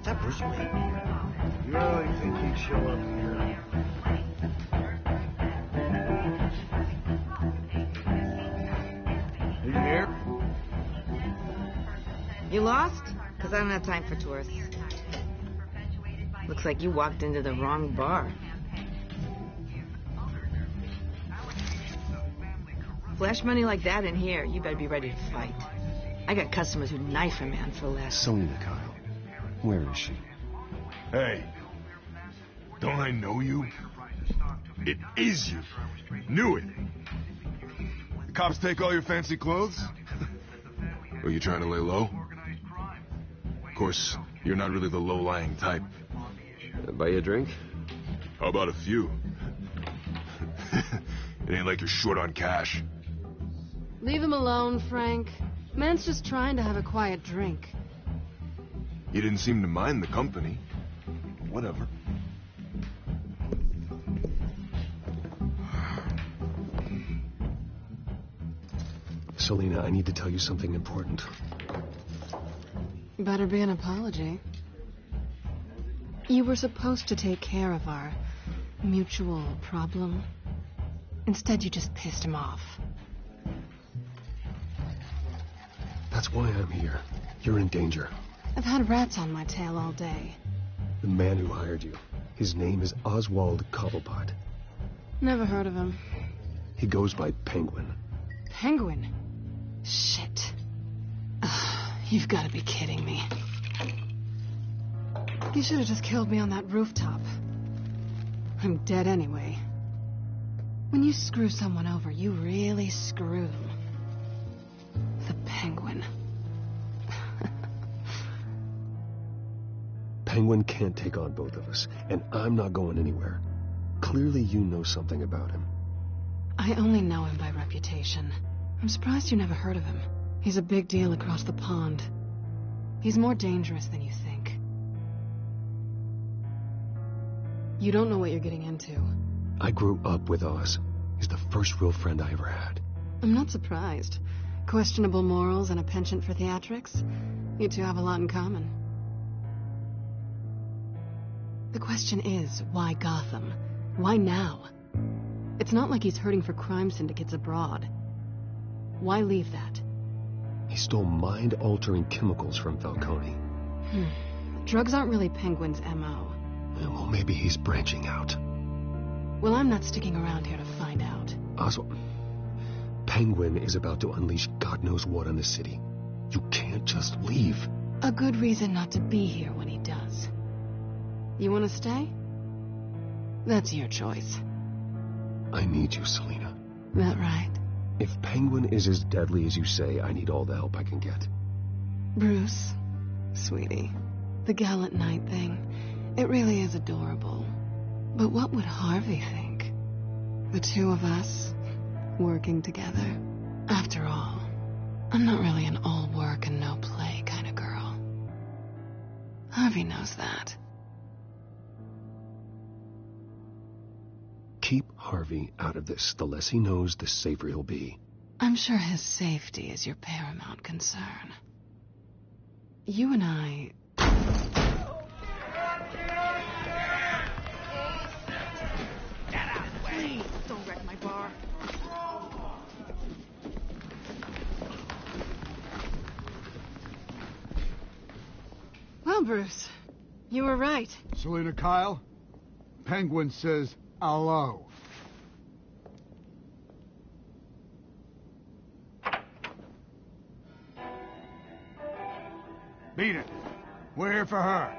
That Bruce Wayne? You really think he'd show up here? You here? You lost? Because I don't have time for tourists. Looks like you walked into the wrong bar. Flash money like that in here, you better be ready to fight. I got customers who'd knife a man for less. Selena, Kyle. Where is she? Hey, don't I know you? It is you. Knew it. The cops take all your fancy clothes? Are you trying to lay low? Of course, you're not really the low-lying type. Buy you a drink? How about a few? It ain't like you're short on cash. Leave him alone, Frank. Man's just trying to have a quiet drink. You didn't seem to mind the company. Whatever. Selena, I need to tell you something important. Better be an apology. You were supposed to take care of our mutual problem. Instead, you just pissed him off. That's why I'm here. You're in danger. I've had rats on my tail all day. The man who hired you. His name is Oswald Cobblepot. Never heard of him. He goes by Penguin. Penguin? Shit. Ugh, you've got to be kidding me. You should have just killed me on that rooftop. I'm dead anyway. When you screw someone over, you really screw them. The Penguin. Penguin can't take on both of us, and I'm not going anywhere. Clearly you know something about him. I only know him by reputation. I'm surprised you never heard of him. He's a big deal across the pond. He's more dangerous than you think. You don't know what you're getting into. I grew up with Oz. He's the first real friend I ever had. I'm not surprised. Questionable morals and a penchant for theatrics. You two have a lot in common. The question is, why Gotham? Why now? It's not like he's hurting for crime syndicates abroad. Why leave that? He stole mind-altering chemicals from Falcone. Drugs aren't really Penguin's M.O. Well, maybe he's branching out. Well, I'm not sticking around here to find out. Oswald, Penguin is about to unleash God knows what on the city. You can't just leave. A good reason not to be here when he does. You want to stay? That's your choice. I need you, Selena. That right? If Penguin is as deadly as you say, I need all the help I can get. Bruce, sweetie, the gallant knight thing, it really is adorable. But what would Harvey think? The two of us, working together. After all, I'm not really an all work and no play kind of girl. Harvey knows that. Keep Harvey out of this. The less he knows, the safer he'll be. I'm sure his safety is your paramount concern. You and I... Please, don't wreck my bar. Well, Bruce, you were right. Selena, Kyle, Penguin says hello. Beat it. We're here for her.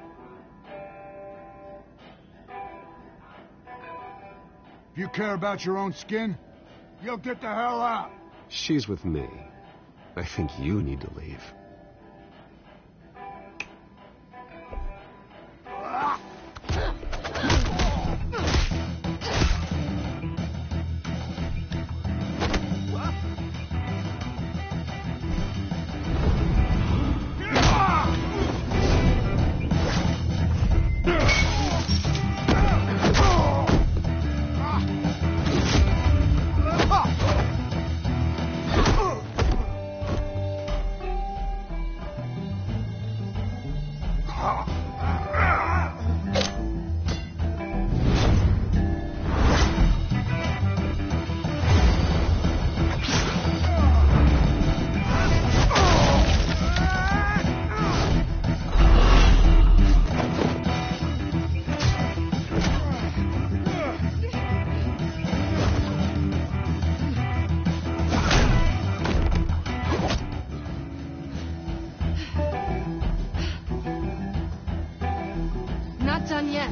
If you care about your own skin, you'll get the hell out. She's with me. I think you need to leave. Not done yet.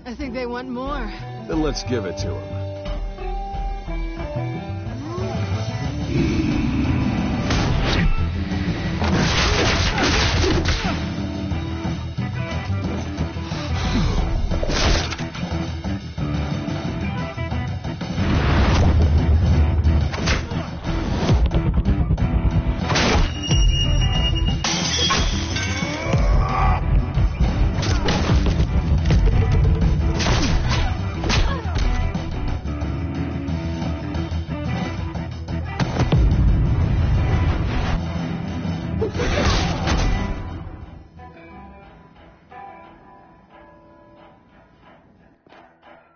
I think they want more. Then let's give it to him.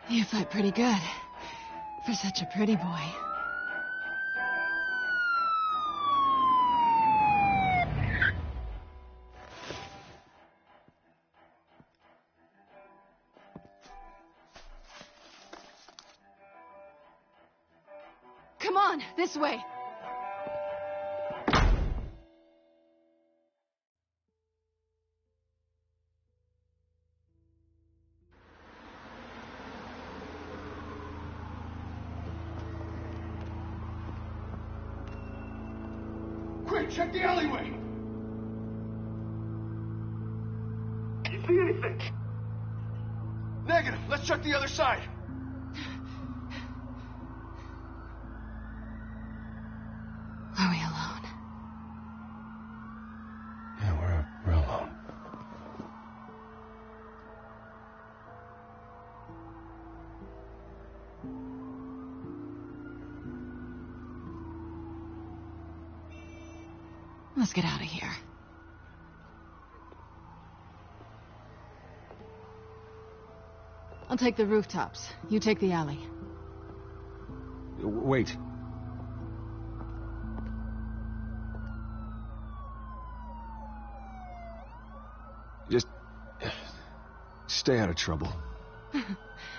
You fight pretty good. For such a pretty boy. Come on, this way. Quick, check the alleyway. You see anything? Negative. Let's check the other side. Are we alone? Yeah, we're alone. Let's get out of here. I'll take the rooftops. You take the alley. Wait. Just stay out of trouble.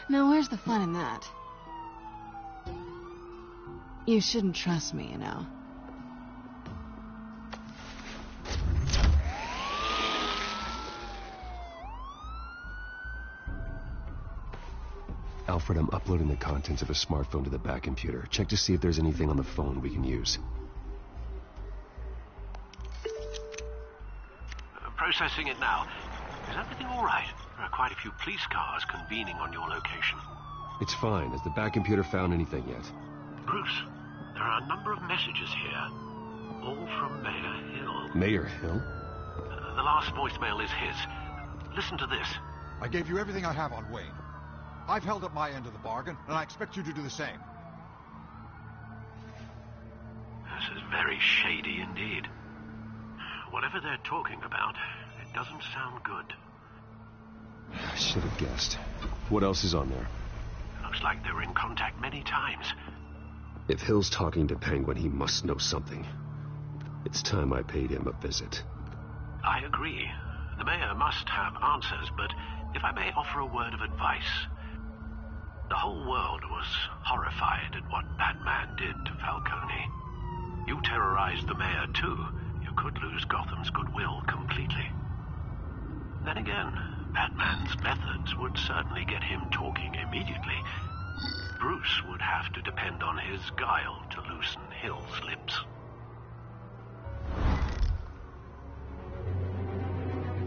Now, where's the fun in that? You shouldn't trust me, you know. Alfred, I'm uploading the contents of a smartphone to the back computer. Check to see if there's anything on the phone we can use. Processing it now. Is everything all right? There are quite a few police cars convening on your location. It's fine. Has the back computer found anything yet? Bruce, there are a number of messages here, all from Mayor Hill. Mayor Hill? The last voicemail is his. Listen to this. I gave you everything I have on Wayne. I've held up my end of the bargain, and I expect you to do the same. This is very shady indeed. Whatever they're talking about, it doesn't sound good. I should have guessed. What else is on there? Looks like they were in contact many times. If Hill's talking to Penguin, he must know something. It's time I paid him a visit. I agree. The mayor must have answers, but if I may offer a word of advice. The whole world was horrified at what Batman did to Falcone. You terrorized the mayor too. You could lose Gotham's goodwill completely. Then again, Batman's methods would certainly get him talking immediately. Bruce would have to depend on his guile to loosen Hill's lips.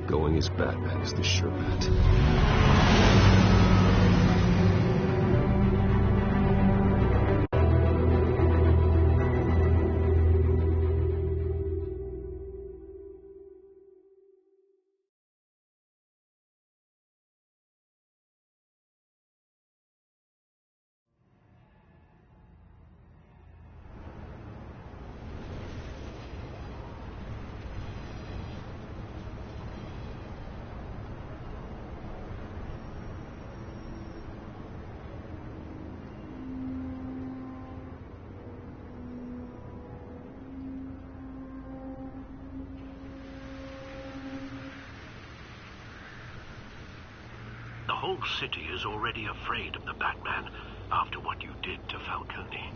Going as Batman is the sure bet. The whole city is already afraid of the Batman after what you did to Falcone.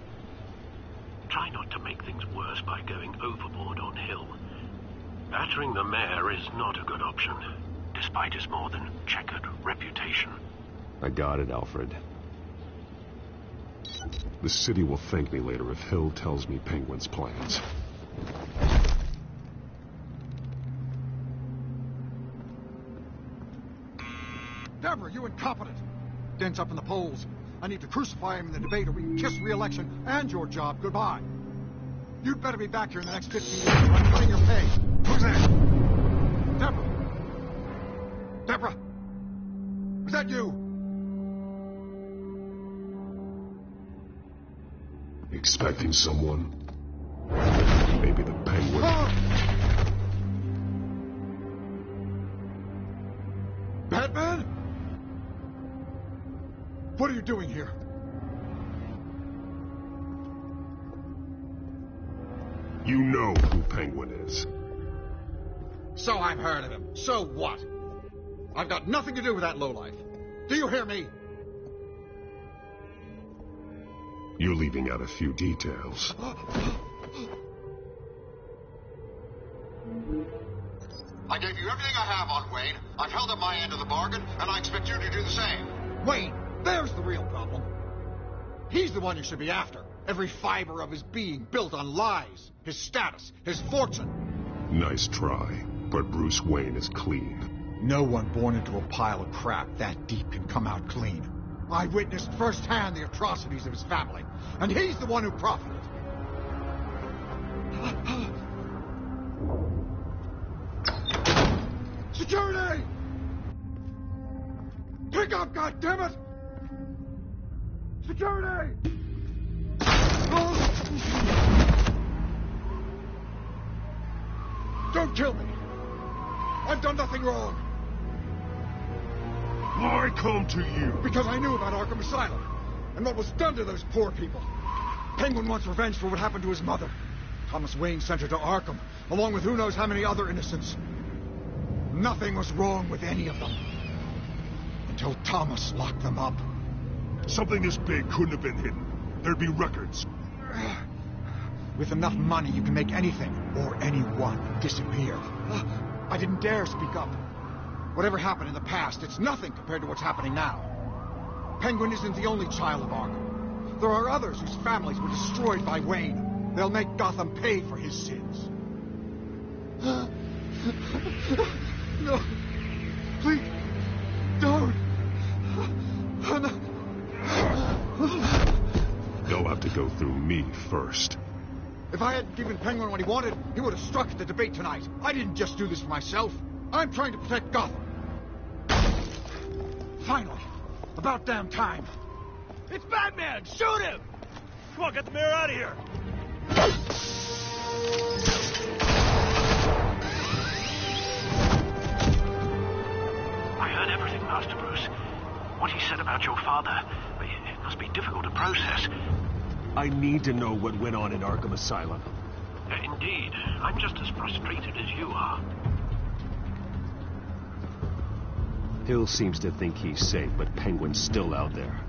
Try not to make things worse by going overboard on Hill. Battering the mayor is not a good option, despite his more than checkered reputation. I got it, Alfred. The city will thank me later if Hill tells me Penguin's plans. Deborah, you incompetent! Dent's up in the polls. I need to crucify him in the debate or we can kiss re-election and your job goodbye. You'd better be back here in the next 15 minutes or I'm cutting your pay. Who's that? Deborah! Deborah! Is that you? Expecting someone? Maybe the Penguin? Batman? What are you doing here? You know who Penguin is. So I've heard of him. So what? I've got nothing to do with that lowlife. Do you hear me? You're leaving out a few details. I gave you everything I have on Wayne. I've held up my end of the bargain, and I expect you to do the same. Wayne, there's the real problem. He's the one you should be after. Every fiber of his being built on lies, his status, his fortune. Nice try, but Bruce Wayne is clean. No one born into a pile of crap that deep can come out clean. I witnessed firsthand the atrocities of his family, and he's the one who profited. Security! Pick up, goddammit! Security! Don't kill me! I've done nothing wrong! Why come to you? Because I knew about Arkham Asylum, and what was done to those poor people. Penguin wants revenge for what happened to his mother. Thomas Wayne sent her to Arkham, along with who knows how many other innocents. Nothing was wrong with any of them. Until Thomas locked them up. Something this big couldn't have been hidden. There'd be records. With enough money, you can make anything, or anyone, disappear. I didn't dare speak up. Whatever happened in the past, it's nothing compared to what's happening now. Penguin isn't the only child of Arkham. There are others whose families were destroyed by Wayne. They'll make Gotham pay for his sins. No. Please. Don't. They'll have to go through me first. If I hadn't given Penguin what he wanted, he would have struck at the debate tonight. I didn't just do this for myself. I'm trying to protect Gotham. Finally. About damn time. It's Batman! Shoot him! Come on, get the mayor out of here! I heard everything, Master Bruce. What he said about your father, it must be difficult to process. I need to know what went on in Arkham Asylum. Indeed. I'm just as frustrated as you are. Hill seems to think he's safe, but Penguin's still out there.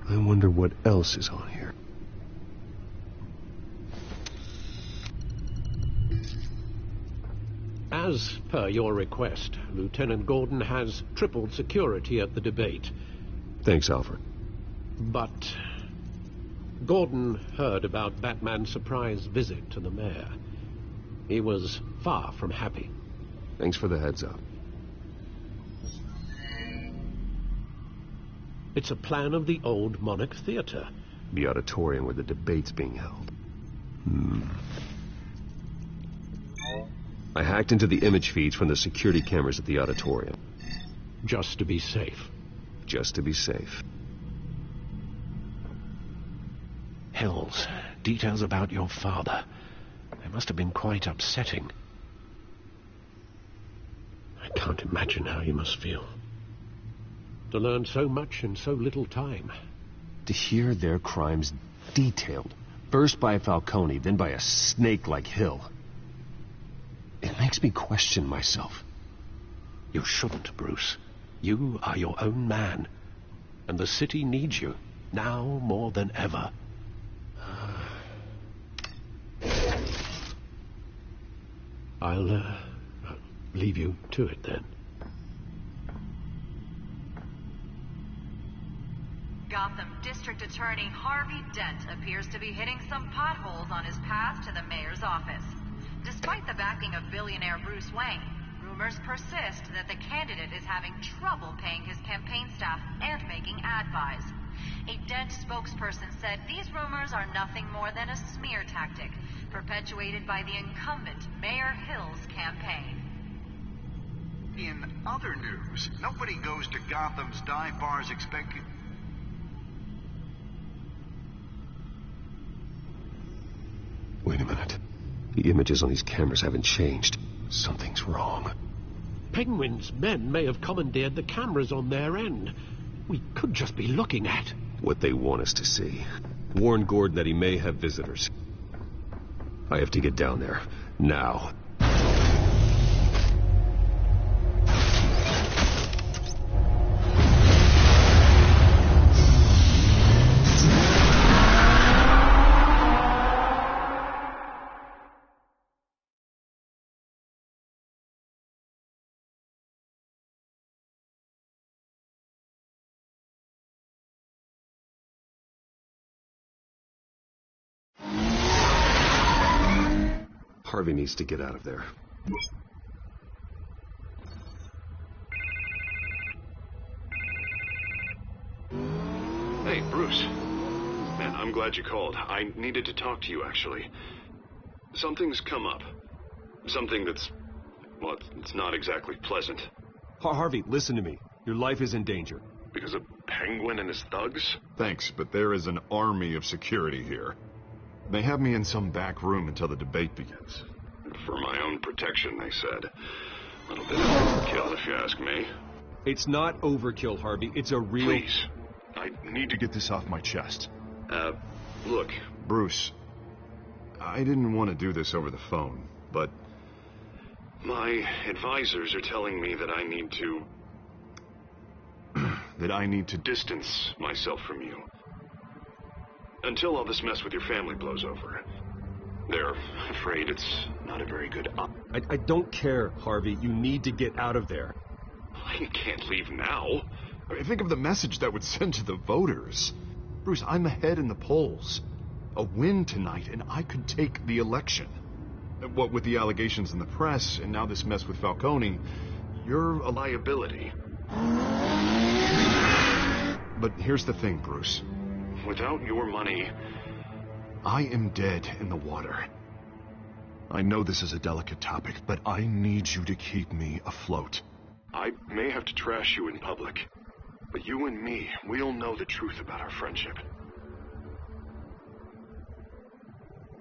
I wonder what else is on here. As per your request, Lieutenant Gordon has tripled security at the debate. Thanks, Alfred. But Gordon heard about Batman's surprise visit to the mayor. He was far from happy. Thanks for the heads up. It's a plan of the old Monarch Theater. The auditorium where the debate's being held. I hacked into the image feeds from the security cameras at the auditorium. Just to be safe. Just to be safe. Hills, details about your father. They must have been quite upsetting. I can't imagine how you must feel. To learn so much in so little time. To hear their crimes detailed, first by Falcone, then by a snake like Hill. It makes me question myself. You shouldn't, Bruce. You are your own man. And the city needs you, now more than ever. I'll leave you to it then. Gotham District Attorney Harvey Dent appears to be hitting some potholes on his path to the mayor's office. Despite the backing of billionaire Bruce Wayne, rumors persist that the candidate is having trouble paying his campaign staff and making ad buys. A Dent spokesperson said these rumors are nothing more than a smear tactic, perpetuated by the incumbent Mayor Hill's campaign. In other news, nobody goes to Gotham's dive bars expecting... Wait a minute. The images on these cameras haven't changed. Something's wrong. Penguin's men may have commandeered the cameras on their end. We could just be looking at what they want us to see. Warn Gordon that he may have visitors. I have to get down there. Now. Harvey needs to get out of there. Hey, Bruce. Man, I'm glad you called. I needed to talk to you, actually. Something's come up. Something that's... well, it's not exactly pleasant. Harvey, listen to me. Your life is in danger. Because of Penguin and his thugs? Thanks, but there is an army of security here. They have me in some back room until the debate begins. For my own protection, they said. A little bit of overkill, if you ask me. It's not overkill, Harvey. It's a real... Please. I need to Get this off my chest. Look. Bruce, I didn't want to do this over the phone, but... my advisors are telling me that I need to... that I need to distance myself from you. Until all this mess with your family blows over. They're afraid it's not a very good I don't care, Harvey. You need to get out of there. I can't leave now. I mean, think of the message that would send to the voters. Bruce, I'm ahead in the polls. A win tonight, and I could take the election. What with the allegations in the press, and now this mess with Falcone, you're a liability. But here's the thing, Bruce. Without your money... I am dead in the water. I know this is a delicate topic, but I need you to keep me afloat. I may have to trash you in public, but you and me, we'll know the truth about our friendship.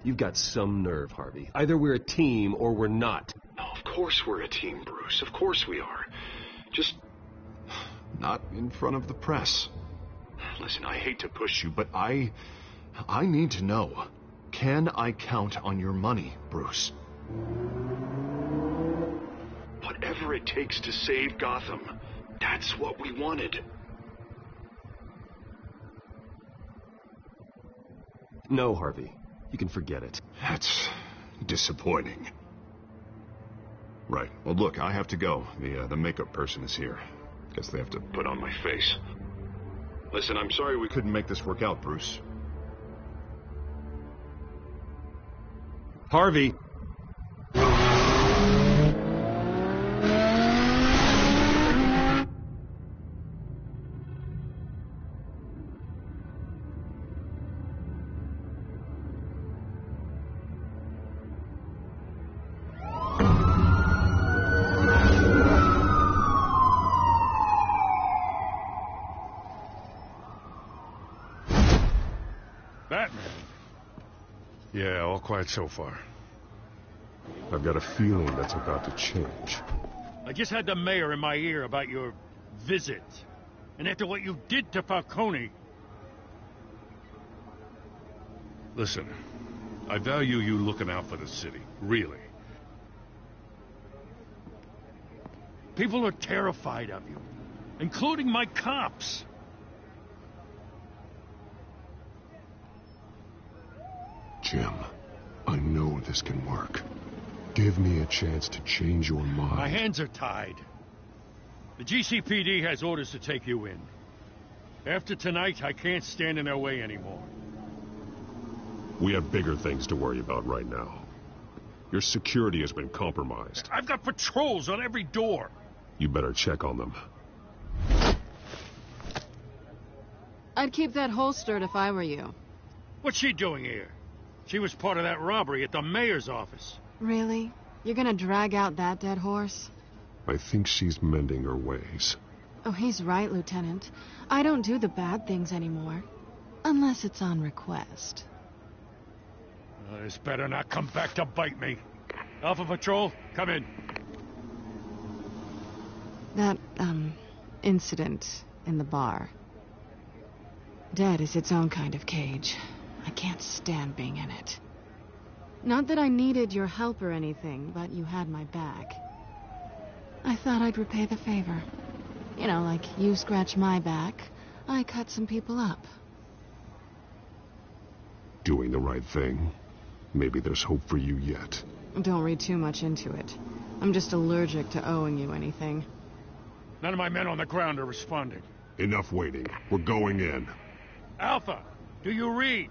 You've got some nerve, Harvey. Either we're a team or we're not. No, of course we're a team, Bruce. Of course we are. Just... not in front of the press. Listen, I hate to push you, But I need to know. Can I count on your money, Bruce? whatever it takes to save Gotham. That's what we wanted. No, Harvey. You can forget it. That's disappointing. Right. Well, look, I have to go. The makeup person is here. Guess they have to put on my face. Listen, I'm sorry we couldn't make this work out, Bruce. Harvey! Batman? Yeah, all quiet so far. I've got a feeling that's about to change. I just had the mayor in my ear about your visit. And after what you did to Falcone... Listen, I value you looking out for the city, really. People are terrified of you, including my cops. Jim, I know this can work. Give me a chance to change your mind. My hands are tied. The GCPD has orders to take you in. After tonight, I can't stand in their way anymore. We have bigger things to worry about right now. Your security has been compromised. I've got patrols on every door. You better check on them. I'd keep that holstered if I were you. What's she doing here? She was part of that robbery at the mayor's office. Really? You're gonna drag out that dead horse? I think she's mending her ways. Oh, he's right, Lieutenant. I don't do the bad things anymore. Unless it's on request. This better not come back to bite me. Alpha Patrol, come in. That, incident in the bar. Dead is its own kind of cage. I can't stand being in it. Not that I needed your help or anything, but you had my back. I thought I'd repay the favor. You know, like you scratch my back, I cut some people up. Doing the right thing. Maybe there's hope for you yet. Don't read too much into it. I'm just allergic to owing you anything. None of my men on the ground are responding. Enough waiting. We're going in. Alpha, do you read?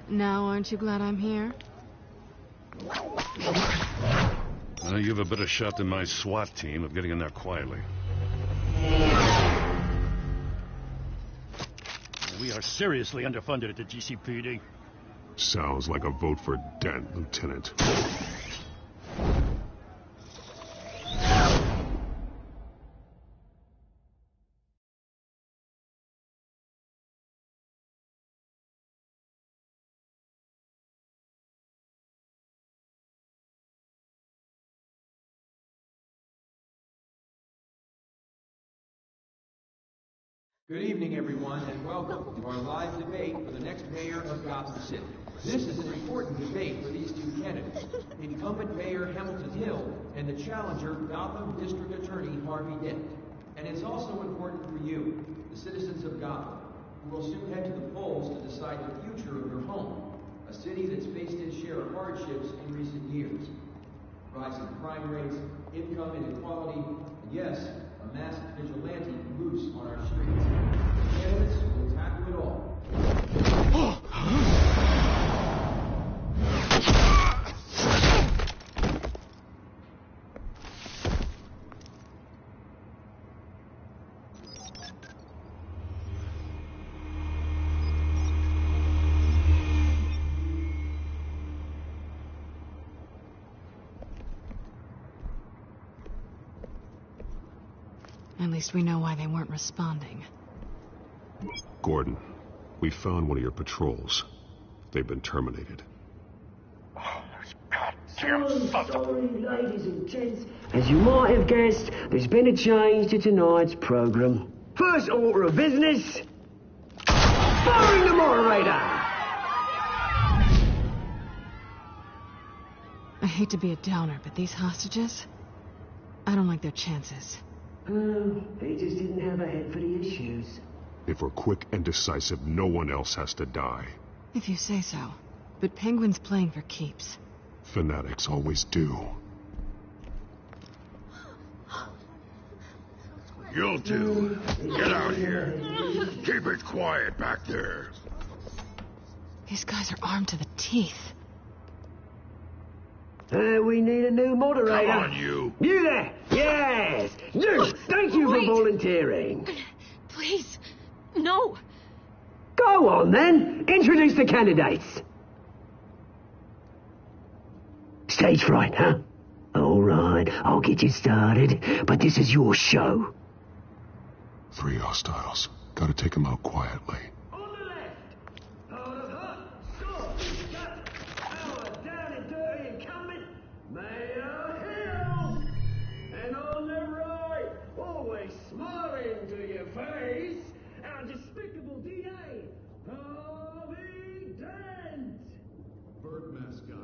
Now aren't you glad I'm here? You have a better shot than my SWAT team of getting in there quietly. We are seriously underfunded at the GCPD. Sounds like a vote for Dent, Lieutenant. Good evening, everyone, and welcome to our live debate for the next mayor of Gotham City. This is an important debate for these two candidates, incumbent Mayor Hamilton Hill and the challenger, Gotham District Attorney Harvey Dent. And it's also important for you, the citizens of Gotham, who will soon head to the polls to decide the future of your home, a city that's faced its share of hardships in recent years. Rising crime rates, income inequality, and yes, a masked vigilante loose on our streets. The candidates will tackle it all. At least we know why they weren't responding. Gordon, we found one of your patrols. They've been terminated. Sorry, ladies and gents. As you might have guessed, there's been a change to tonight's program. First order of business, firing the moderator. I hate to be a downer, but these hostages, I don't like their chances. They just didn't have a head for the issues. If we're quick and decisive, no one else has to die. If you say so. But Penguin's playing for keeps. Fanatics always do. You'll do. Get out here. Keep it quiet back there. These guys are armed to the teeth. We need a new moderator. Come on, you. You there? Yes. You. Thank you for volunteering. Please. No. Go on, then. Introduce the candidates. Stage fright, huh? All right, I'll get you started, but this is your show. 3 hostiles. Gotta take them out quietly. On the left, hard of hot, soft, gut, power, down and dirty incumbent, Mayor Hill. And on the right, always smiling to your face, our despicable DA, Harvey Dent. Bird mask guy.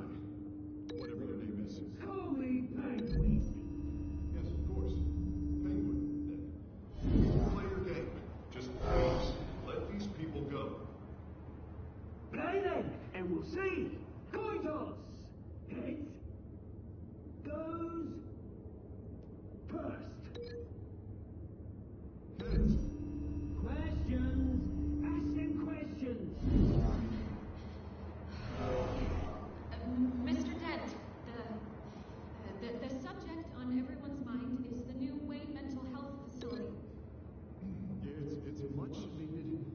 Whatever your name is. Call me Penguin. Yes, of course. Penguin, then. Play your game. Just please, let these people go. Play then, and we'll see. Coin toss. Heads goes first. Heads. Questions. Ask them questions. Mr. Dent, the subject on everyone's mind is the new Wayne Mental Health Facility. It's a much needed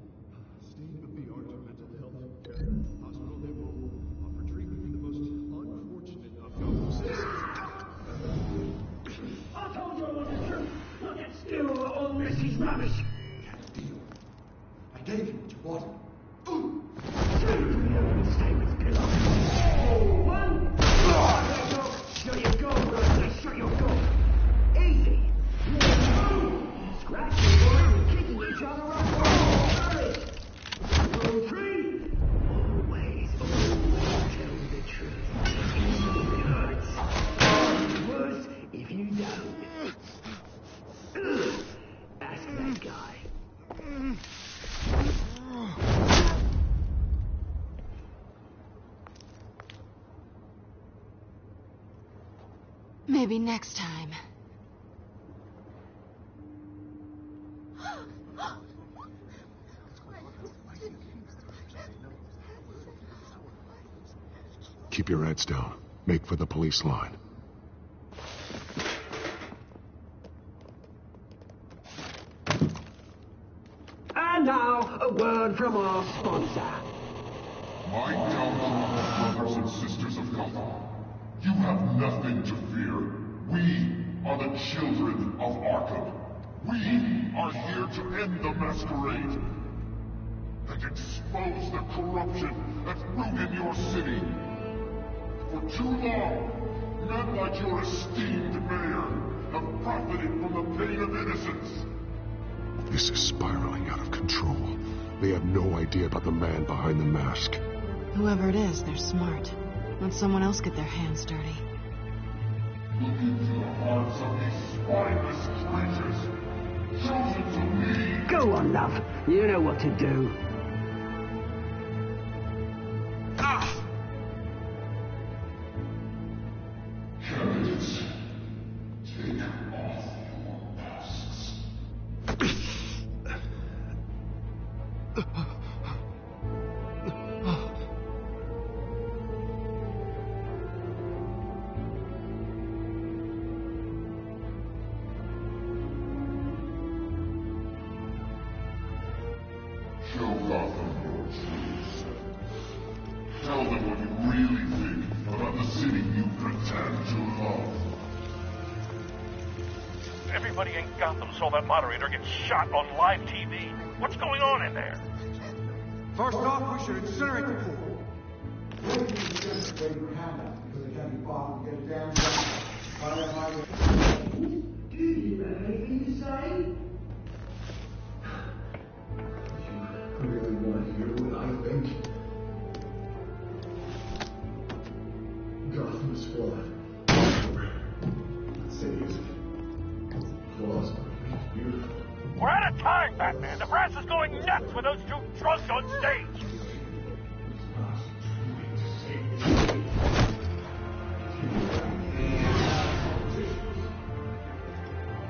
state-of-the-art mental health care hospital that will offer treatment for the most unfortunate of Gotham citizens. I told you I wanted the truth. Look at still all this is rubbish. Deal. I gave you what you wanted. Shut your goal, brother. Shut your goal. Easy. Scratching and kicking each other up. Courage. Rule 3. Always tell the truth. It hurts. Worse if you don't. Ask that guy. Maybe next time. Keep your heads down. Make for the police line. And now, a word from our sponsor. My downfall, brothers and sisters of Gotham. You have nothing to fear. We are the children of Arkham. We are here to end the masquerade and expose the corruption that's ruined your city. For too long, men like your esteemed mayor have profited from the pain of innocence. This is spiraling out of control. They have no idea about the man behind the mask. Whoever it is, they're smart. Let someone else get their hands dirty. Look into the hearts of these spineless creatures, chosen to lead. Go on, love. You know what to do. Candidates, take off your masks. Show Gotham your truth. Tell them everybody in Gotham saw that moderator get shot on live TV. What's going on in there? First off, we should incinerate the pool. Anything to say? You really want to hear what I think? Gotham is flawed. City is flaws, but it's beautiful. We're out of time, Batman. The brass is going nuts with those two drunks on stage.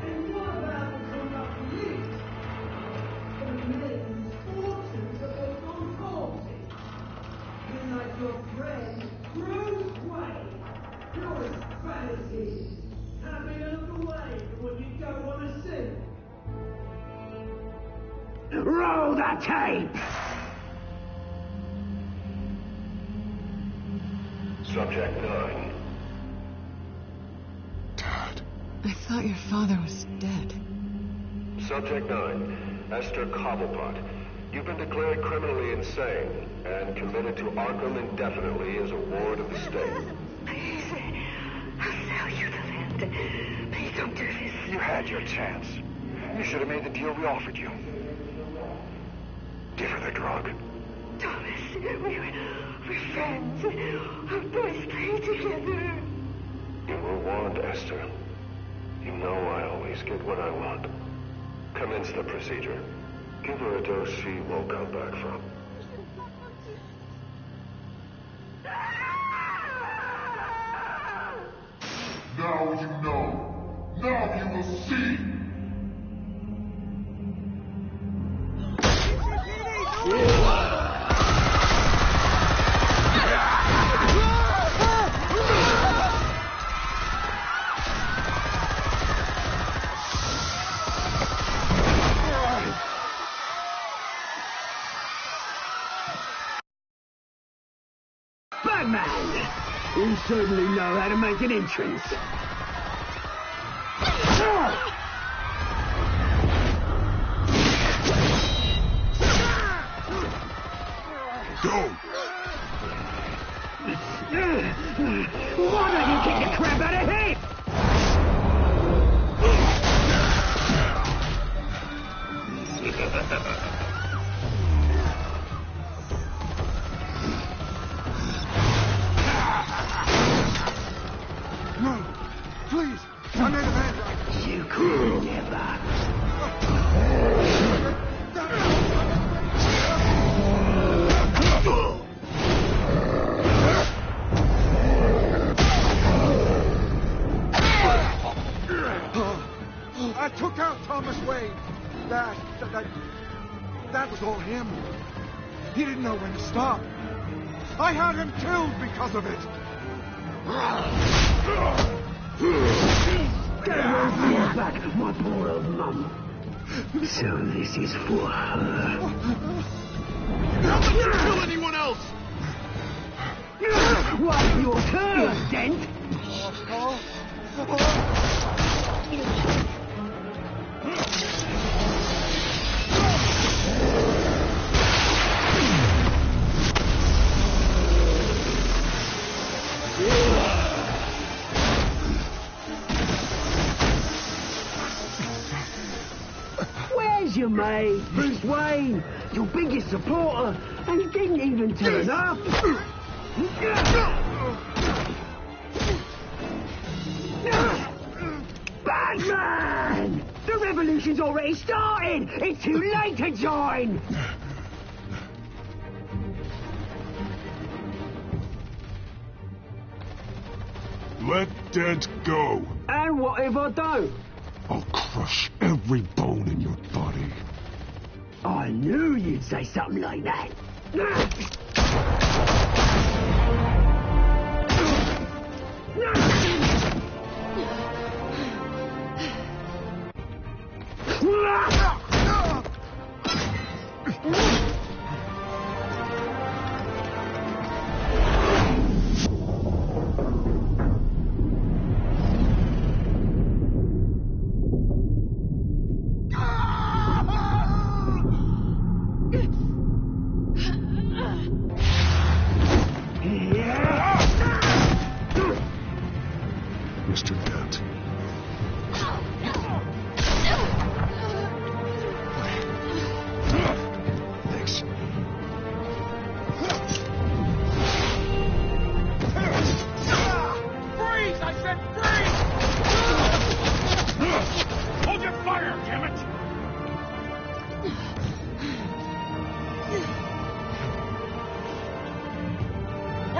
And what about the corrupt police? The men's fortunes that they've gone causing? You're like your friend, Bruce Wayne. You're his fantasies. Having a look away from what you don't want to see. Roll the tape! Subject 9. I thought your father was dead. Subject 9, Esther Cobblepot. You've been declared criminally insane and committed to Arkham indefinitely as a ward of the state. Please, I'll sell you the land. Please don't do this. You had your chance. You should have made the deal we offered you. Give her the drug. Thomas, we're friends. Our boys play together. You were warned, Esther. You know I always get what I want. Commence the procedure. Give her a dose she won't come back from. Now you know. Now you will see. Batman! You certainly know how to make an entrance. Go! Why don't you kick the crap out of him? No, please, I made a man. You could never. I took out Thomas Wayne. That was all him. He didn't know when to stop. I had him killed because of it. Don't hold back, my poor old mum. So this is for her. Don't let you kill anyone else! What's your turn, Dent? Where's your mate, Bruce Wayne? Your biggest supporter, and he didn't even turn up. Batman! The revolution's already started! It's too late to join! Let Dent go. And what if I don't? I'll crush every bone in your body. I knew you'd say something like that.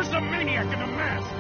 Where's the maniac in the mask?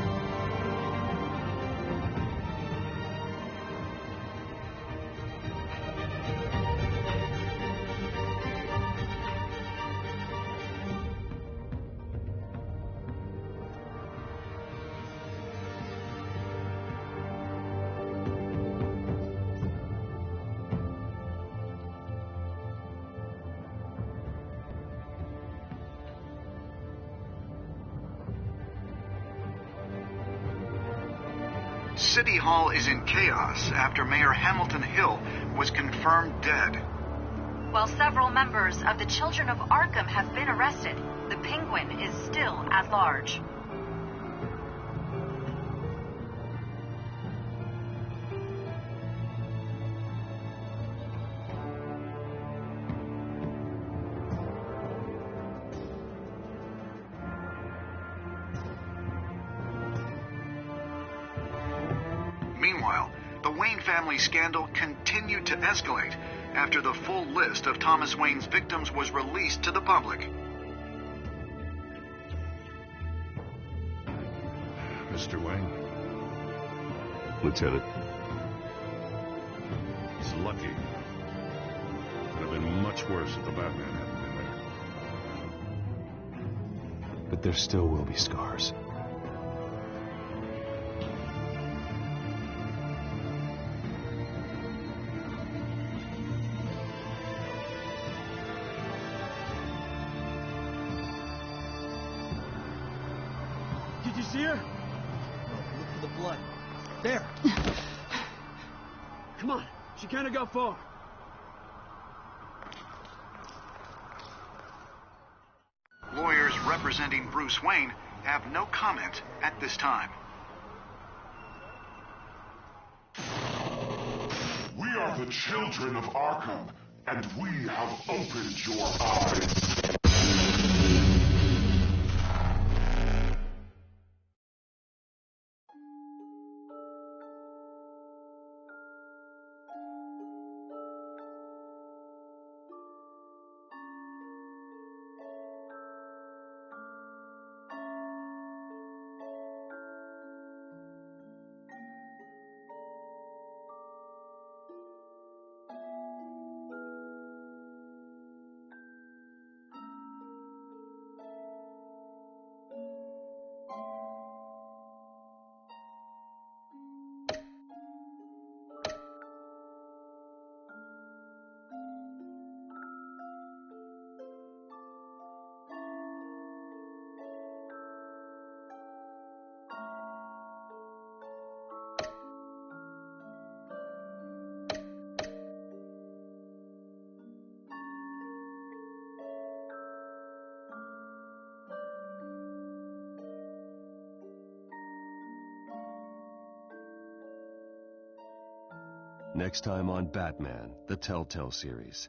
City Hall is in chaos after Mayor Hamilton Hill was confirmed dead. While several members of the Children of Arkham have been arrested, the Penguin is still at large. Meanwhile, the Wayne family scandal continued to escalate after the full list of Thomas Wayne's victims was released to the public. Mr. Wayne? Lieutenant. He's lucky. Could have been much worse if the Batman hadn't been there. But there still will be scars. Did you see her? Look for the blood. There. Come on. She can't have got far. Lawyers representing Bruce Wayne have no comment at this time. We are the children of Arkham, and we have opened your eyes. Next time on Batman, the Telltale series.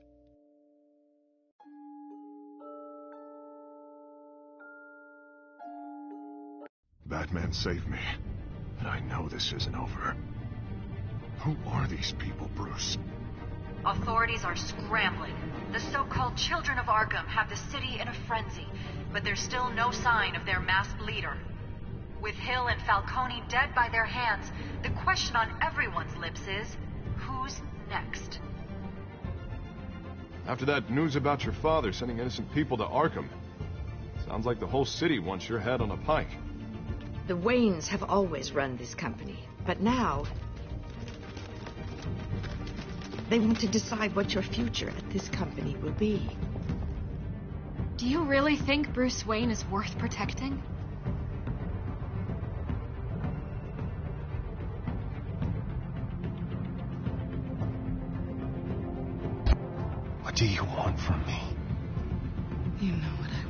Batman saved me, but I know this isn't over. Who are these people, Bruce? Authorities are scrambling. The so-called Children of Arkham have the city in a frenzy, but there's still no sign of their masked leader. With Hill and Falcone dead by their hands, the question on everyone's lips is, who's next? After that news about your father sending innocent people to Arkham, sounds like the whole city wants your head on a pike. The Waynes have always run this company, but now they want to decide what your future at this company will be. Do you really think Bruce Wayne is worth protecting? What do you want from me? You know what I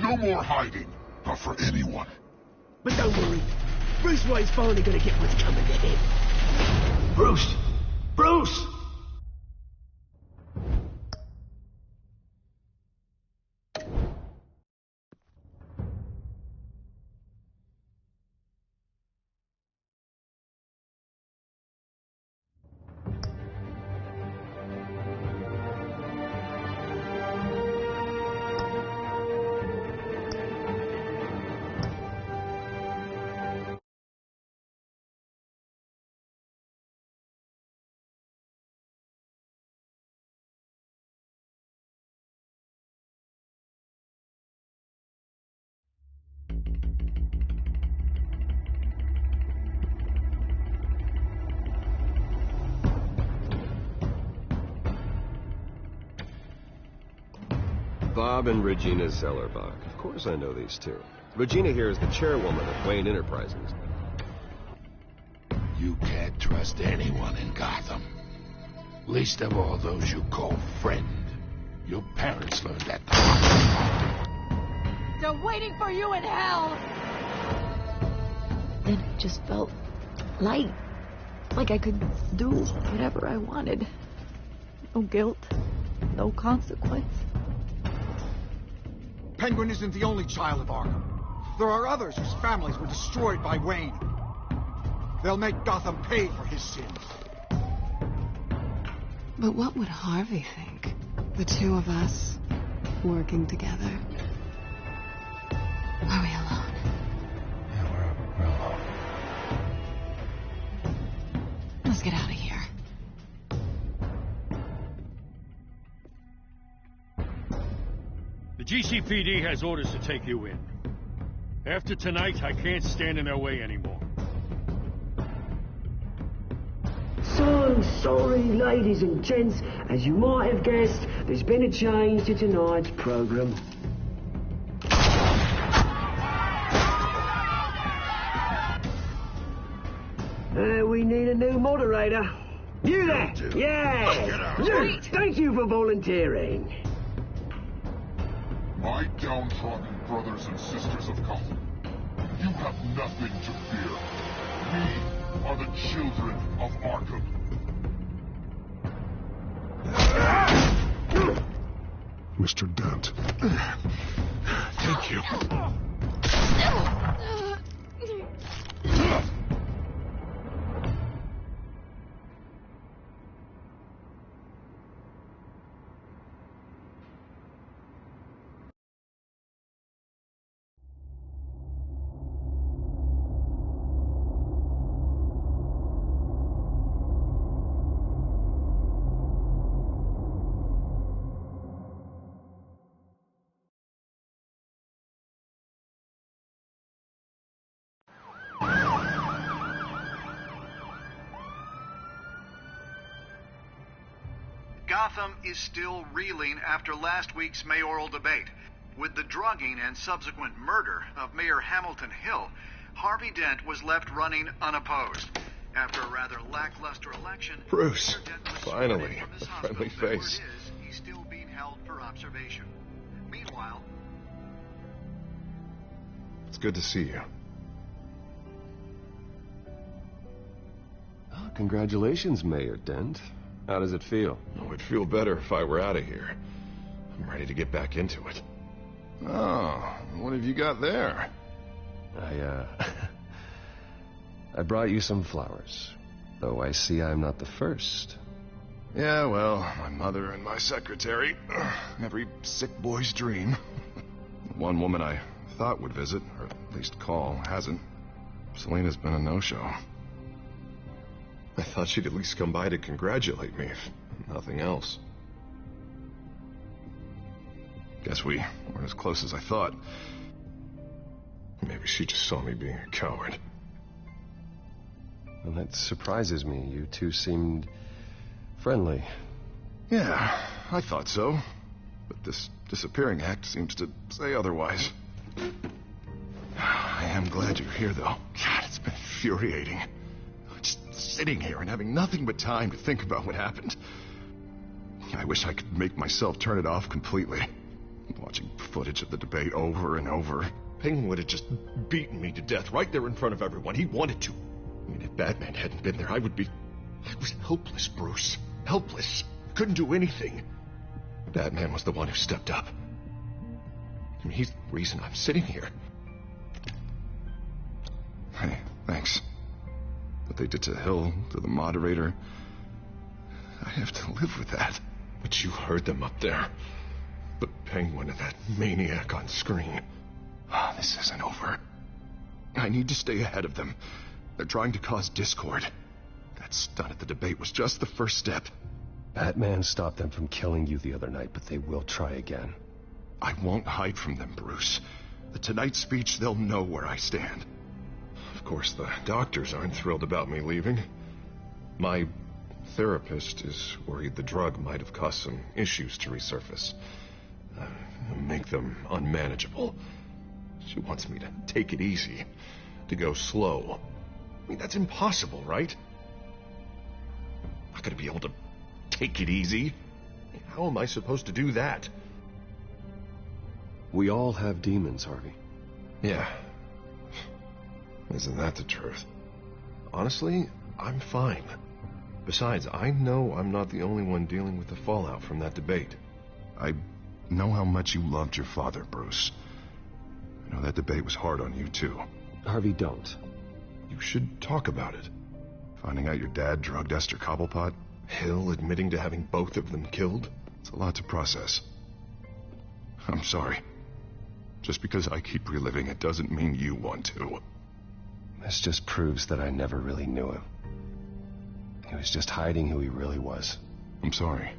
No want. more hiding, not for anyone. But don't worry. Bruce Wayne's finally gonna get what's coming to him. Bruce! Bruce! Bob and Regina Zellerbach. Of course I know these two. Regina here is the chairwoman of Wayne Enterprises. You can't trust anyone in Gotham. Least of all those you call friend. Your parents learned that the hard way. They're waiting for you in hell! Then it just felt light. Like I could do whatever I wanted. No guilt. No consequence. Penguin isn't the only child of Arkham. There are others whose families were destroyed by Wayne. They'll make Gotham pay for his sins. But what would Harvey think? The two of us working together. Are we alone? Yeah, we're alone. Let's get out of here. The GCPD has orders to take you in. After tonight, I can't stand in their way anymore. So sorry, ladies and gents. As you might have guessed, there's been a change to tonight's program. We need a new moderator. You there? Yeah! You! Thank you for volunteering. My downtrodden brothers and sisters of Gotham, you have nothing to fear. We are the children of Arkham. Mr. Dent. Thank you. Gotham is still reeling after last week's mayoral debate. With the drugging and subsequent murder of Mayor Hamilton Hill, Harvey Dent was left running unopposed. After a rather lackluster election, Bruce, Mayor Dent was finally, sworn in from his a friendly hospital bed face. where it is, he's still being held for observation. Meanwhile, It's good to see you. Oh, congratulations, Mayor Dent. How does it feel? Oh, it'd feel better if I were out of here. I'm ready to get back into it. Oh, what have you got there? I brought you some flowers. Though I see I'm not the first. Yeah, well, my mother and my secretary. Every sick boy's dream. One woman I thought would visit, or at least call, hasn't. Selena's been a no-show. I thought she'd at least come by to congratulate me, if nothing else. Guess we weren't as close as I thought. Maybe she just saw me being a coward. Well, that surprises me. You two seemed friendly. Yeah, I thought so. But this disappearing act seems to say otherwise. I am glad you're here, though. God, it's been infuriating. Just sitting here and having nothing but time to think about what happened. I wish I could make myself turn it off completely. Watching footage of the debate over and over. Penguin would have just beaten me to death right there in front of everyone. He wanted to. I mean, if Batman hadn't been there, I was helpless, Bruce. Helpless. Couldn't do anything. Batman was the one who stepped up. I mean, he's the reason I'm sitting here. Hey, thanks. What they did to Hill, to the moderator, I have to live with that. But you heard them up there. The Penguin and that maniac on screen. This isn't over. I need to stay ahead of them. They're trying to cause discord. That stunt at the debate was just the first step. Batman stopped them from killing you the other night, but they will try again. I won't hide from them, Bruce. The Tonight speech, they'll know where I stand. Of course, the doctors aren't thrilled about me leaving. My therapist is worried the drug might have caused some issues to resurface. Make them unmanageable. She wants me to take it easy, to go slow. I mean, that's impossible, right? I'm not gonna be able to take it easy. How am I supposed to do that? We all have demons, Harvey. Yeah. Isn't that the truth? Honestly, I'm fine. Besides, I know I'm not the only one dealing with the fallout from that debate. I know how much you loved your father, Bruce. I know that debate was hard on you, too. Harvey, don't. You should talk about it. Finding out your dad drugged Esther Cobblepot? Hill admitting to having both of them killed? It's a lot to process. I'm sorry. Just because I keep reliving it doesn't mean you want to. This just proves that I never really knew him. He was just hiding who he really was. I'm sorry.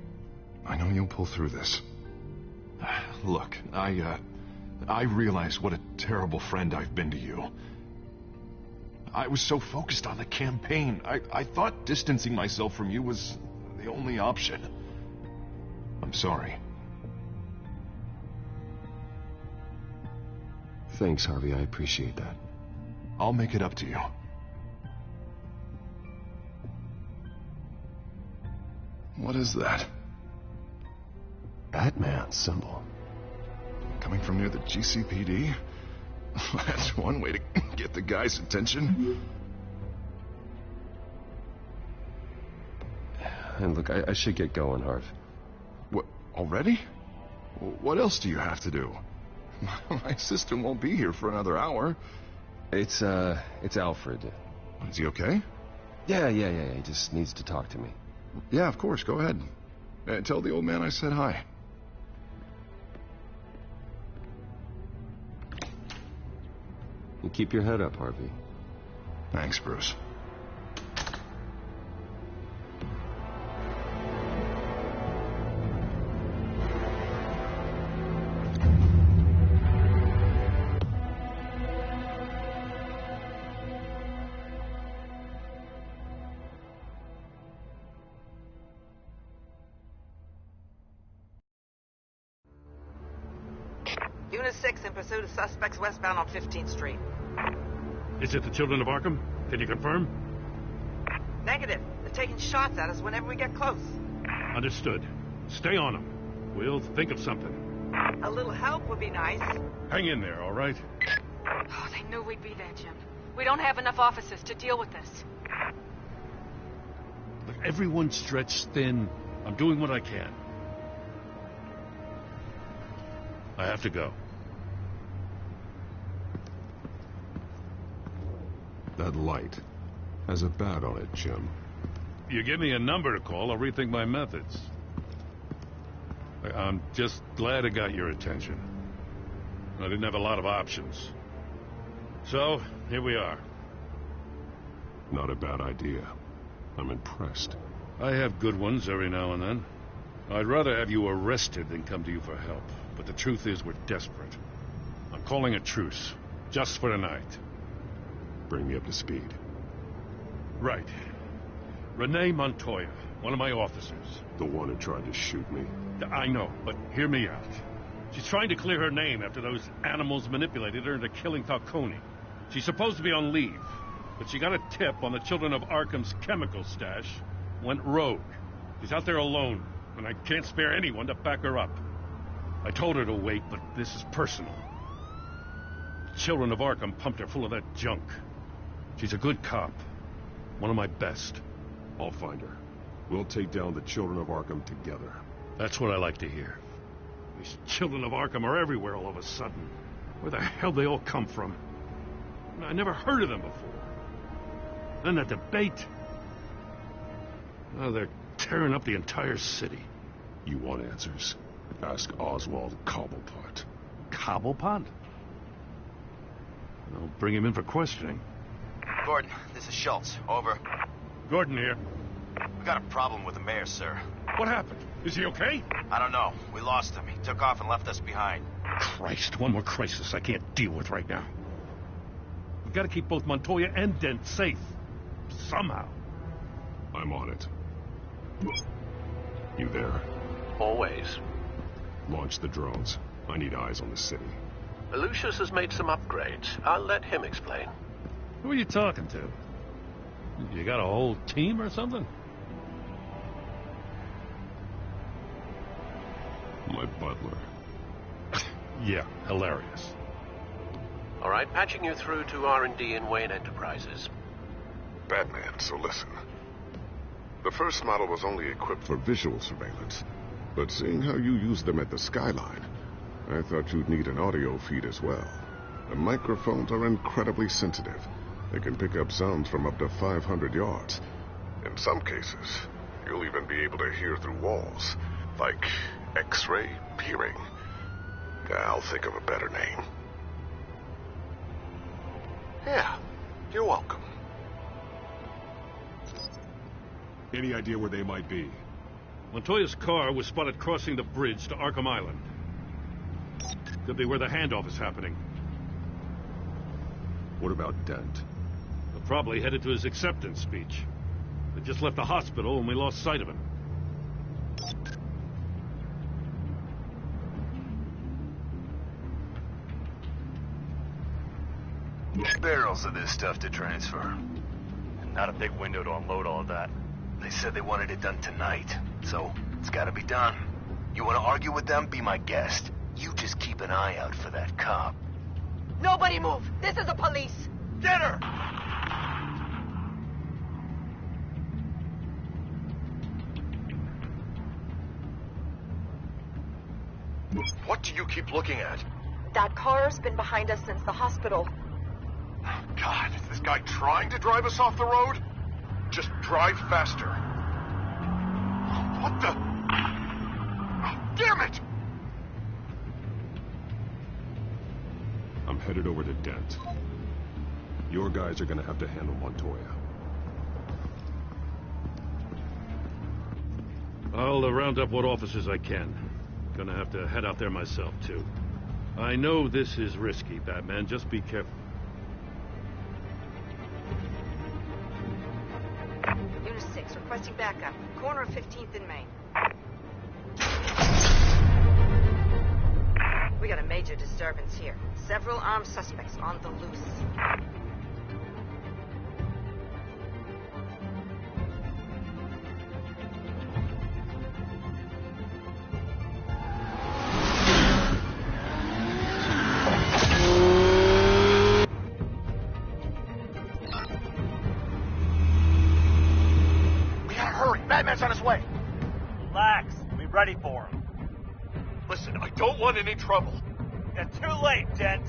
I know you'll pull through this. Look, I realize what a terrible friend I've been to you. I was so focused on the campaign. I thought distancing myself from you was the only option. I'm sorry. Thanks, Harvey. I appreciate that. I'll make it up to you. What is that? Batman's symbol. Coming from near the GCPD? That's one way to get the guy's attention. And look, I should get going, Harv. What, already? What else do you have to do? My sister won't be here for another hour. It's Alfred. Is he okay? Yeah. He just needs to talk to me. Yeah, of course. Go ahead. Tell the old man I said hi. You keep your head up, Harvey. Thanks, Bruce. Unit 6 in pursuit of suspects westbound on 15th Street. Is it the Children of Arkham? Can you confirm? Negative. They're taking shots at us whenever we get close. Understood. Stay on them. We'll think of something. A little help would be nice. Hang in there, all right? Oh, they knew we'd be there, Jim. We don't have enough officers to deal with this. Look, everyone's stretched thin. I'm doing what I can. I have to go. That light has a bat on it, Jim. You give me a number to call, I'll rethink my methods. I'm just glad I got your attention. I didn't have a lot of options. So, here we are. Not a bad idea. I'm impressed. I have good ones every now and then. I'd rather have you arrested than come to you for help. But the truth is, we're desperate. I'm calling a truce. Just for tonight. Bring me up to speed. Right. Renee Montoya, one of my officers. The one who tried to shoot me. I know, but hear me out. She's trying to clear her name after those animals manipulated her into killing Falcone. She's supposed to be on leave, but she got a tip on the Children of Arkham's chemical stash, went rogue. She's out there alone, and I can't spare anyone to back her up. I told her to wait, but this is personal. The Children of Arkham pumped her full of that junk. She's a good cop. One of my best. I'll find her. We'll take down the Children of Arkham together. That's what I like to hear. These Children of Arkham are everywhere all of a sudden. Where the hell they all come from? I never heard of them before. Then that debate. Oh, they're tearing up the entire city. You want answers? Ask Oswald Cobblepot. Cobblepot? I'll bring him in for questioning. Gordon, this is Schultz. Over. Gordon here. We got a problem with the mayor, sir. What happened? Is he okay? I don't know. We lost him. He took off and left us behind. Christ, one more crisis I can't deal with right now. We've got to keep both Montoya and Dent safe. Somehow. I'm on it. You there? Always. Launch the drones. I need eyes on the city. Lucius has made some upgrades. I'll let him explain. Who are you talking to? You got a whole team or something? My butler. Yeah, hilarious. All right, patching you through to R&D in Wayne Enterprises. Batman, so listen. The first model was only equipped for visual surveillance, but seeing how you use them at the Skyline, I thought you'd need an audio feed as well. The microphones are incredibly sensitive. They can pick up sounds from up to 500 yards. In some cases, you'll even be able to hear through walls, like X-ray peering. I'll think of a better name. Yeah, you're welcome. Any idea where they might be? Montoya's car was spotted crossing the bridge to Arkham Island. Could be where the handoff is happening. What about Dent? They're probably headed to his acceptance speech. They just left the hospital and we lost sight of him. Barrels of this stuff to transfer. And not a big window to unload all of that. They said they wanted it done tonight, so it's gotta be done. You wanna argue with them? Be my guest. You just keep an eye out for that cop. Nobody move! This is the police! Get her! What do you keep looking at? That car's been behind us since the hospital. God, is this guy trying to drive us off the road? Just drive faster. What the? Oh, damn it! I'm headed over to Dent. Your guys are gonna have to handle Montoya. I'll round up what officers I can. Gonna have to head out there myself, too. I know this is risky, Batman. Just be careful. Unit 6, requesting backup. Corner of 15th and Main. We got a major disturbance here. Several armed suspects on the loose. We gotta hurry. Batman's on his way. Relax. We're ready for him. Listen, I don't want any trouble. You're too late, Dent.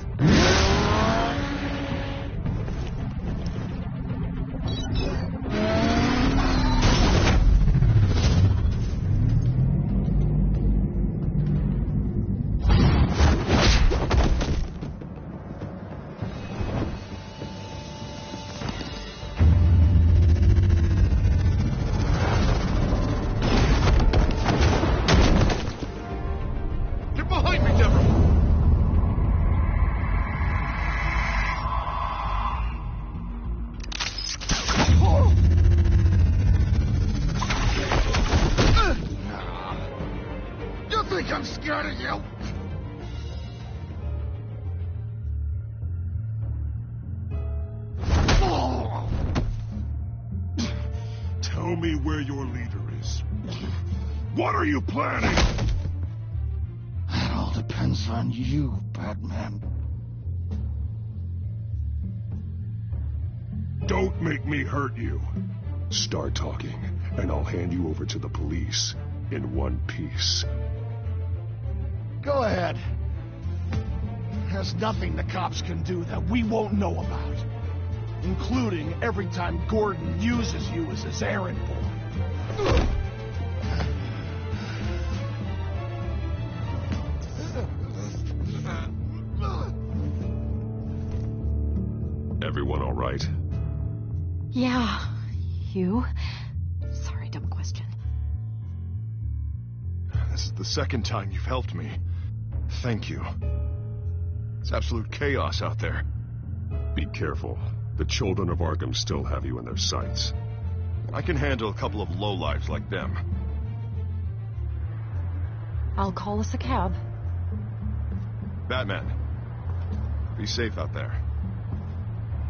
Get behind me, Deborah! You think I'm scared of you? Tell me where your leader is. What are you planning? That all depends on you, Batman. Don't make me hurt you. Start talking, and I'll hand you over to the police in one piece. Go ahead. There's nothing the cops can do that we won't know about. Including every time Gordon uses you as his errand boy. Everyone all right? Yeah. You? Sorry, dumb question. This is the second time you've helped me. Thank you. It's absolute chaos out there. Be careful. The children of Arkham still have you in their sights. I can handle a couple of lowlifes like them. I'll call us a cab. Batman, be safe out there.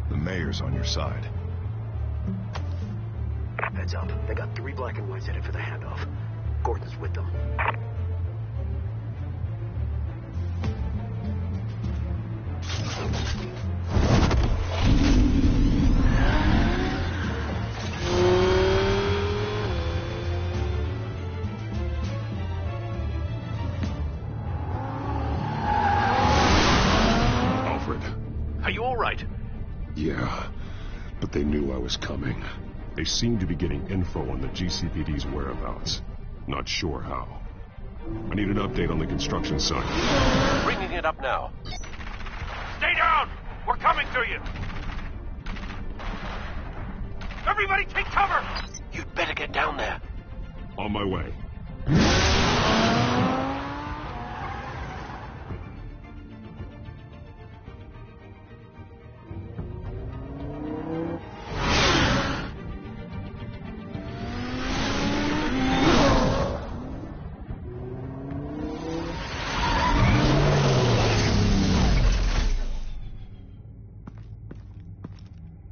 The mayor's on your side. Heads up. They got 3 black and whites headed for the handoff. Gordon's with them. Alfred. Are you all right? Yeah, but they knew I was coming. They seem to be getting info on the GCPD's whereabouts. Not sure how. I need an update on the construction site. Bringing it up now. Stay down! We're coming to you! Everybody take cover! You'd better get down there. On my way.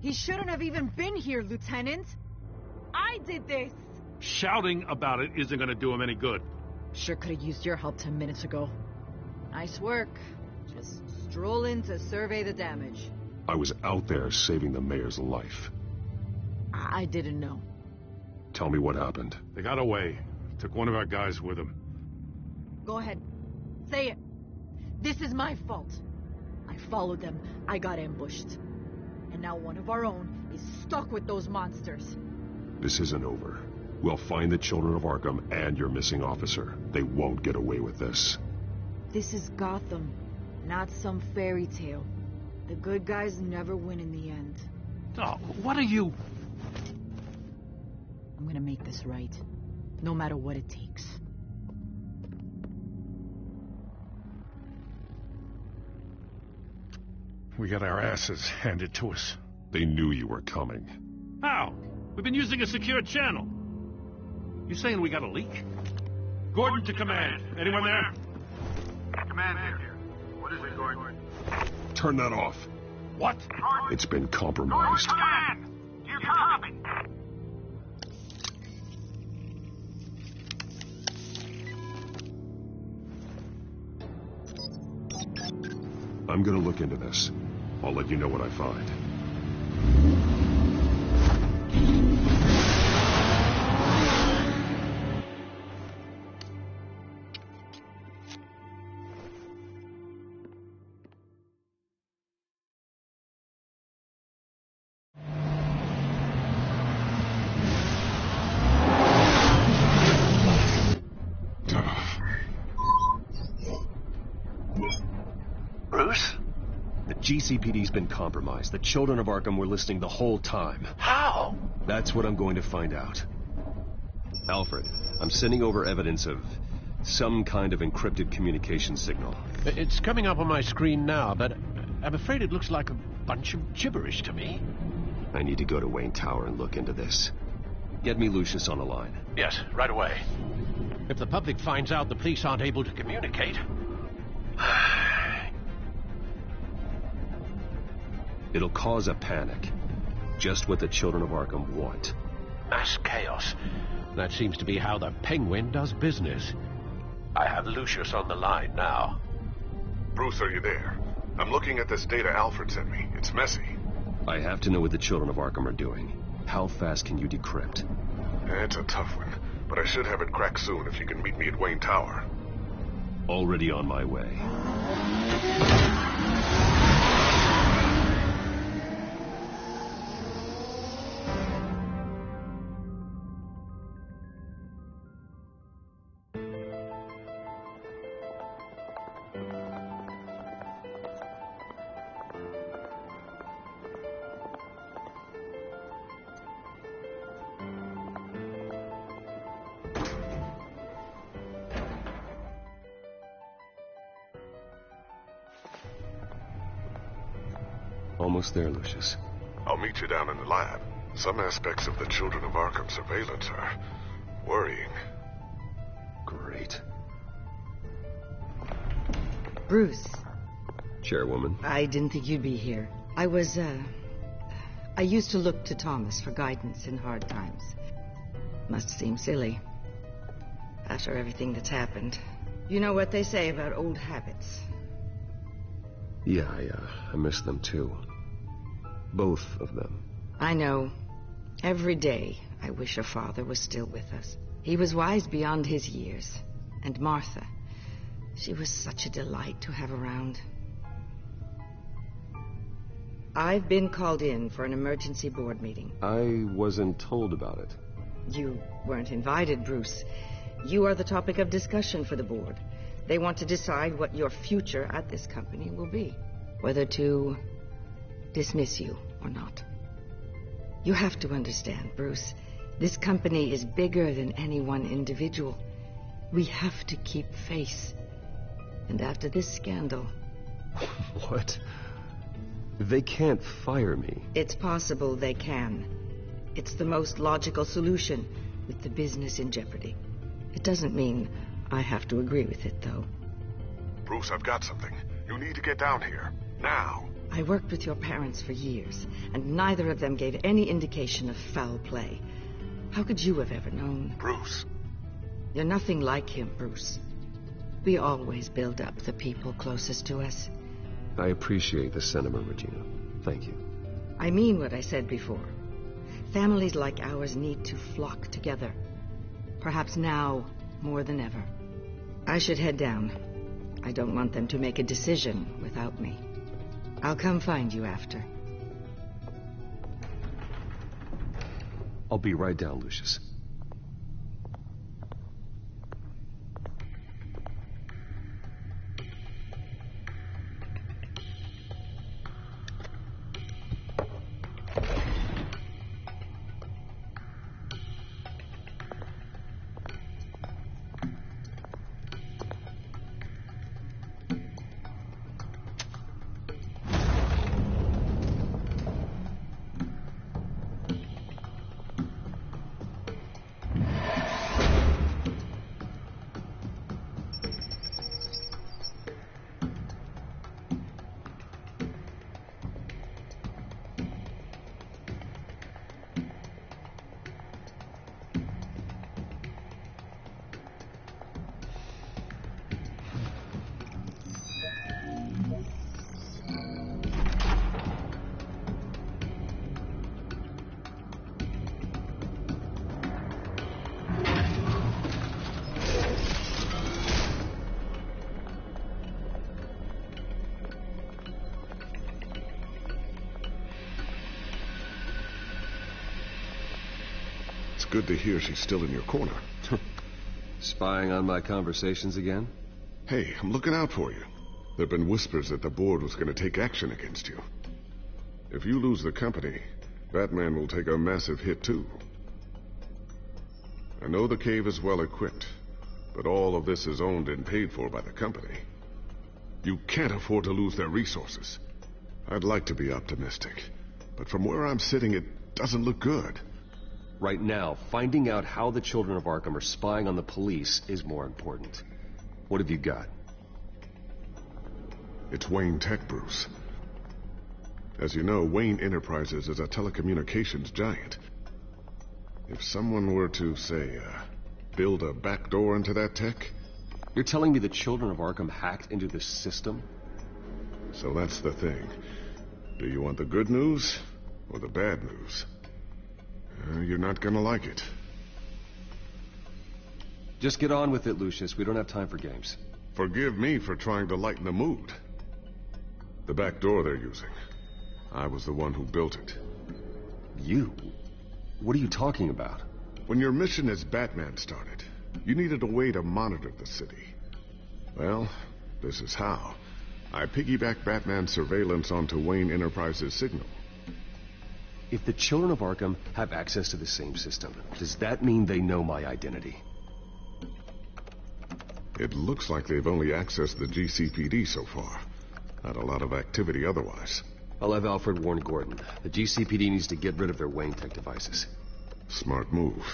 He shouldn't have even been here, Lieutenant. I did this. Shouting about it isn't going to do him any good. Sure could have used your help 10 minutes ago. Nice work. Just stroll in to survey the damage. I was out there saving the mayor's life. I didn't know. Tell me what happened. They got away. Took one of our guys with them. Go ahead. Say it. This is my fault. I followed them. I got ambushed. And now one of our own is stuck with those monsters. This isn't over. We'll find the children of Arkham and your missing officer. They won't get away with this. This is Gotham, not some fairy tale. The good guys never win in the end. Oh, what are you... I'm gonna make this right, no matter what it takes. We got our asses handed to us. They knew you were coming. How? We've been using a secure channel. You saying we got a leak? Gordon to command. Anyone there? Command here. What is it, Gordon? Turn that off. What? It's been compromised. Command! You copy! I'm gonna look into this. I'll let you know what I find. Bruce? The GCPD's been compromised. The children of Arkham were listening the whole time. How? That's what I'm going to find out. Alfred, I'm sending over evidence of some kind of encrypted communication signal. It's coming up on my screen now, but I'm afraid it looks like a bunch of gibberish to me. I need to go to Wayne Tower and look into this. Get me Lucius on the line. Yes, right away. If the public finds out the police aren't able to communicate... It'll cause a panic. Just what the children of Arkham want. Mass chaos. That seems to be how the Penguin does business. I have Lucius on the line now. Bruce, are you there? I'm looking at this data Alfred sent me. It's messy. I have to know what the children of Arkham are doing. How fast can you decrypt? It's a tough one, but I should have it cracked soon if you can meet me at Wayne Tower. Already on my way. Almost there, Lucius. I'll meet you down in the lab. Some aspects of the Children of Arkham surveillance are worrying. Great. Bruce, Chairwoman. I didn't think you'd be here. I used to look to Thomas for guidance in hard times. Must seem silly. After everything that's happened. You know what they say about old habits. Yeah, I miss them too. Both of them. I know. Every day, I wish a father was still with us. He was wise beyond his years. And Martha, she was such a delight to have around. I've been called in for an emergency board meeting. I wasn't told about it. You weren't invited, Bruce. You are the topic of discussion for the board. They want to decide what your future at this company will be. Whether to dismiss you or not. You have to understand, Bruce. This company is bigger than any one individual. We have to keep face. And after this scandal... What? They can't fire me. It's possible they can. It's the most logical solution with the business in jeopardy. It doesn't mean I have to agree with it, though. Bruce, I've got something. You need to get down here. Now. I worked with your parents for years, and neither of them gave any indication of foul play. How could you have ever known? Bruce. You're nothing like him, Bruce. We always build up the people closest to us. I appreciate the sentiment, Regina. Thank you. I mean what I said before. Families like ours need to flock together. Perhaps now more than ever. I should head down. I don't want them to make a decision without me. I'll come find you after. I'll be right down, Lucius. Good to hear she's still in your corner. Spying on my conversations again? Hey, I'm looking out for you. There have been whispers that the board was going to take action against you. If you lose the company, Batman will take a massive hit too. I know the cave is well equipped, but all of this is owned and paid for by the company. You can't afford to lose their resources. I'd like to be optimistic, but from where I'm sitting, it doesn't look good. Right now, finding out how the children of Arkham are spying on the police is more important. What have you got? It's Wayne Tech, Bruce. As you know, Wayne Enterprises is a telecommunications giant. If someone were to, say, build a back door into that tech... You're telling me the children of Arkham hacked into this system? So that's the thing. Do you want the good news or the bad news? You're not gonna like it. Just get on with it, Lucius. We don't have time for games. Forgive me for trying to lighten the mood. The back door they're using. I was the one who built it. You? What are you talking about? When your mission as Batman started, you needed a way to monitor the city. Well, this is how. I piggybacked Batman's surveillance onto Wayne Enterprises' signal. If the children of Arkham have access to the same system, does that mean they know my identity? It looks like they've only accessed the GCPD so far. Not a lot of activity otherwise. I'll have Alfred warn Gordon. The GCPD needs to get rid of their Wayne Tech devices. Smart move.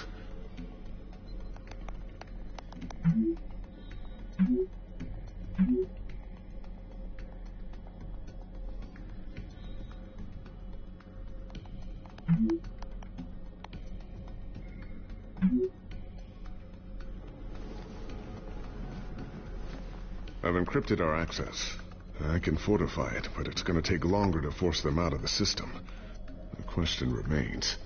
I've encrypted our access. I can fortify it, but it's going to take longer to force them out of the system. The question remains,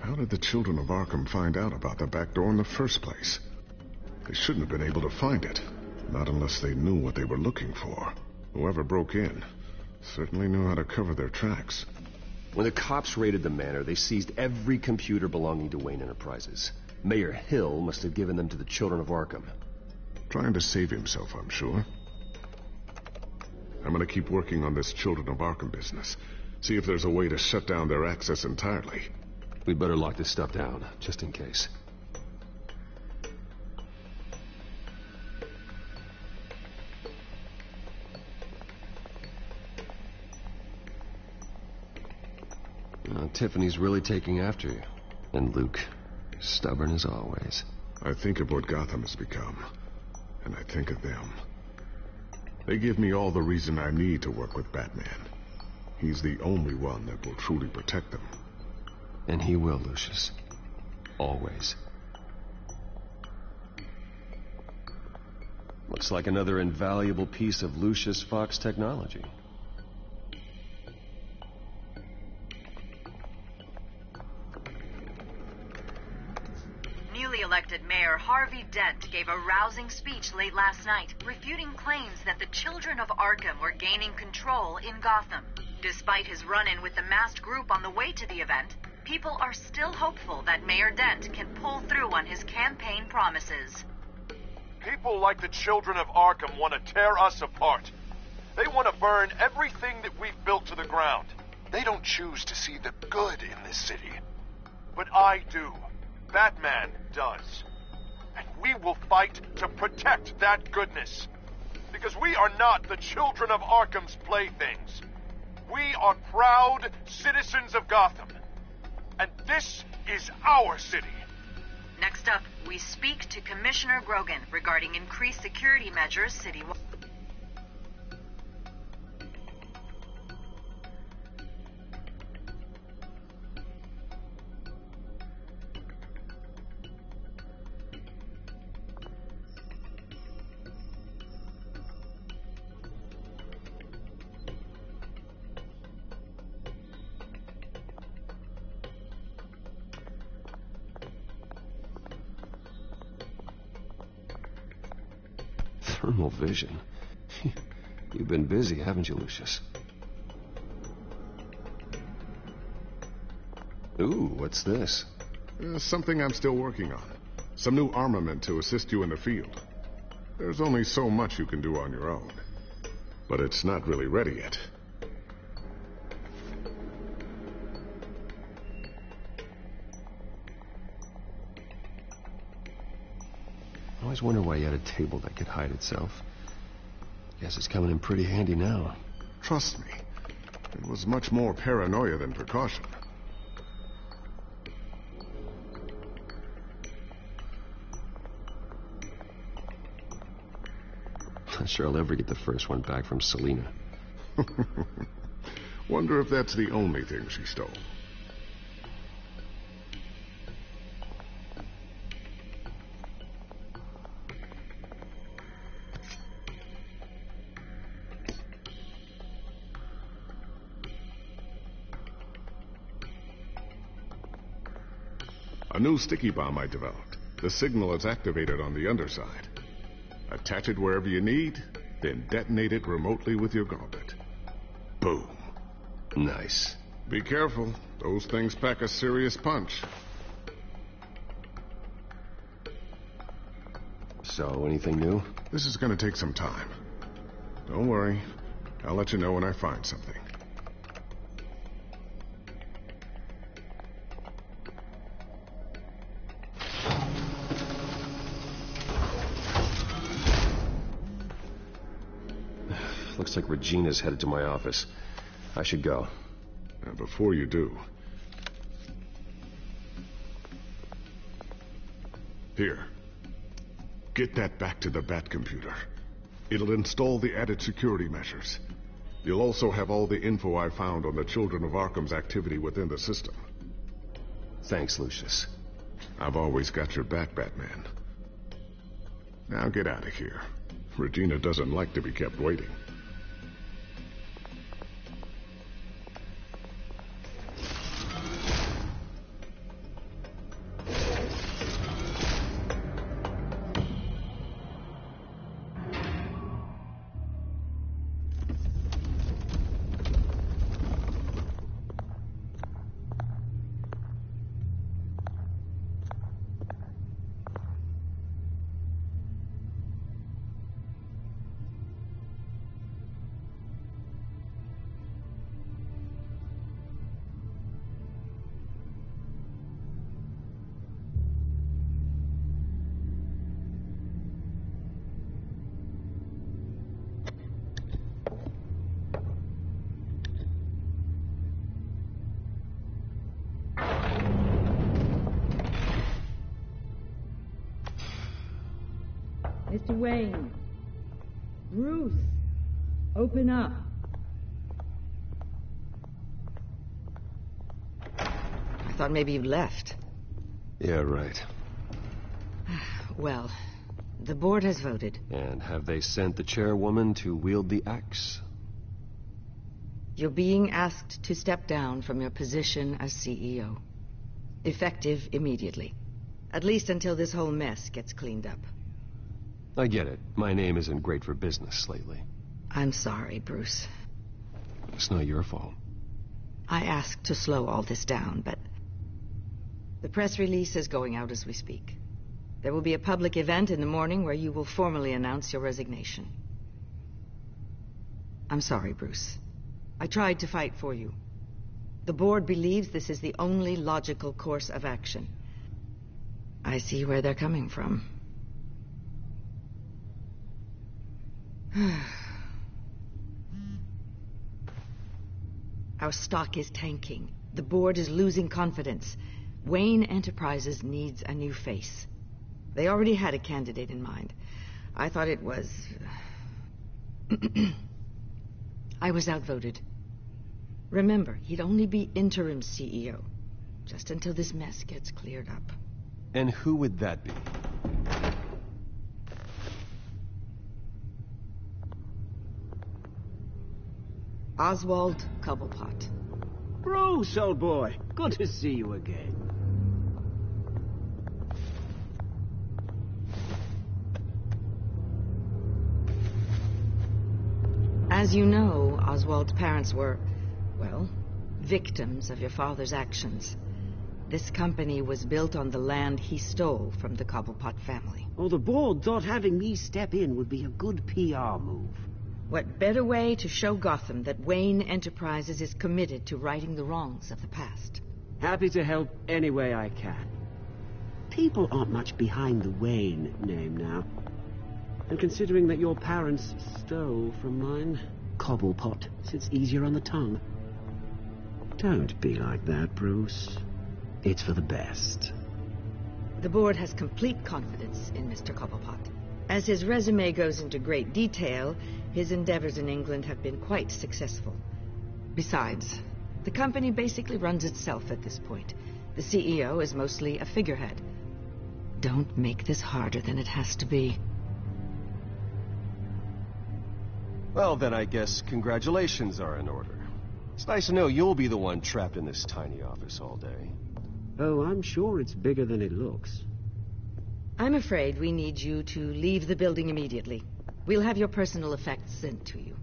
how did the children of Arkham find out about the back door in the first place? They shouldn't have been able to find it, not unless they knew what they were looking for. Whoever broke in certainly knew how to cover their tracks. When the cops raided the manor, they seized every computer belonging to Wayne Enterprises. Mayor Hill must have given them to the children of Arkham. Trying to save himself, I'm sure. I'm gonna keep working on this Children of Arkham business. See if there's a way to shut down their access entirely. We'd better lock this stuff down, just in case. Tiffany's really taking after you. And Luke, stubborn as always. I think of what Gotham has become, and I think of them. They give me all the reason I need to work with Batman. He's the only one that will truly protect them. And he will, Lucius. Always. Looks like another invaluable piece of Lucius Fox technology. Newly elected Mayor Harvey Dent gave a rousing speech late last night, refuting claims that the children of Arkham were gaining control in Gotham. Despite his run-in with the masked group on the way to the event, people are still hopeful that Mayor Dent can pull through on his campaign promises. People like the children of Arkham want to tear us apart. They want to burn everything that we've built to the ground. They don't choose to see the good in this city. But I do. Batman does. And we will fight to protect that goodness. Because we are not the children of Arkham's playthings. We are proud citizens of Gotham. And this is our city. Next up, we speak to Commissioner Grogan regarding increased security measures citywide. Thermal vision. You've been busy, haven't you, Lucius? Ooh, what's this? Something I'm still working on. Some new armament to assist you in the field. There's only so much you can do on your own. But it's not really ready yet. I always wonder why you had a table that could hide itself. Guess it's coming in pretty handy now. Trust me, it was much more paranoia than precaution. Not sure I'll ever get the first one back from Selina. Wonder if that's the only thing she stole. A new sticky bomb I developed. The signal is activated on the underside. Attach it wherever you need, then detonate it remotely with your gauntlet. Boom. Nice. Be careful. Those things pack a serious punch. So, anything new? This is going to take some time. Don't worry. I'll let you know when I find something. Looks like Regina's headed to my office. I should go. And before you do... Here. Get that back to the Bat computer. It'll install the added security measures. You'll also have all the info I found on the Children of Arkham's activity within the system. Thanks, Lucius. I've always got your back, Batman. Now get out of here. Regina doesn't like to be kept waiting. Mr. Wayne. Bruce. Open up. I thought maybe you'd left. Yeah, right. Well, the board has voted. And have they sent the chairwoman to wield the axe? You're being asked to step down from your position as CEO. Effective immediately. At least until this whole mess gets cleaned up. I get it. My name isn't great for business lately. I'm sorry, Bruce. It's not your fault. I asked to slow all this down, but... the press release is going out as we speak. There will be a public event in the morning where you will formally announce your resignation. I'm sorry, Bruce. I tried to fight for you. The board believes this is the only logical course of action. I see where they're coming from. Our stock is tanking. The board is losing confidence. Wayne Enterprises needs a new face. They already had a candidate in mind. I thought it was... I was outvoted. Remember, he'd only be interim CEO. Just until this mess gets cleared up. And who would that be? Oswald Cobblepot. Bruce, old boy. Good to see you again. As you know, Oswald's parents were, well, victims of your father's actions. This company was built on the land he stole from the Cobblepot family. Oh, the board thought having me step in would be a good PR move. What better way to show Gotham that Wayne Enterprises is committed to righting the wrongs of the past? Happy to help any way I can. People aren't much behind the Wayne name now. And considering that your parents stole from mine, Cobblepot sits easier on the tongue. Don't be like that, Bruce. It's for the best. The board has complete confidence in Mr. Cobblepot. As his resume goes into great detail, his endeavors in England have been quite successful. Besides, the company basically runs itself at this point. The CEO is mostly a figurehead. Don't make this harder than it has to be. Well, then I guess congratulations are in order. It's nice to know you'll be the one trapped in this tiny office all day. Oh, I'm sure it's bigger than it looks. I'm afraid we need you to leave the building immediately. We'll have your personal effects sent to you.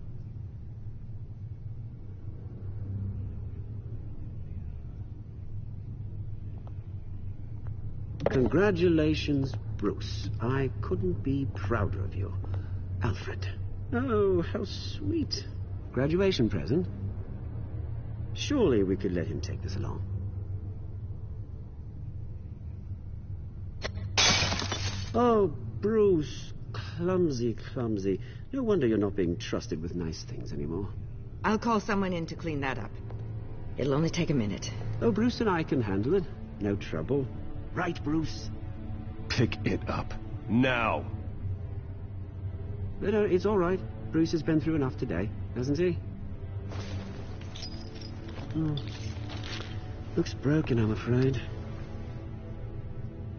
Congratulations, Bruce. I couldn't be prouder of you. Alfred. Oh, how sweet. Graduation present? Surely we could let him take this along. Oh, Bruce. Clumsy, clumsy. No wonder you're not being trusted with nice things anymore. I'll call someone in to clean that up. It'll only take a minute. Oh, Bruce and I can handle it. No trouble. Right, Bruce? Pick it up. Now! No, it's all right. Bruce has been through enough today, hasn't he? Looks broken, I'm afraid.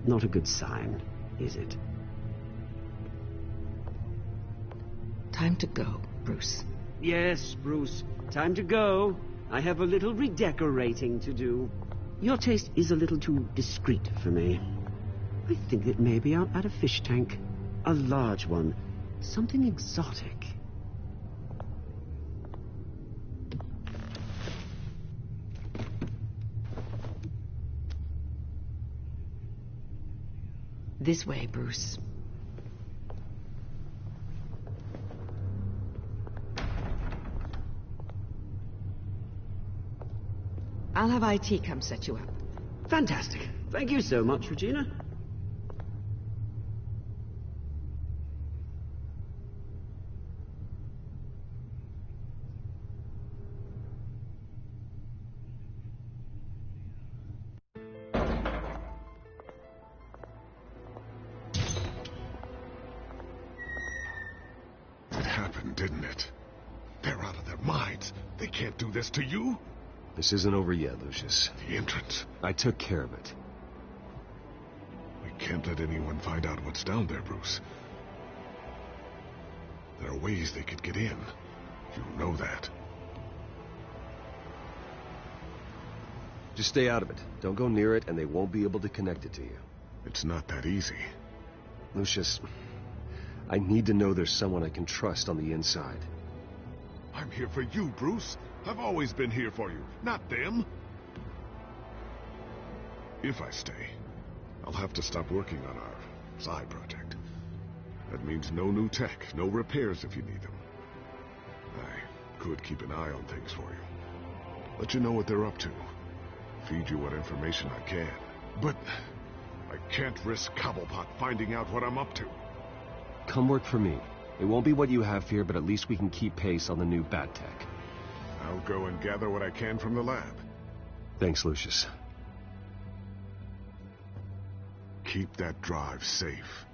not a good sign, is it? Time to go, Bruce. Yes, Bruce. Time to go. I have a little redecorating to do. Your taste is a little too discreet for me. I think that maybe I'll add a fish tank. A large one. Something exotic. This way, Bruce. I'll have IT come set you up. Fantastic. Thank you so much, Regina. It happened, didn't it? They're out of their minds. They can't do this to you. This isn't over yet, Lucius. The entrance. I took care of it. We can't let anyone find out what's down there, Bruce. There are ways they could get in. You know that. Just stay out of it. Don't go near it, and they won't be able to connect it to you. It's not that easy. Lucius, I need to know there's someone I can trust on the inside. I'm here for you, Bruce. I've always been here for you, not them. If I stay, I'll have to stop working on our side project. That means no new tech, no repairs if you need them. I could keep an eye on things for you. Let you know what they're up to. Feed you what information I can. But I can't risk Cobblepot finding out what I'm up to. Come work for me. It won't be what you have here, but at least we can keep pace on the new bat tech. I'll go and gather what I can from the lab. Thanks, Lucius. Keep that drive safe.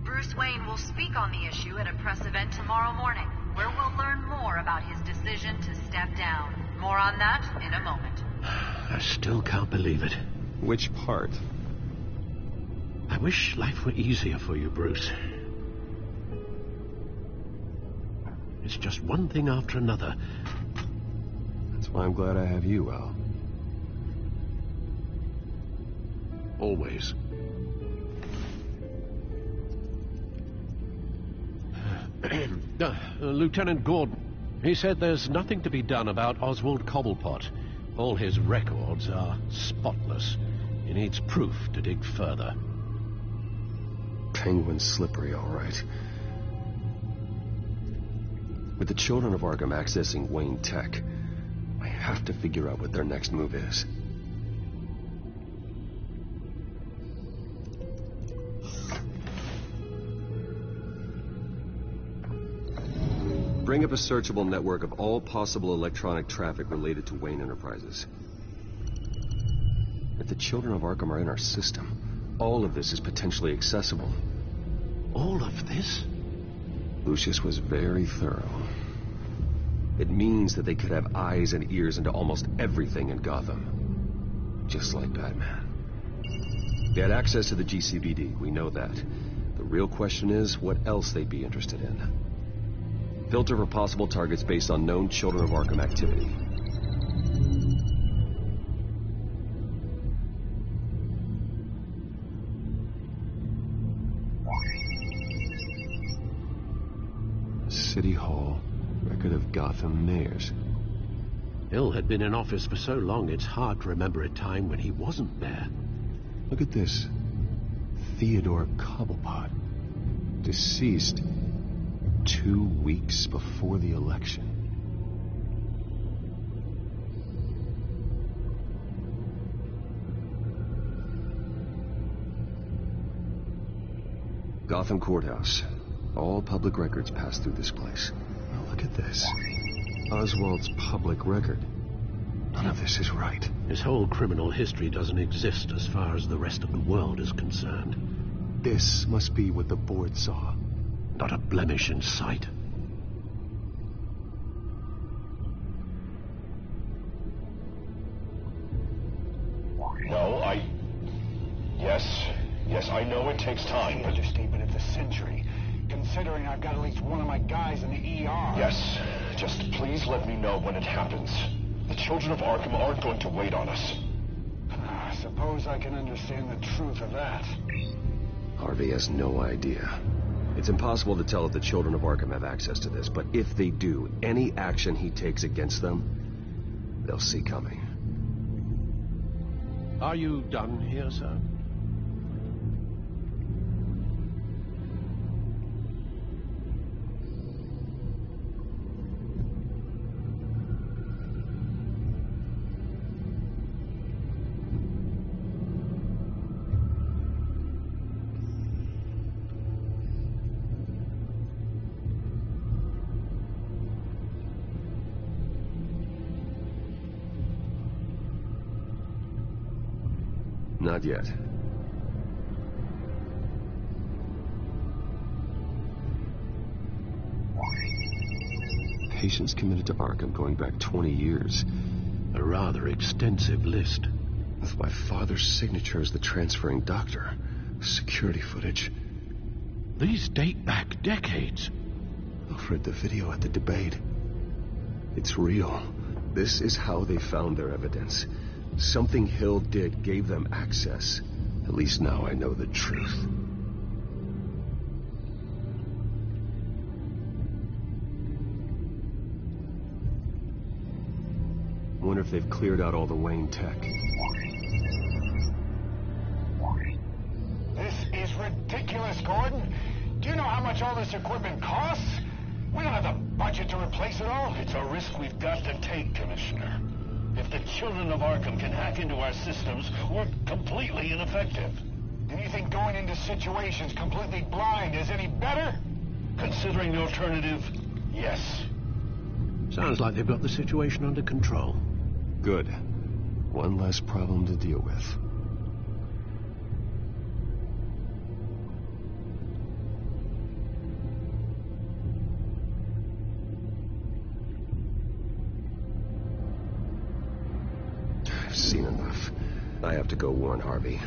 Bruce Wayne will speak on the issue at a press event tomorrow morning, where we'll learn more about his decision to step down. More on that in a moment. I still can't believe it. Which part? I wish life were easier for you, Bruce. It's just one thing after another. That's why I'm glad I have you, Al. Always. Lieutenant Gordon, he said there's nothing to be done about Oswald Cobblepot. All his records are spotless. He needs proof to dig further. Penguin's slippery, all right. With the children of Arkham accessing Wayne Tech, I have to figure out what their next move is. Bring up a searchable network of all possible electronic traffic related to Wayne Enterprises. If the children of Arkham are in our system, all of this is potentially accessible. All of this? Lucius was very thorough. It means that they could have eyes and ears into almost everything in Gotham. Just like Batman. They had access to the GCPD, we know that. The real question is what else they'd be interested in. Filter for possible targets based on known Children of Arkham activity. City Hall, record of Gotham mayors. Hill had been in office for so long, it's hard to remember a time when he wasn't there. Look at this. Theodore Cobblepot. Deceased 2 weeks before the election. Gotham Courthouse. All public records pass through this place. Oh, look at this. Oswald's public record. None of this is right. His whole criminal history doesn't exist as far as the rest of the world is concerned. This must be what the board saw. Not a blemish in sight. No, Yes, I know it takes time, but... Understatement of the century, considering I've got at least one of my guys in the ER. Yes, just please let me know when it happens. The children of Arkham aren't going to wait on us. I suppose I can understand the truth of that. Harvey has no idea. It's impossible to tell if the children of Arkham have access to this, but if they do, any action he takes against them, they'll see coming. Are you done here, sir? Not yet. Patients committed to Arkham going back 20 years. A rather extensive list. With my father's signature as the transferring doctor. Security footage. These date back decades. I've read the video at the debate. It's real. This is how they found their evidence. Something Hill did gave them access. At least now I know the truth. I wonder if they've cleared out all the Wayne tech. This is ridiculous, Gordon. Do you know how much all this equipment costs? We don't have the budget to replace it all. It's a risk we've got to take, Commissioner. If the children of Arkham can hack into our systems, we're completely ineffective. And you think going into situations completely blind is any better? Considering the alternative, yes. Sounds like they've got the situation under control. Good. One less problem to deal with. I've seen enough. I have to go warn Harvey.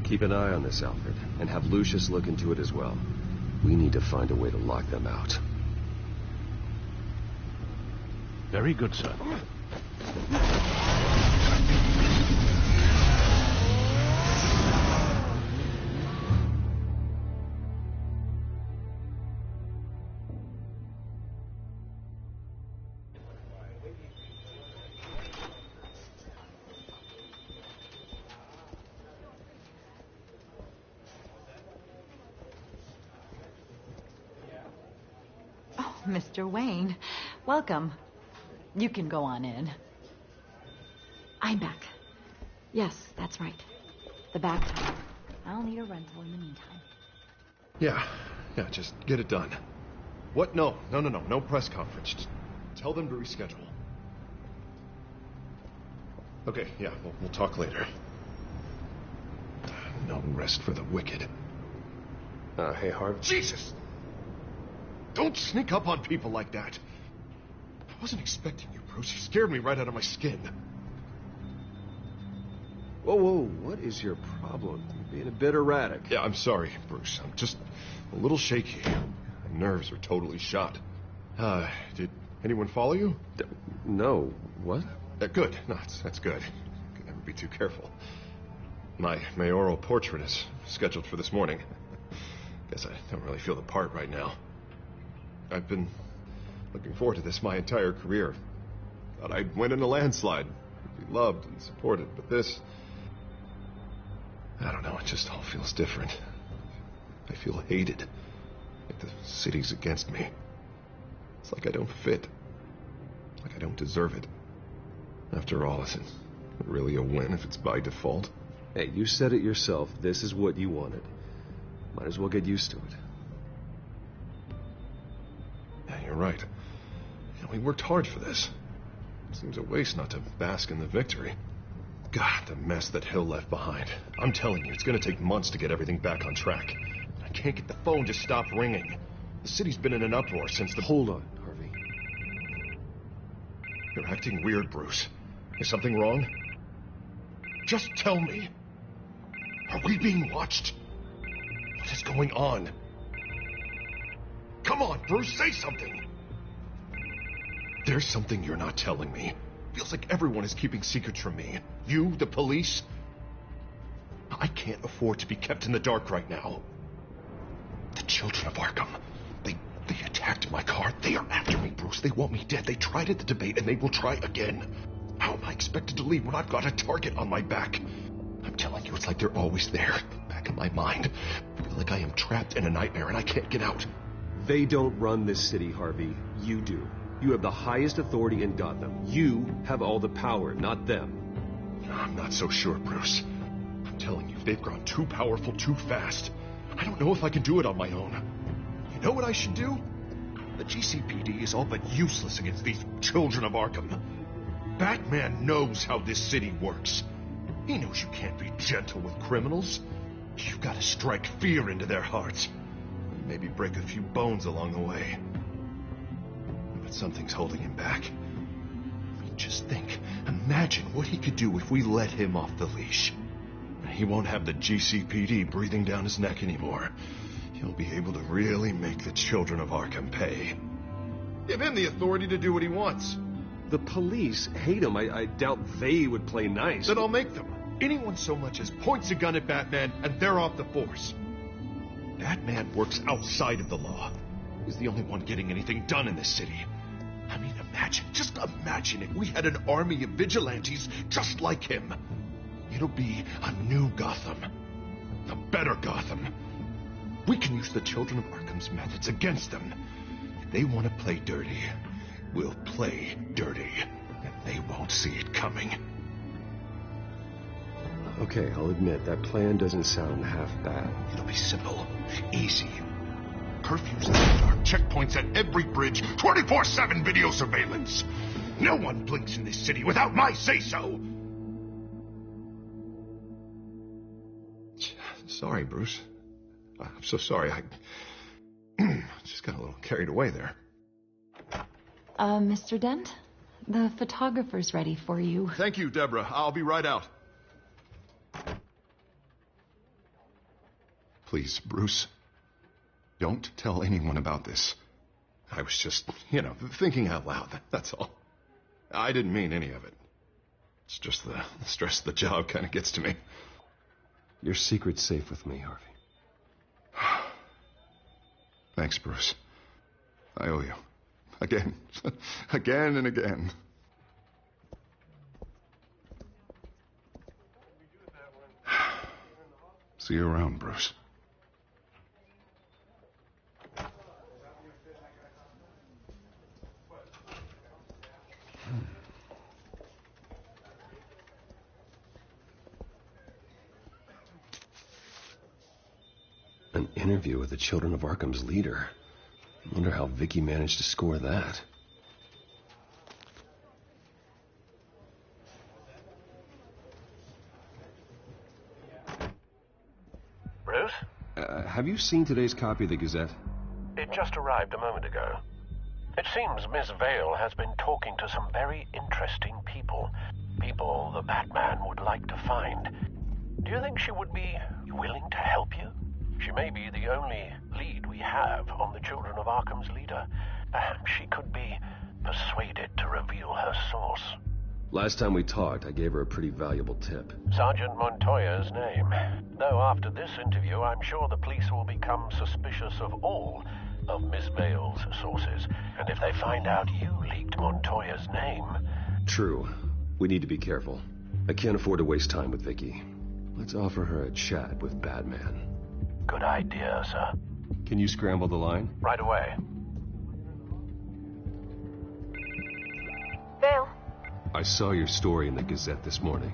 Keep an eye on this, Alfred, and have Lucius look into it as well. We need to find a way to lock them out. Very good, sir. Oh, Mr. Wayne, welcome. You can go on in. I'm back. Yes, that's right. The back time. I'll need a rental in the meantime. Yeah, just get it done. What? No press conference. Just tell them to reschedule. Okay, yeah, we'll talk later. No rest for the wicked. Hey, Harvey. Jesus! Don't sneak up on people like that. I wasn't expecting you, Bruce. You scared me right out of my skin. Whoa, what is your problem? You're being a bit erratic. Yeah, I'm sorry, Bruce. I'm just a little shaky. My nerves are totally shot. Did anyone follow you? No. What? Good. No, that's good. Could never be too careful. My mayoral portrait is scheduled for this morning. Guess I don't really feel the part right now. I've been looking forward to this my entire career. Thought I'd win in a landslide. Be loved and supported, but this... I don't know, it just all feels different. I feel hated. Like the city's against me. It's like I don't fit. Like I don't deserve it. After all, is it really a win if it's by default? Hey, you said it yourself. This is what you wanted. Might as well get used to it. Yeah, you're right. We worked hard for this. Seems a waste not to bask in the victory. God, the mess that Hill left behind. I'm telling you, it's gonna take months to get everything back on track. I can't get the phone to stop ringing. The city's been in an uproar since the... Hold on, Harvey. You're acting weird, Bruce. Is something wrong? Just tell me. Are we being watched? What is going on? Come on, Bruce, say something. There's something you're not telling me. Feels like everyone is keeping secrets from me. You, the police. I can't afford to be kept in the dark right now. The children of Arkham. They attacked my car. They are after me, Bruce. They want me dead. They tried at the debate, and they will try again. How am I expected to leave when I've got a target on my back? I'm telling you, it's like they're always there, back in my mind. I feel like I am trapped in a nightmare, and I can't get out. They don't run this city, Harvey. You do. You have the highest authority in Gotham. You have all the power, not them. I'm not so sure, Bruce. I'm telling you, they've grown too powerful too fast. I don't know if I can do it on my own. You know what I should do? The GCPD is all but useless against these children of Arkham. Batman knows how this city works. He knows you can't be gentle with criminals. You've got to strike fear into their hearts. And maybe break a few bones along the way. But something's holding him back. I mean, just think. Imagine what he could do if we let him off the leash. He won't have the GCPD breathing down his neck anymore. He'll be able to really make the children of Arkham pay. Give him the authority to do what he wants. The police hate him. I doubt they would play nice. Then I'll make them. Anyone so much as points a gun at Batman, and they're off the force. Batman works outside of the law. He's the only one getting anything done in this city. I mean, just imagine if we had an army of vigilantes just like him. It'll be a new Gotham. A better Gotham. We can use the children of Arkham's methods against them. If they want to play dirty, we'll play dirty. And they won't see it coming. Okay, I'll admit, that plan doesn't sound half bad. It'll be simple. Easy. Curfews in the dark, checkpoints at every bridge, 24/7 video surveillance. No one blinks in this city without my say-so. Sorry, Bruce. I'm so sorry. I just got a little carried away there. Mr. Dent? The photographer's ready for you. Thank you, Deborah. I'll be right out. Please, Bruce, don't tell anyone about this. I was just, thinking out loud. That's all. I didn't mean any of it. It's just the stress of the job kind of gets to me. Your secret's safe with me, Harvey. Thanks, Bruce. I owe you. Again. Again and again. See you around, Bruce. An interview with the Children of Arkham's leader. I wonder how Vicky managed to score that. Bruce? Have you seen today's copy of the Gazette? It just arrived a moment ago. It seems Miss Vale has been talking to some very interesting people. People the Batman would like to find. Do you think she would be willing to help you? She may be the only lead we have on the Children of Arkham's leader. Perhaps she could be persuaded to reveal her source. Last time we talked, I gave her a pretty valuable tip. Sergeant Montoya's name. Though after this interview, I'm sure the police will become suspicious of all of Miss Vale's sources. And if they find out you leaked Montoya's name... True. We need to be careful. I can't afford to waste time with Vicky. Let's offer her a chat with Batman. Good idea, sir. Can you scramble the line? Right away. Vale. I saw your story in the Gazette this morning.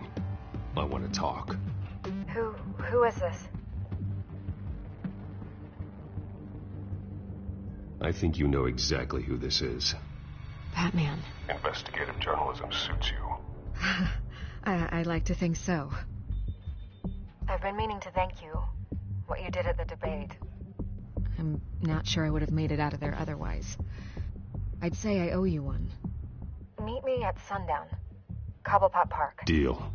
I want to talk. Who is this? I think you know exactly who this is. Batman. Investigative journalism suits you. I like to think so. I've been meaning to thank you. What you did at the debate. I'm not sure I would have made it out of there otherwise. I'd say I owe you one. Meet me at sundown. Cobblepot Park. Deal.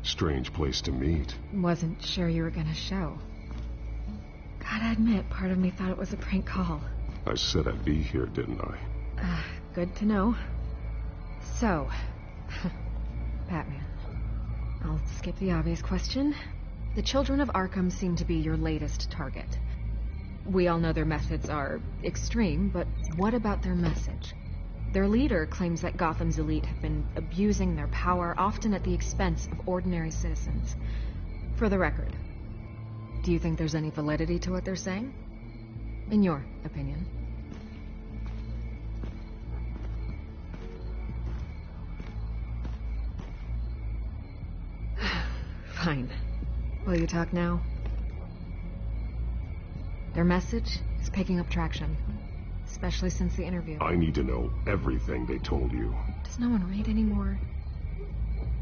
Strange place to meet. Wasn't sure you were gonna show. Gotta admit, part of me thought it was a prank call. I said I'd be here, didn't I? Good to know. So, Batman. I'll skip the obvious question. The children of Arkham seem to be your latest target. We all know their methods are extreme, but what about their message? Their leader claims that Gotham's elite have been abusing their power, often at the expense of ordinary citizens. For the record, do you think there's any validity to what they're saying? In your opinion? Fine. Will you talk now? Their message is picking up traction. Especially since the interview. I need to know everything they told you. Does no one read anymore?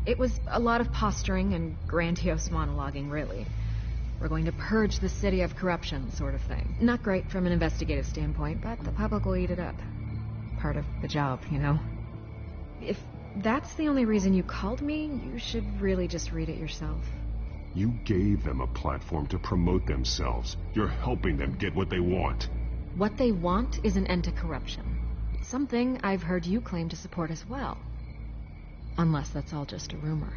It was a lot of posturing and grandiose monologuing, really. We're going to purge the city of corruption, sort of thing. Not great from an investigative standpoint, but the public will eat it up. Part of the job, you know? If that's the only reason you called me, you should really just read it yourself. You gave them a platform to promote themselves. You're helping them get what they want. What they want is an end to corruption. Something I've heard you claim to support as well. Unless that's all just a rumor.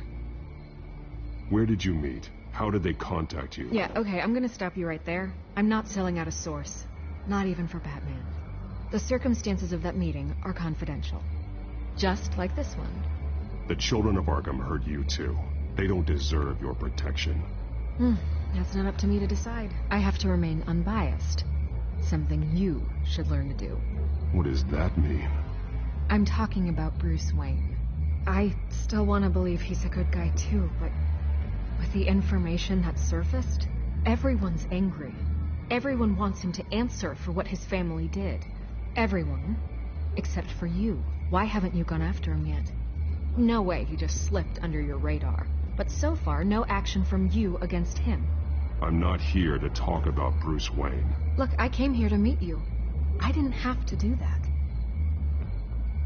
Where did you meet? How did they contact you? Yeah, okay, I'm gonna stop you right there. I'm not selling out a source. Not even for Batman. The circumstances of that meeting are confidential. Just like this one. The children of Arkham heard you too. They don't deserve your protection. That's not up to me to decide. I have to remain unbiased. Something you should learn to do. What does that mean? I'm talking about Bruce Wayne. I still want to believe he's a good guy too, but with the information that surfaced, everyone's angry. Everyone wants him to answer for what his family did. Everyone, except for you. Why haven't you gone after him yet? No way he just slipped under your radar. But so far, no action from you against him. I'm not here to talk about Bruce Wayne. Look, I came here to meet you. I didn't have to do that.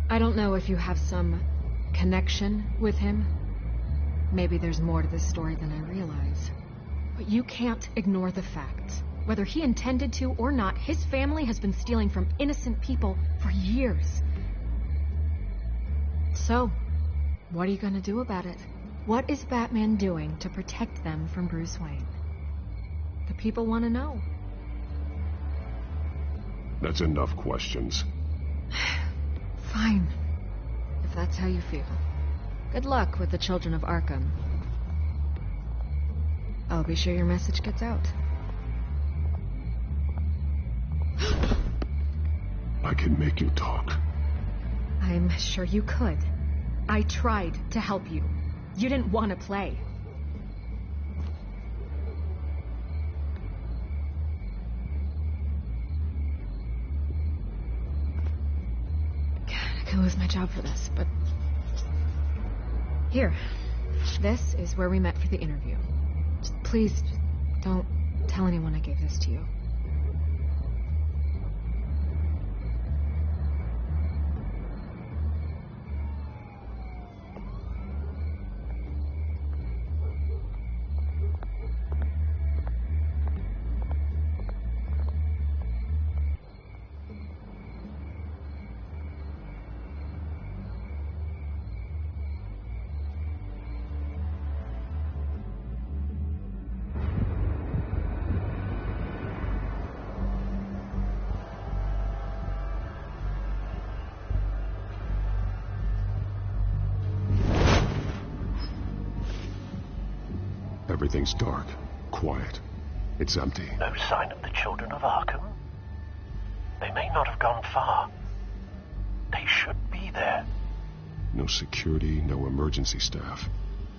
I don't know if you have some connection with him. Maybe there's more to this story than I realize. But you can't ignore the facts. Whether he intended to or not, his family has been stealing from innocent people for years. So, what are you gonna do about it? What is Batman doing to protect them from Bruce Wayne? The people want to know. That's enough questions. Fine. If that's how you feel. Good luck with the children of Arkham. I'll be sure your message gets out. I can make you talk. I'm sure you could. I tried to help you. You didn't want to play. I could lose my job for this, but... Here. This is where we met for the interview. Just please, don't tell anyone I gave this to you. Everything's dark, quiet. It's empty. No sign of the children of Arkham? They may not have gone far. They should be there. No security, no emergency staff.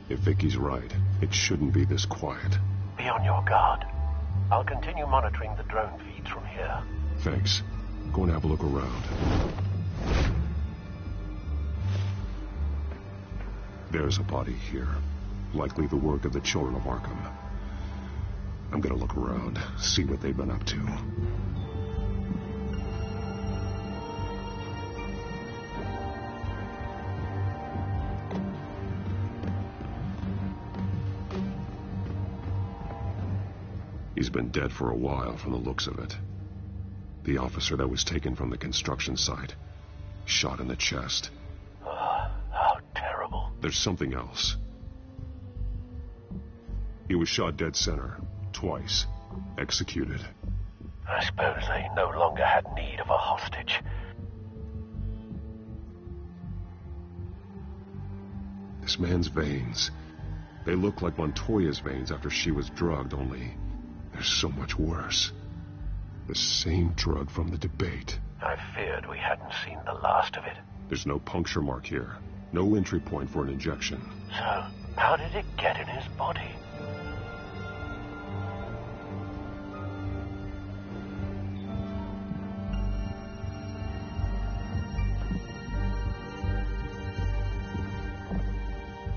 If Vicky's right, it shouldn't be this quiet. Be on your guard. I'll continue monitoring the drone feeds from here. Thanks. Go and have a look around. There's a body here. Likely the work of the children of Arkham. I'm gonna look around, see what they've been up to. He's been dead for a while from the looks of it. The officer that was taken from the construction site. Shot in the chest. How terrible. There's something else. He was shot dead center. Twice. Executed. I suppose they no longer had need of a hostage. This man's veins. They look like Montoya's veins after she was drugged, only they're so much worse. The same drug from the debate. I feared we hadn't seen the last of it. There's no puncture mark here. No entry point for an injection. So, how did it get in his body?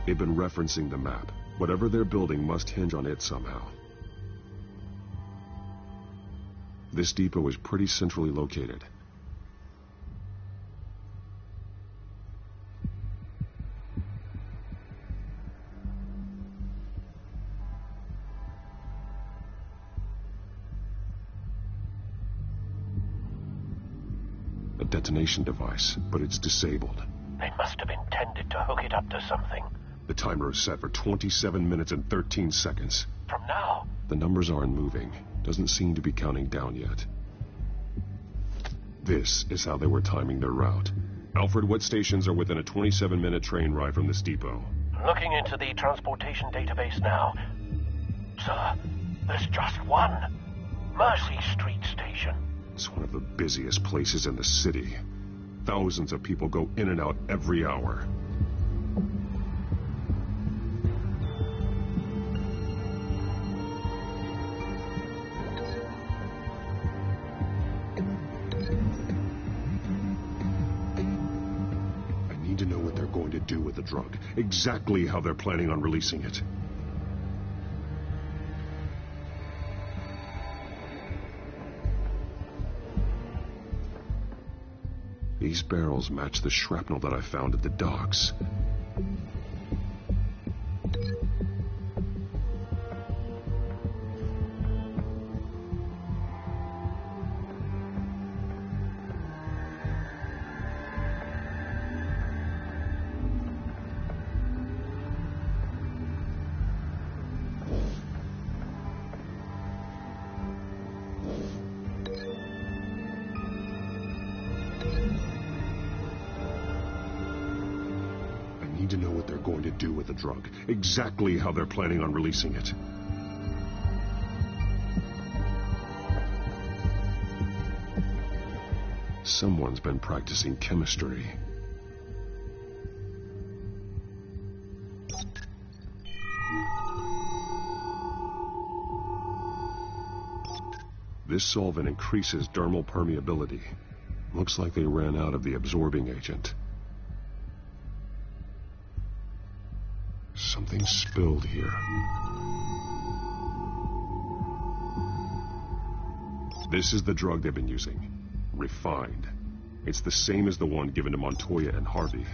They've been referencing the map. Whatever they're building must hinge on it somehow. This depot is pretty centrally located. A detonation device, but it's disabled. They must have intended to hook it up to something. The timer is set for 27 minutes and 13 seconds. From now? The numbers aren't moving. Doesn't seem to be counting down yet. This is how they were timing their route. Alfred, what stations are within a 27-minute train ride from this depot? Looking into the transportation database now. Sir, there's just one. Mercy Street Station. It's one of the busiest places in the city. Thousands of people go in and out every hour. I need to know what they're going to do with the drug. Exactly how they're planning on releasing it. These barrels match the shrapnel that I found at the docks. I need to know what they're going to do with the drug. Exactly how they're planning on releasing it. Someone's been practicing chemistry. This solvent increases dermal permeability. Looks like they ran out of the absorbing agent. Something spilled here. This is the drug they've been using. Refined. It's the same as the one given to Montoya and Harvey.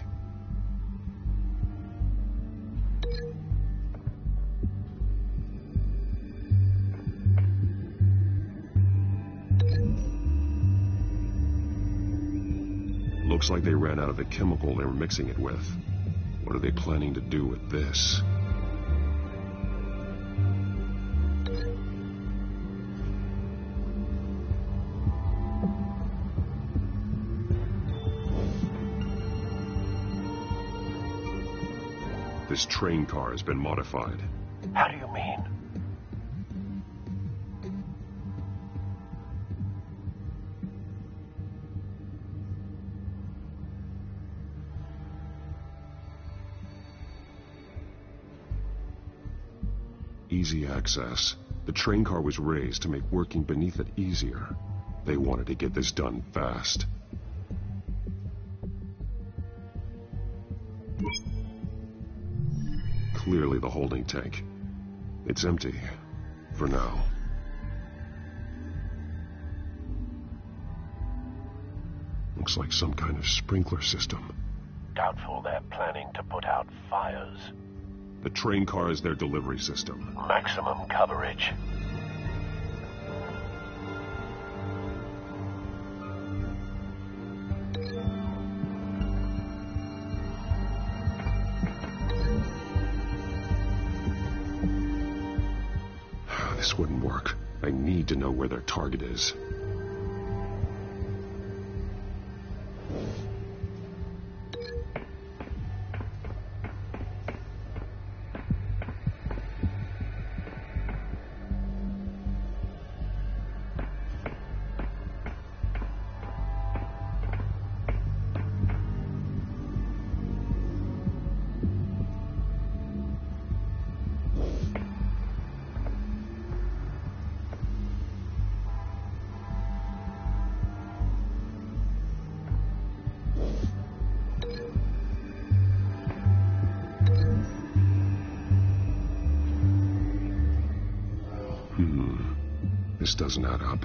Looks like they ran out of the chemical they were mixing it with. What are they planning to do with this? This train car has been modified. How do you mean? Easy access. The train car was raised to make working beneath it easier. They wanted to get this done fast. Clearly the holding tank. It's empty. For now. Looks like some kind of sprinkler system. Doubtful they're planning to put out fires. The train car is their delivery system. Maximum coverage. This wouldn't work. I need to know where their target is. This doesn't add up.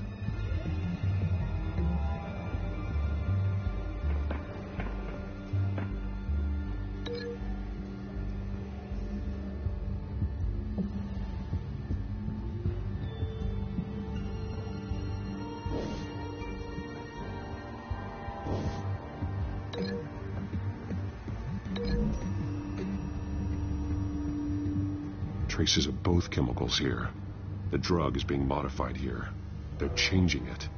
Traces of both chemicals here. The drug is being modified here. They're changing it.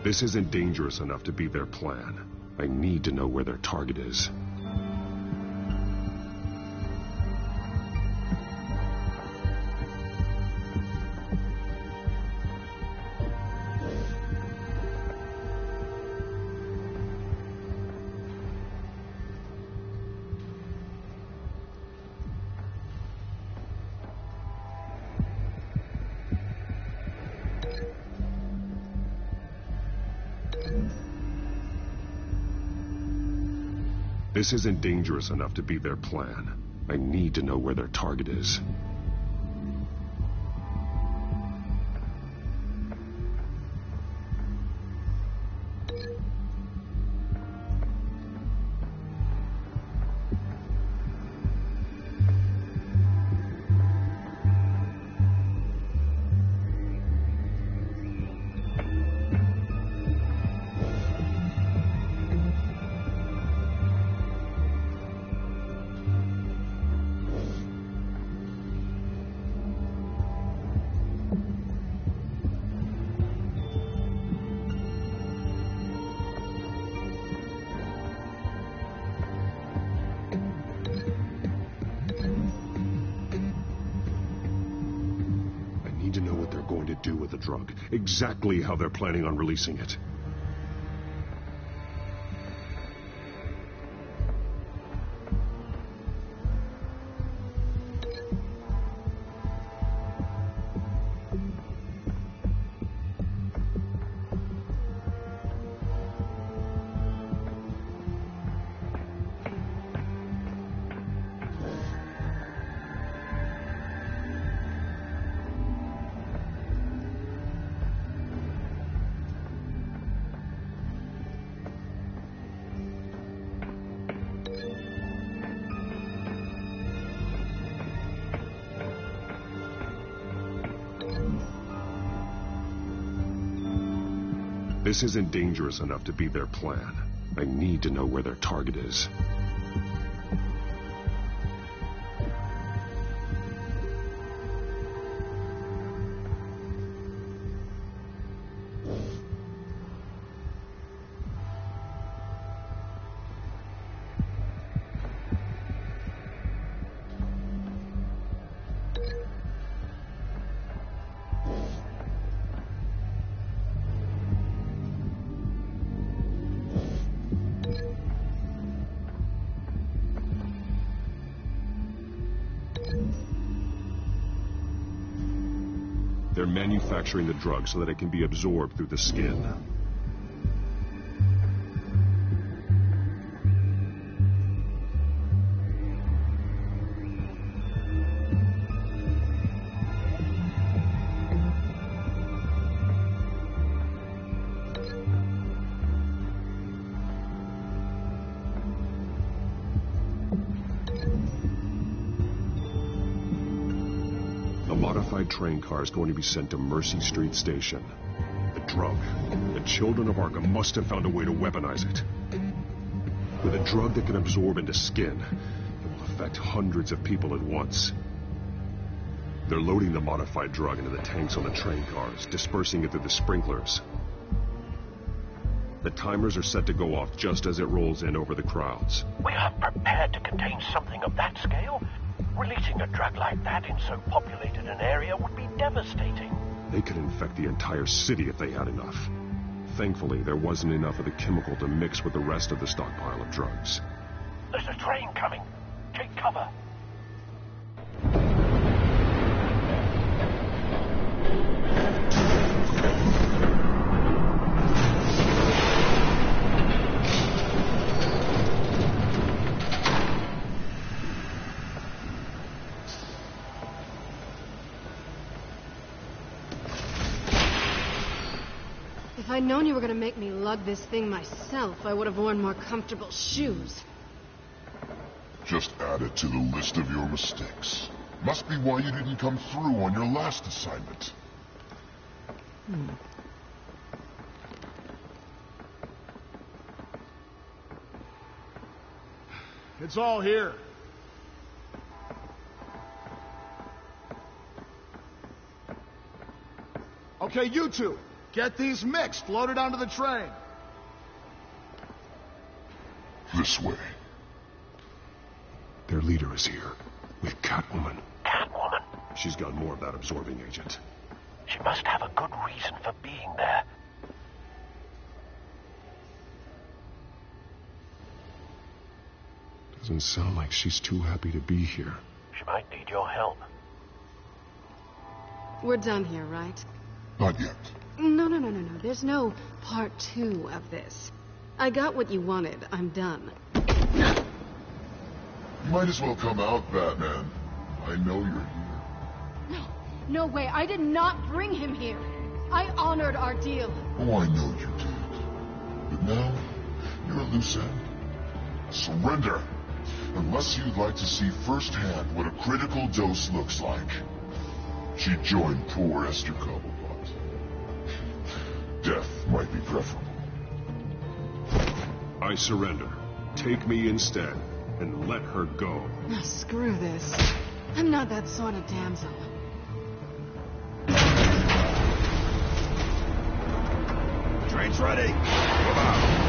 This isn't dangerous enough to be their plan. I need to know where their target is. This isn't dangerous enough to be their plan. I need to know where their target is. Do with the drug. Exactly how they're planning on releasing it. This isn't dangerous enough to be their plan. I need to know where their target is. They're manufacturing the drug so that it can be absorbed through the skin. Modified train car is going to be sent to Mercy Street Station. The drug. The children of Arkham must have found a way to weaponize it. With a drug that can absorb into skin, it will affect hundreds of people at once. They're loading the modified drug into the tanks on the train cars, dispersing it through the sprinklers. The timers are set to go off just as it rolls in over the crowds. We aren't prepared to contain something of that scale. Releasing a drug like that in so populated an area would be devastating. They could infect the entire city if they had enough. Thankfully, there wasn't enough of the chemical to mix with the rest of the stockpile of drugs. There's a train coming. Take cover. If I'd known you were going to make me lug this thing myself, I would have worn more comfortable shoes. Just add it to the list of your mistakes. Must be why you didn't come through on your last assignment. It's all here. Okay, you two. Get these mixed, loaded onto the train. This way. Their leader is here, with Catwoman. Catwoman? She's got more of that absorbing agent. She must have a good reason for being there. Doesn't sound like she's too happy to be here. She might need your help. We're done here, right? Not yet. No. There's no part 2 of this. I got what you wanted. I'm done. You might as well come out, Batman. I know you're here. No way. I did not bring him here. I honored our deal. Oh, I know you did. But now, you're a loose end. Surrender. Unless you'd like to see firsthand what a critical dose looks like. She joined poor Esther Cobblepot. Death might be preferable. I surrender. Take me instead, and let her go. Oh, screw this. I'm not that sort of damsel. Train's ready. Move out.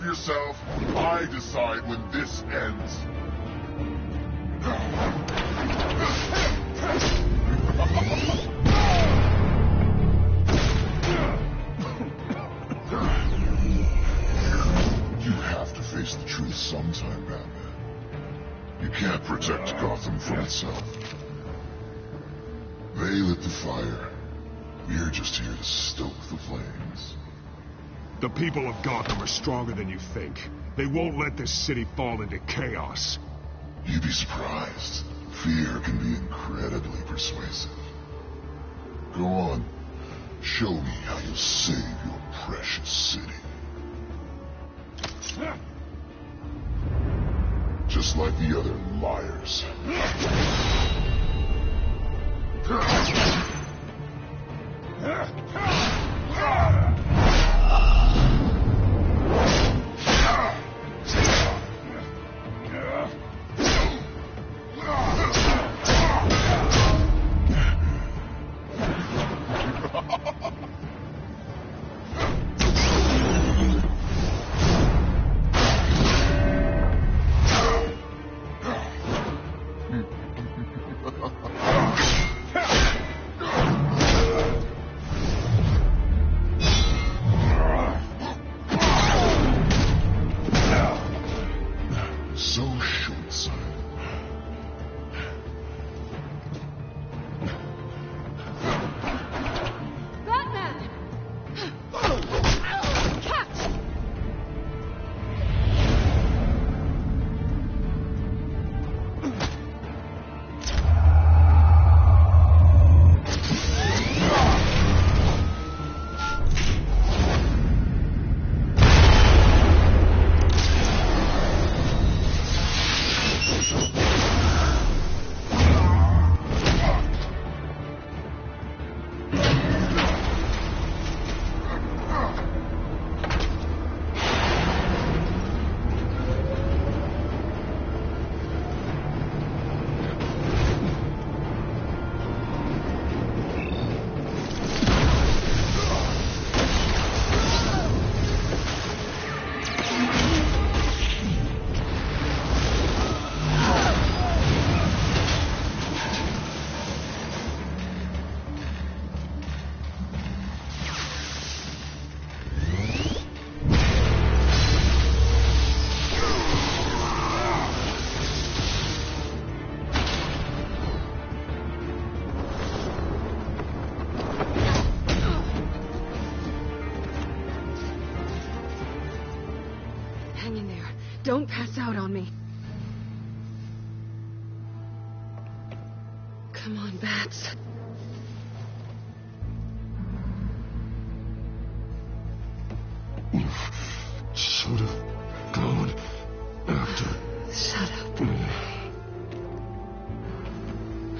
yourself. I decide when this ends. You have to face the truth sometime, Batman. You can't protect Gotham from itself. They lit the fire. We're just here to stoke the flames. The people of Gotham are stronger than you think. They won't let this city fall into chaos. You'd be surprised. Fear can be incredibly persuasive. Go on. Show me how you'll save your precious city. Just like the other liars. Don't pass out on me. Come on, Bats. You should have gone after... Shut up.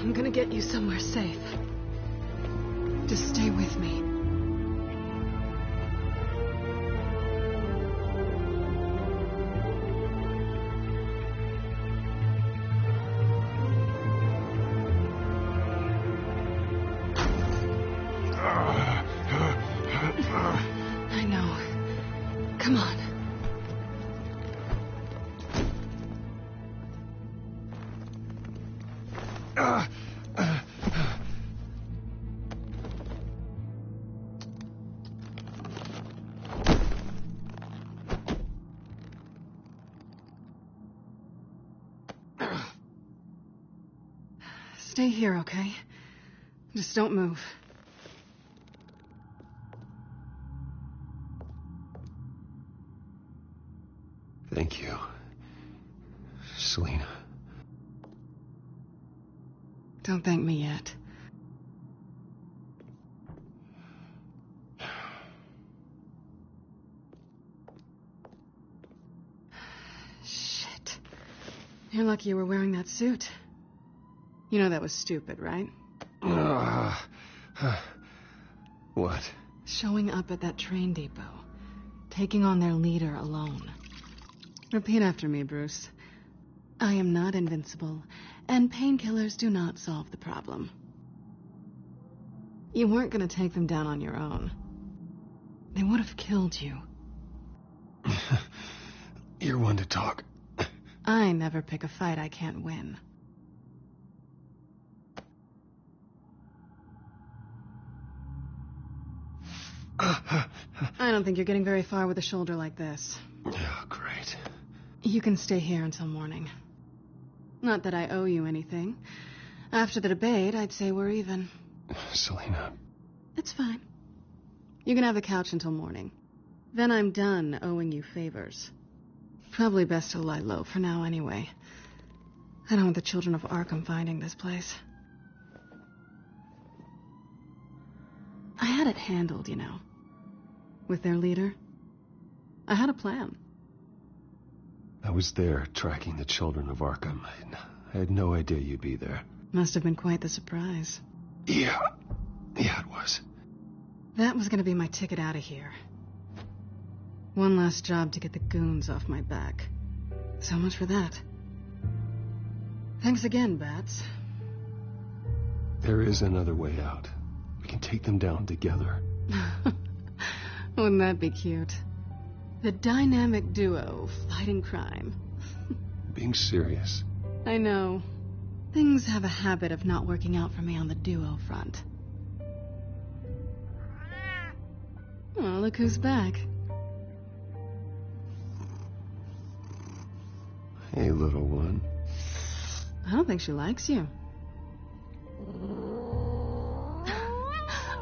I'm gonna get you somewhere safe. Just stay with me. I know. Come on. Stay here, okay? Just don't move. Thank you, Selina. Don't thank me yet. Shit. You're lucky you were wearing that suit. You know that was stupid, right? What? Showing up at that train depot. Taking on their leader alone. Repeat after me, Bruce. I am not invincible, and painkillers do not solve the problem. You weren't going to take them down on your own. They would have killed you. You're one to talk. I never pick a fight I can't win. I don't think you're getting very far with a shoulder like this. Oh, great. You can stay here until morning. Not that I owe you anything. After the debate, I'd say we're even. Selena. It's fine. You can have the couch until morning. Then I'm done owing you favors. Probably best to lie low for now anyway. I don't want the children of Arkham finding this place. I had it handled, you know. With their leader. I had a plan. I was there tracking the children of Arkham. I had no idea you'd be there. Must have been quite the surprise. Yeah, it was. That was gonna be my ticket out of here. One last job to get the goons off my back. So much for that. Thanks again, Bats. There is another way out. We can take them down together. Wouldn't that be cute? The dynamic duo fighting crime. Being serious. I know. Things have a habit of not working out for me on the duo front. Oh, look who's back. Hey, little one. I don't think she likes you.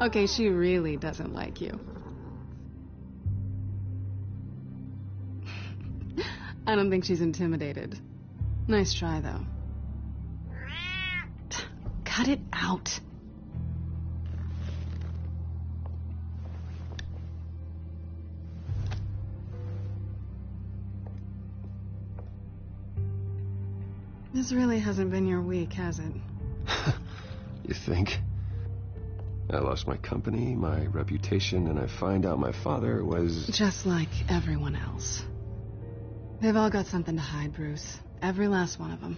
Okay, she really doesn't like you. I don't think she's intimidated. Nice try, though. Cut it out. This really hasn't been your week, has it? You think? I lost my company, my reputation, and I find out my father was... Just like everyone else. They've all got something to hide, Bruce. Every last one of them.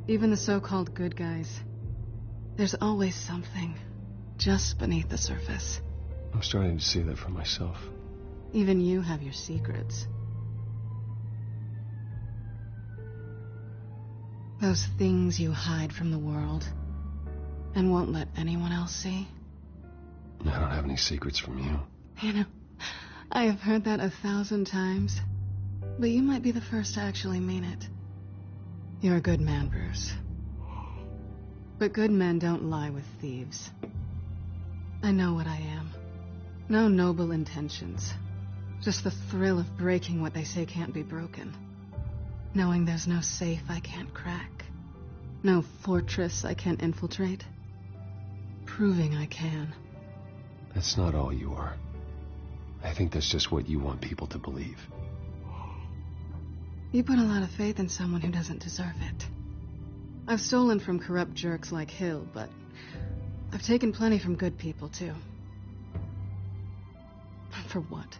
Even the so-called good guys. There's always something just beneath the surface. I'm starting to see that for myself. Even you have your secrets. Those things you hide from the world and won't let anyone else see. I don't have any secrets from you. You know, I have heard that 1,000 times, but you might be the first to actually mean it. You're a good man, Bruce. But good men don't lie with thieves. I know what I am. No noble intentions. Just the thrill of breaking what they say can't be broken. Knowing there's no safe I can't crack. No fortress I can't infiltrate. Proving I can. That's not all you are. I think that's just what you want people to believe. You put a lot of faith in someone who doesn't deserve it. I've stolen from corrupt jerks like Hill, but I've taken plenty from good people, too. For what?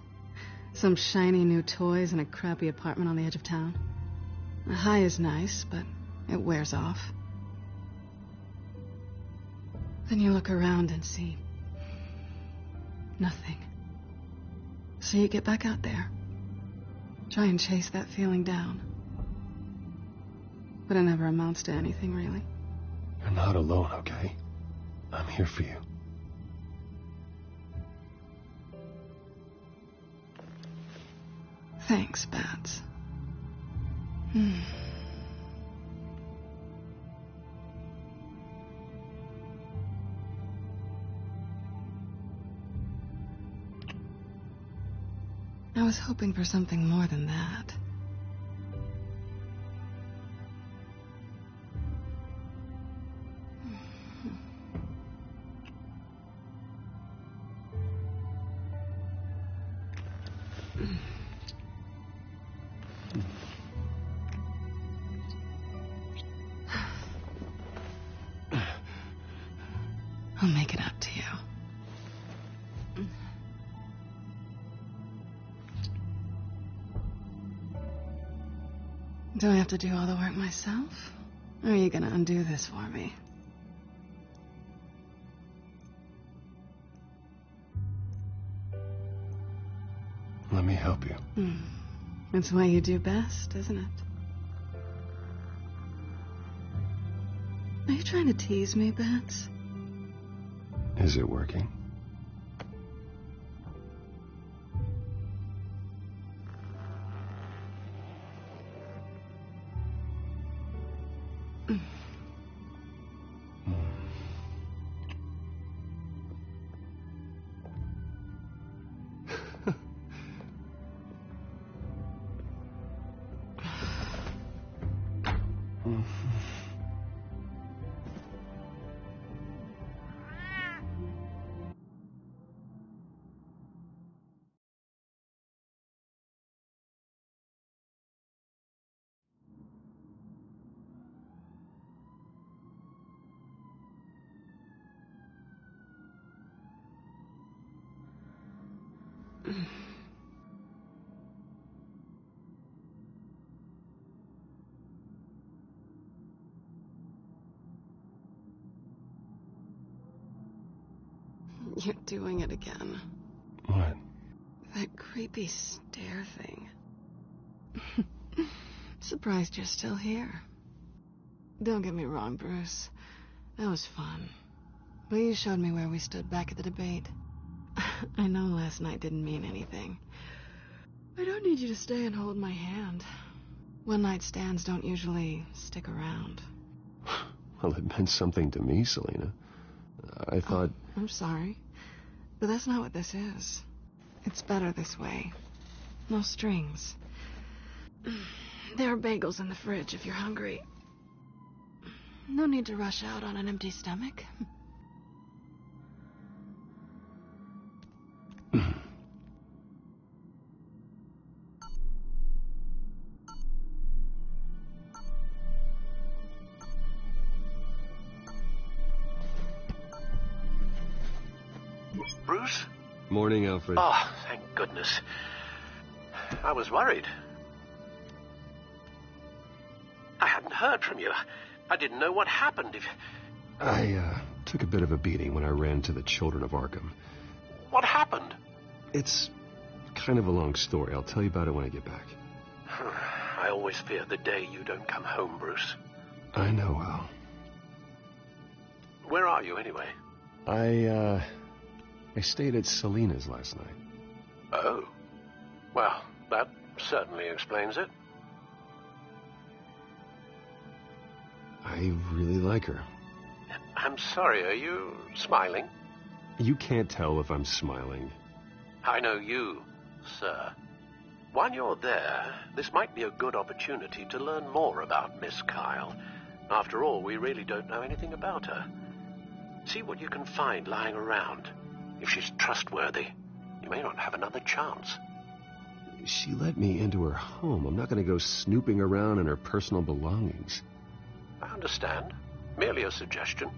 Some shiny new toys and a crappy apartment on the edge of town? A high is nice, but it wears off. Then you look around and see nothing. So you get back out there. Try and chase that feeling down. But it never amounts to anything, really. You're not alone, okay? I'm here for you. Thanks, Bats. I was hoping for something more than that. I'll make it up to you. Do I have to do all the work myself? Or are you gonna undo this for me? Let me help you. It's what you do best, isn't it? Are you trying to tease me, Bats? Is it working? You're doing it again. What? That creepy stare thing. Surprised you're still here. Don't get me wrong, Bruce. That was fun. But you showed me where we stood back at the debate. I know last night didn't mean anything. I don't need you to stay and hold my hand. One-night stands don't usually stick around. Well, it meant something to me, Selena. I thought... I'm sorry. But that's not what this is. It's better this way. No strings. There are bagels in the fridge if you're hungry. No need to rush out on an empty stomach. Bruce? Morning, Alfred. Oh, thank goodness. I was worried. I hadn't heard from you. I didn't know what happened. I took a bit of a beating when I ran to the Children of Arkham. What happened? It's kind of a long story. I'll tell you about it when I get back. I always fear the day you don't come home, Bruce. I know, Al. Where are you, anyway? I stayed at Selena's last night. Oh. Well, that certainly explains it. I really like her. I'm sorry, are you smiling? You can't tell if I'm smiling. I know you, sir. While you're there, this might be a good opportunity to learn more about Miss Kyle. After all, we really don't know anything about her. See what you can find lying around. If she's trustworthy, you may not have another chance. She let me into her home. I'm not going to go snooping around in her personal belongings. I understand. Merely a suggestion.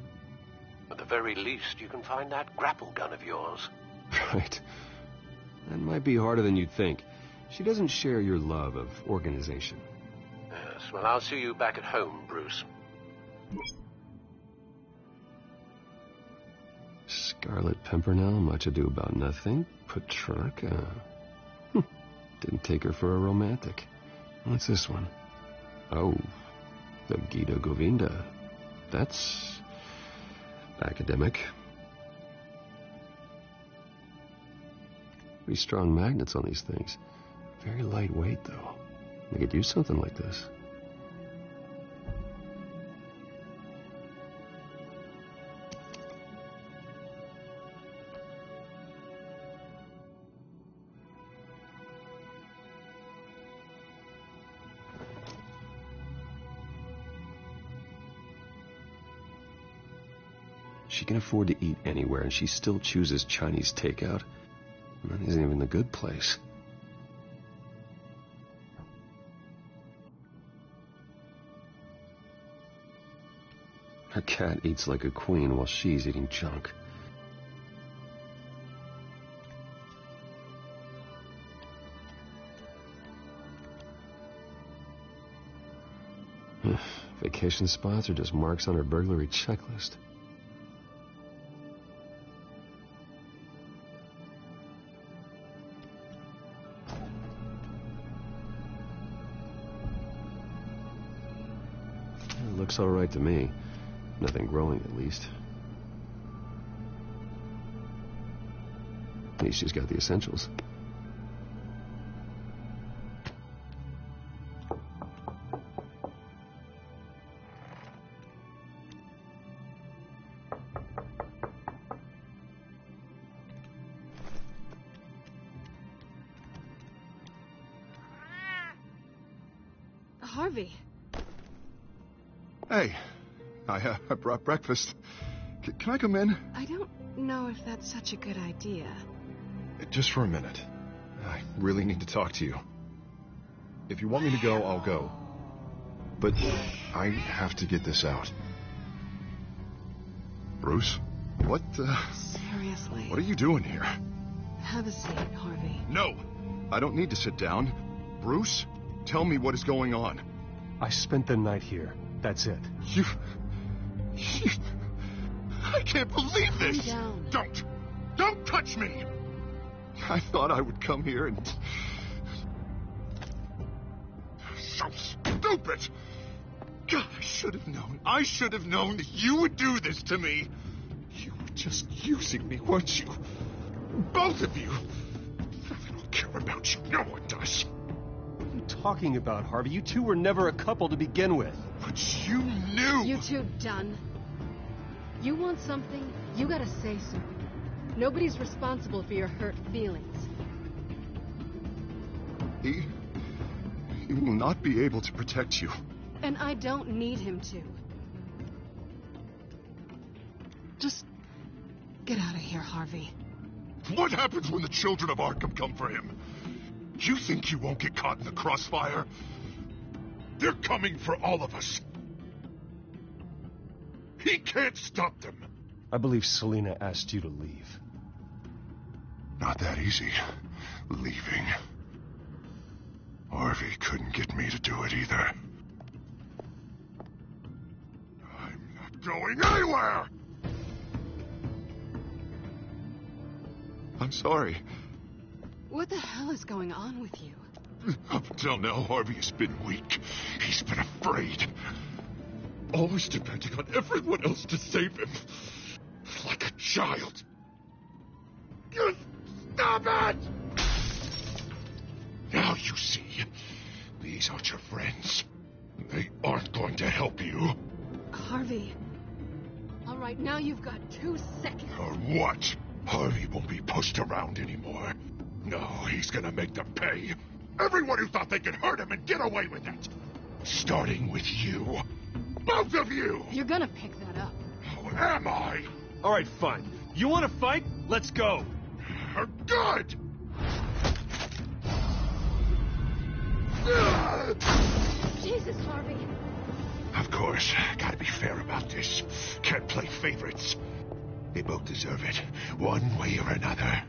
At the very least, you can find that grapple gun of yours. Right. That might be harder than you'd think. She doesn't share your love of organization. Yes, well, I'll see you back at home, Bruce. Scarlet Pimpernel, much ado about nothing. Petrarca. Didn't take her for a romantic. What's this one? Oh, the Gita Govinda. That's academic. Pretty strong magnets on these things. Very lightweight, though. They could use something like this. She can afford to eat anywhere, and she still chooses Chinese takeout. And that isn't even the good place. Her cat eats like a queen while she's eating junk. Vacation spots are just marks on her burglary checklist. Looks all right to me. Nothing growing, at least. At least she's got the essentials. Harvey. Hey, I brought breakfast. Can I come in? I don't know if that's such a good idea. Just for a minute. I really need to talk to you. If you want me to go, I'll go. But I have to get this out. Bruce? What, Seriously. What are you doing here? Have a seat, Harvey. No! I don't need to sit down. Bruce, tell me what is going on. I spent the night here. That's it. You... I can't believe this! Calm down. Don't touch me! I thought I would come here and... So stupid! God, I should have known that you would do this to me. You were just using me, weren't you? Both of you. I don't care about you. No one does. What are you talking about, Harvey? You two were never a couple to begin with. But you knew! You two done? You want something, you gotta say so. Nobody's responsible for your hurt feelings. He will not be able to protect you. And I don't need him to. Just get out of here, Harvey. What happens when the children of Arkham come for him? You think you won't get caught in the crossfire? They're coming for all of us. He can't stop them. I believe Selina asked you to leave. Not that easy. Leaving. Harvey couldn't get me to do it either. I'm not going anywhere! I'm sorry. What the hell is going on with you? Up until now, Harvey has been weak. He's been afraid. Always depending on everyone else to save him. Like a child. You stop it! Now you see. These aren't your friends. They aren't going to help you. Harvey. All right, now you've got 2 seconds. Or what? Harvey won't be pushed around anymore. No, he's gonna make them pay. Everyone who thought they could hurt him and get away with it. Starting with you. Both of you! You're gonna pick that up. How am I? All right, fine. You want to fight? Let's go. Good! Jesus, Harvey. Of course, gotta be fair about this. Can't play favorites. They both deserve it, one way or another.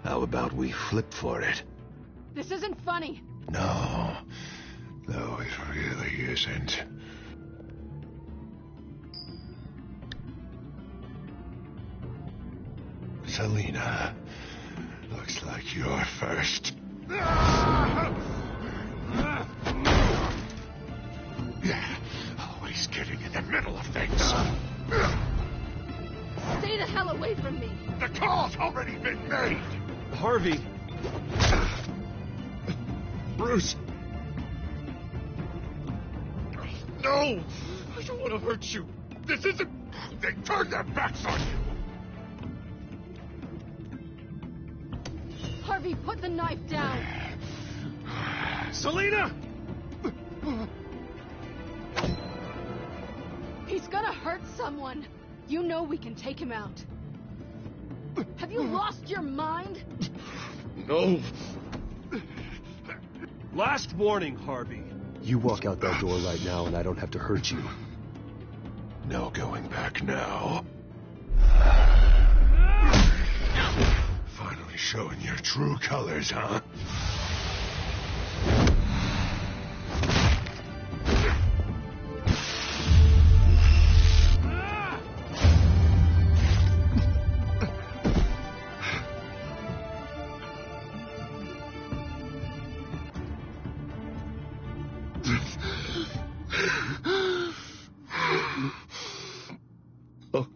How about we flip for it? This isn't funny. No, it really isn't. Selina, looks like you're first. Always getting in the middle of things. Stay the hell away from me. The call's already been made. Harvey. Bruce. No! I don't want to hurt you. This isn't... They turned their backs on you. Harvey, put the knife down. Selina! He's gonna hurt someone. You know we can take him out. Have you lost your mind? No. Last warning, Harvey. You walk out that door right now and I don't have to hurt you. No going back now. Finally showing your true colors, huh?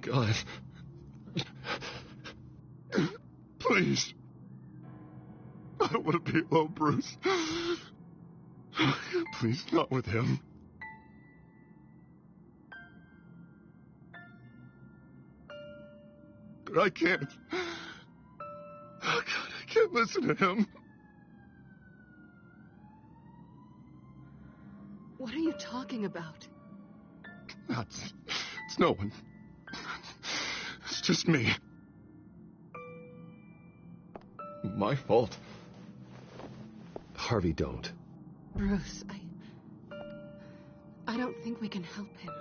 God. Please. I don't want to be alone, Bruce. Please, not with him. But I can't. Oh, God, I can't listen to him. What are you talking about? It's no one. It's just me. My fault. Harvey, don't. Bruce, I don't think we can help him.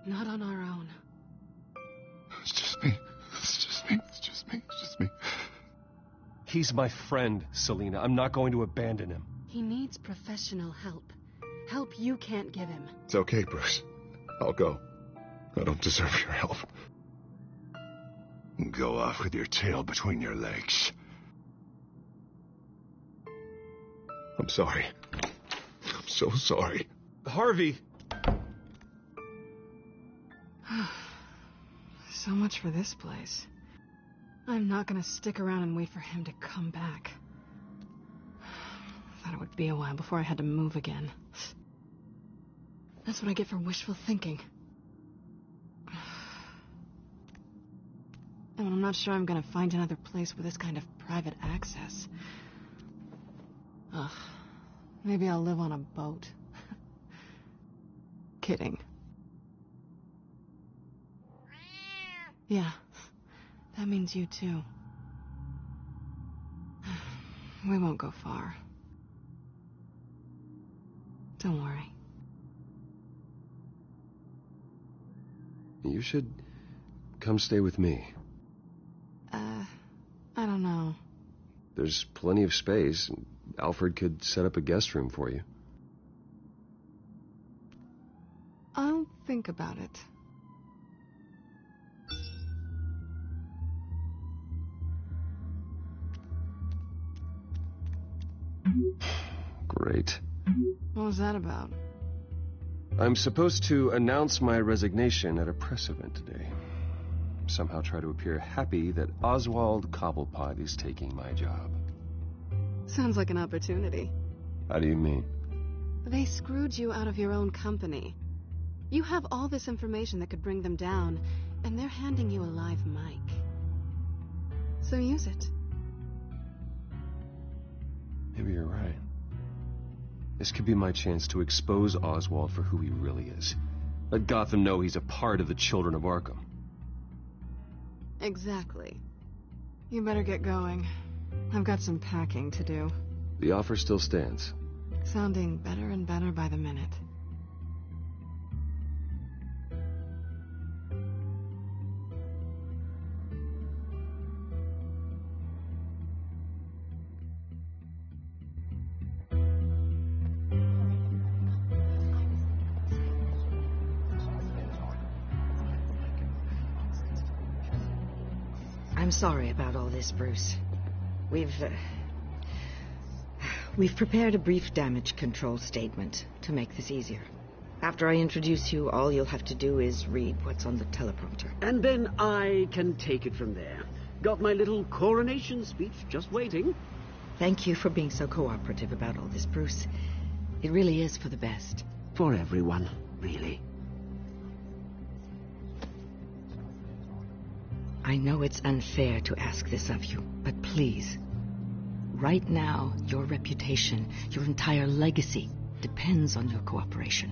Not on our own. It's just me. It's just me. It's just me. It's just me. He's my friend, Selina. I'm not going to abandon him. He needs professional help. Help you can't give him. It's okay, Bruce. I'll go. I don't deserve your help. Go off with your tail between your legs. I'm sorry. I'm so sorry. Harvey! So much for this place. I'm not gonna stick around and wait for him to come back. Thought it would be a while before I had to move again. That's what I get for wishful thinking. And I'm not sure I'm gonna find another place with this kind of private access. Ugh. Maybe I'll live on a boat. Kidding. Yeah, that means you too. We won't go far. Don't worry. You should come stay with me. I don't know. There's plenty of space. Alfred could set up a guest room for you. I'll think about it. Great. What was that about? I'm supposed to announce my resignation at a press event today. Somehow try to appear happy that Oswald Cobblepot is taking my job. Sounds like an opportunity. How do you mean? They screwed you out of your own company. You have all this information that could bring them down, and they're handing you a live mic. So use it. Maybe you're right. This could be my chance to expose Oswald for who he really is. Let Gotham know he's a part of the Children of Arkham. Exactly. You better get going. I've got some packing to do. The offer still stands. Sounding better and better by the minute. I'm sorry about all this, Bruce. We've prepared a brief damage control statement to make this easier. After I introduce you, all you'll have to do is read what's on the teleprompter. And then I can take it from there. Got my little coronation speech just waiting. Thank you for being so cooperative about all this, Bruce. It really is for the best. For everyone, really. I know it's unfair to ask this of you, but please, right now, your reputation, your entire legacy, depends on your cooperation.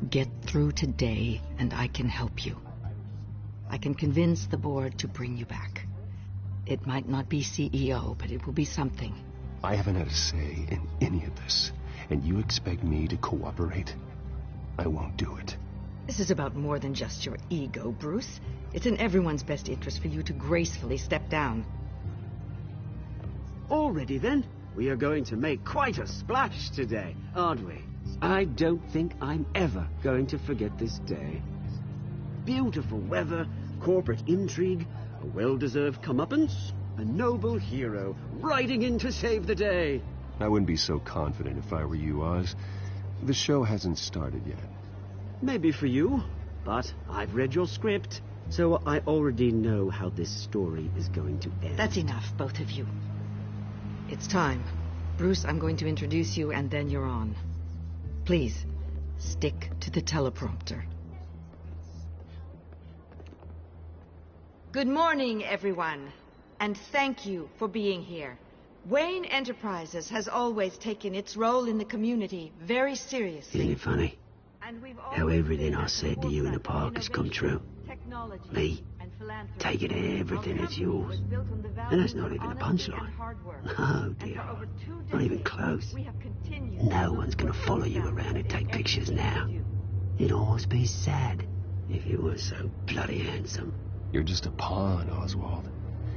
Get through today, and I can help you. I can convince the board to bring you back. It might not be CEO, but it will be something. I haven't had a say in any of this, and you expect me to cooperate? I won't do it. This is about more than just your ego, Bruce. It's in everyone's best interest for you to gracefully step down. Already then, we are going to make quite a splash today, aren't we? I don't think I'm ever going to forget this day. Beautiful weather, corporate intrigue, a well-deserved comeuppance, a noble hero riding in to save the day. I wouldn't be so confident if I were you, Oz. The show hasn't started yet. Maybe for you, But I've read your script, so I already know how this story is going to end. That's enough, both of you. It's time. Bruce, I'm going to introduce you, and then you're on. Please, stick to the teleprompter. Good morning, everyone, and thank you for being here. Wayne Enterprises has always taken its role in the community very seriously. Isn't it funny how everything I said to you in the park has come true? Me, taking everything as yours. And that's not even a punchline. No, dear. Not even close. No one's going to follow you around and take pictures now. It'd almost be sad if you were so bloody handsome. You're just a pawn, Oswald.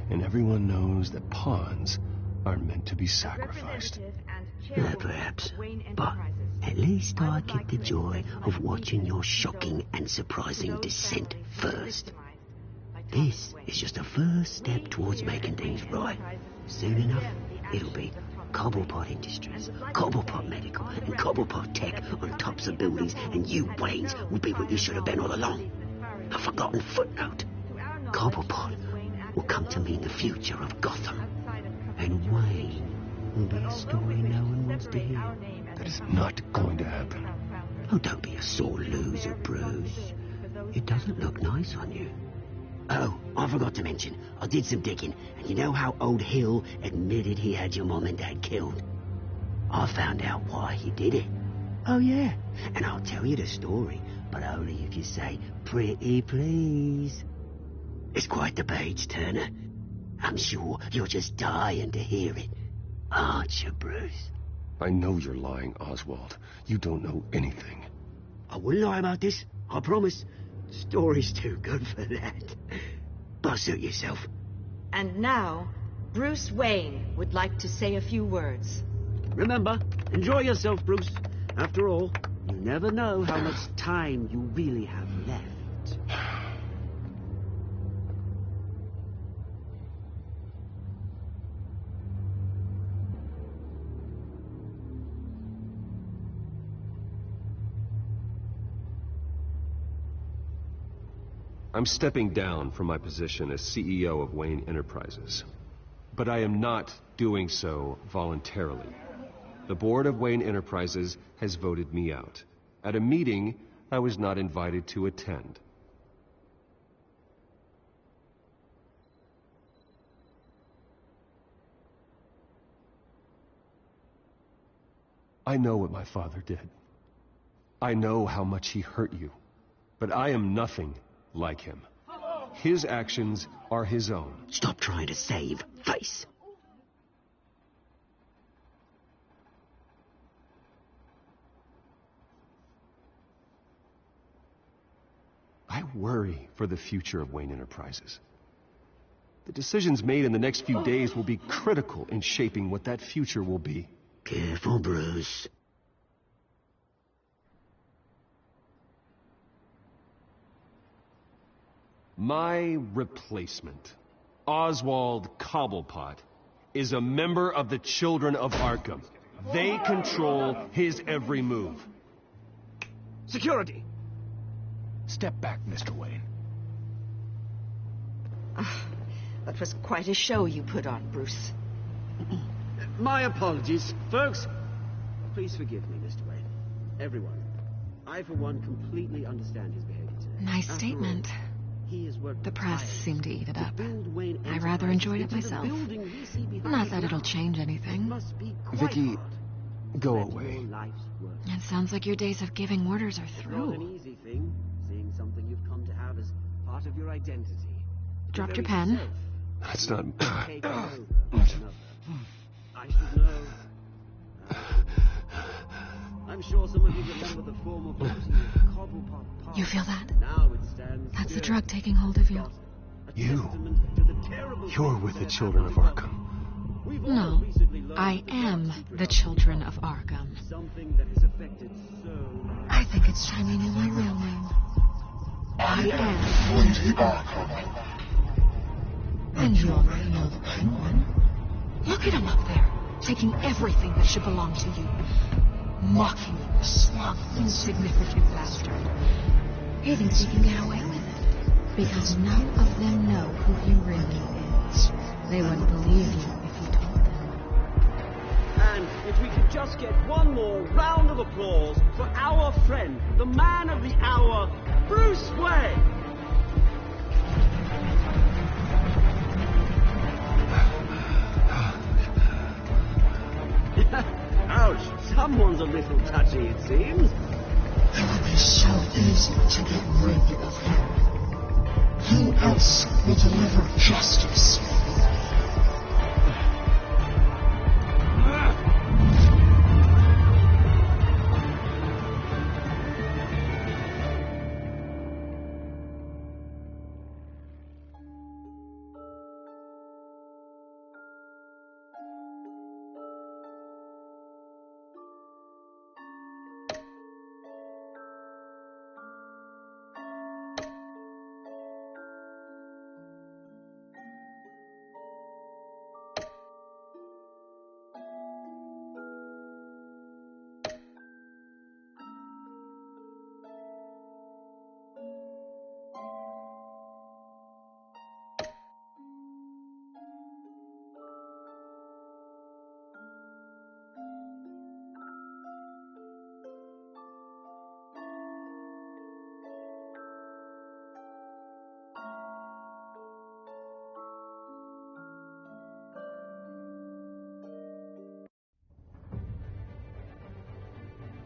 And everyone knows that pawns are meant to be sacrificed. Perhaps. But at least I get the joy of watching your shocking and surprising descent first. This is just a first step towards making things right. Soon enough, it'll be Cobblepot Industries, Cobblepot Medical, and Cobblepot Tech on tops of buildings, and you, Waynes, will be what you should have been all along. A forgotten footnote. Cobblepot will come to mean the future of Gotham. And Wayne will be a story no one wants to hear. That is not going to happen. Oh, don't be a sore loser, Bruce. It doesn't look nice on you. Oh, I forgot to mention, I did some digging, and you know how old Hill admitted he had your mom and dad killed? I found out why he did it. Oh, yeah, and I'll tell you the story, but only if you say, pretty please. It's quite the page, Turner. I'm sure you're just dying to hear it. Aren't you, Bruce? I know you're lying, Oswald. You don't know anything. I wouldn't lie about this, I promise. Story's too good for that. But suit yourself. And now, Bruce Wayne would like to say a few words. Remember, enjoy yourself, Bruce. After all, you never know how much time you really have left. I'm stepping down from my position as CEO of Wayne Enterprises. But I am not doing so voluntarily. The board of Wayne Enterprises has voted me out at a meeting I was not invited to attend. I know what my father did. I know how much he hurt you. But I am nothing like him. His actions are his own. Stop trying to save face. I worry for the future of Wayne Enterprises. The decisions made in the next few days will be critical in shaping what that future will be. Careful, Bruce. My replacement, Oswald Cobblepot, is a member of the Children of Arkham. They control his every move. Security! Step back, Mr. Wayne. That was quite a show you put on, Bruce. My apologies, folks. Please forgive me, Mr. Wayne. Everyone. I, for one, completely understand his behavior today. Nice statement. The press seemed to eat it up. I rather enjoyed it myself. Not that it'll change anything. Vicky, go away. It sounds like your days of giving orders are through. Not an easy thing, seeing something you've come to have as part of your identity. Dropped your pen? That's not... I should know. I'm sure some of you remember the former body of Cobblepot Park. You feel that? Now it stands. That's the drug taking hold of you. You're with the Children of Arkham. No, I am the Children of Arkham. I think it's time you knew my real name. I am Lady Arkham. And you already know the Penguin. Look at him up there, taking everything that should belong to you. Mocking you, slug, insignificant bastard. He thinks he can get away with it. Because none of them know who he really is. They wouldn't believe you if you told them. And if we could just get one more round of applause for our friend, the man of the hour, Bruce Wayne. Ouch, someone's a little touchy, it seems. It would be so easy to get rid of him. Who else will deliver justice?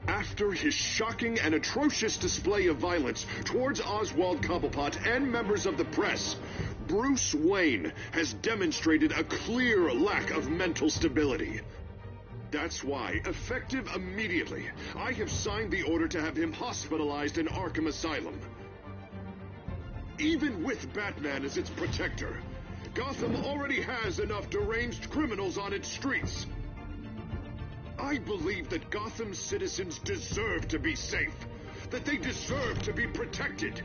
After his shocking and atrocious display of violence towards Oswald Cobblepot and members of the press, Bruce Wayne has demonstrated a clear lack of mental stability. That's why, effective immediately, I have signed the order to have him hospitalized in Arkham Asylum. Even with Batman as its protector, Gotham already has enough deranged criminals on its streets. I believe that Gotham's citizens deserve to be safe, that they deserve to be protected.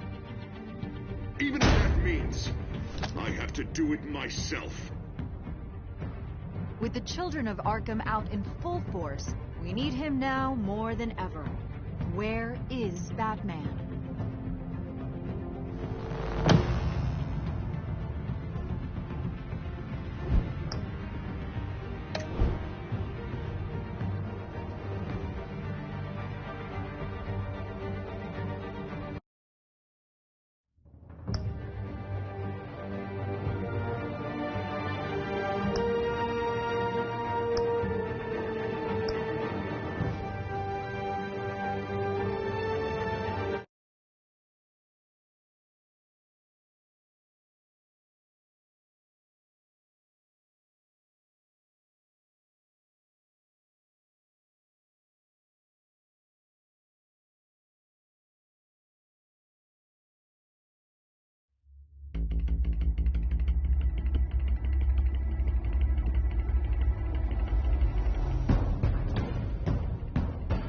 Even if that means I have to do it myself. With the children of Arkham out in full force, we need him now more than ever. Where is Batman?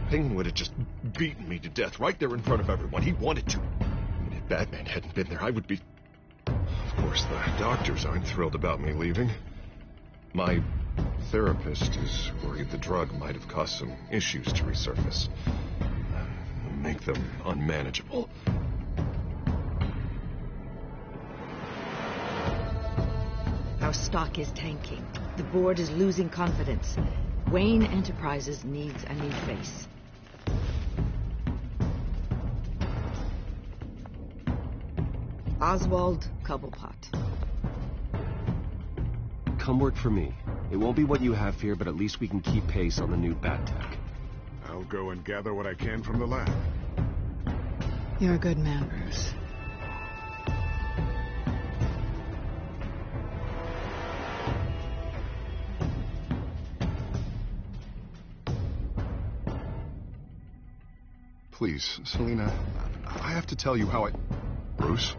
Payne would have just beaten me to death right there in front of everyone. He wanted to. And if Batman hadn't been there, I would be... Of course, the doctors aren't thrilled about me leaving. My therapist is worried the drug might have caused some issues to resurface. Make them unmanageable. Our stock is tanking. The board is losing confidence. Wayne Enterprises needs a new face. Oswald Cobblepot. Come work for me. It won't be what you have here, but at least we can keep pace on the new bat tech. I'll go and gather what I can from the lab. You're a good man, Bruce. Please, Selina, I have to tell you how I... Bruce?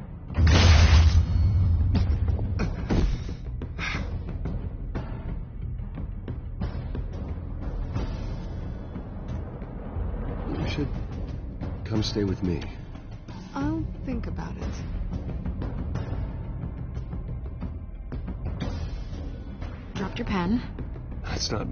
You should come stay with me. I'll think about it. Dropped your pen. That's not...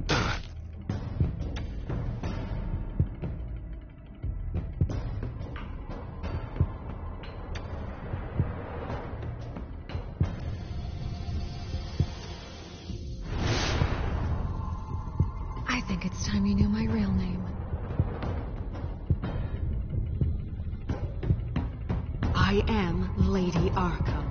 think it's time you knew my real name. I am Lady Arkham.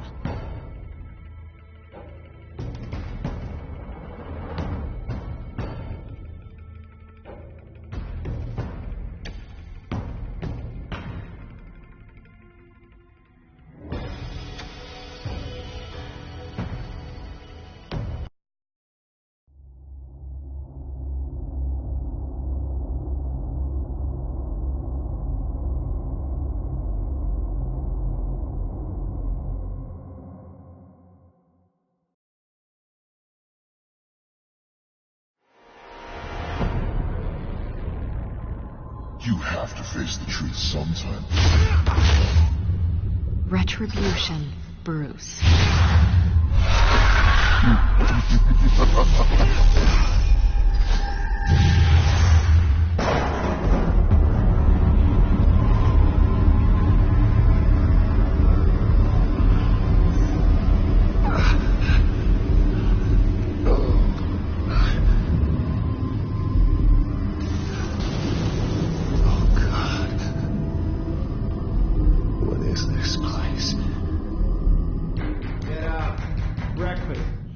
You have to face the truth sometime. Retribution, Bruce.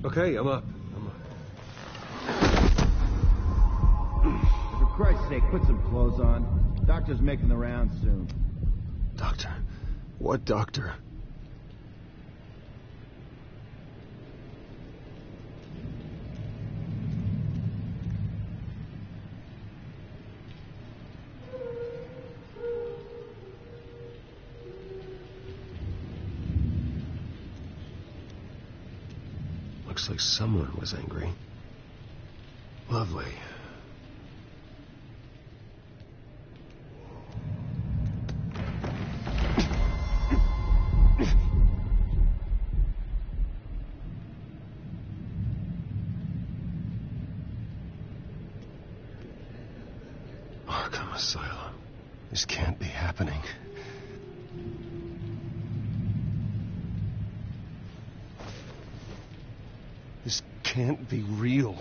Okay, I'm up. For Christ's sake, put some clothes on. Doctor's making the rounds soon. Doctor? What doctor? Looks like someone was angry. Lovely. Arkham Asylum. This can't be happening. This can't be real.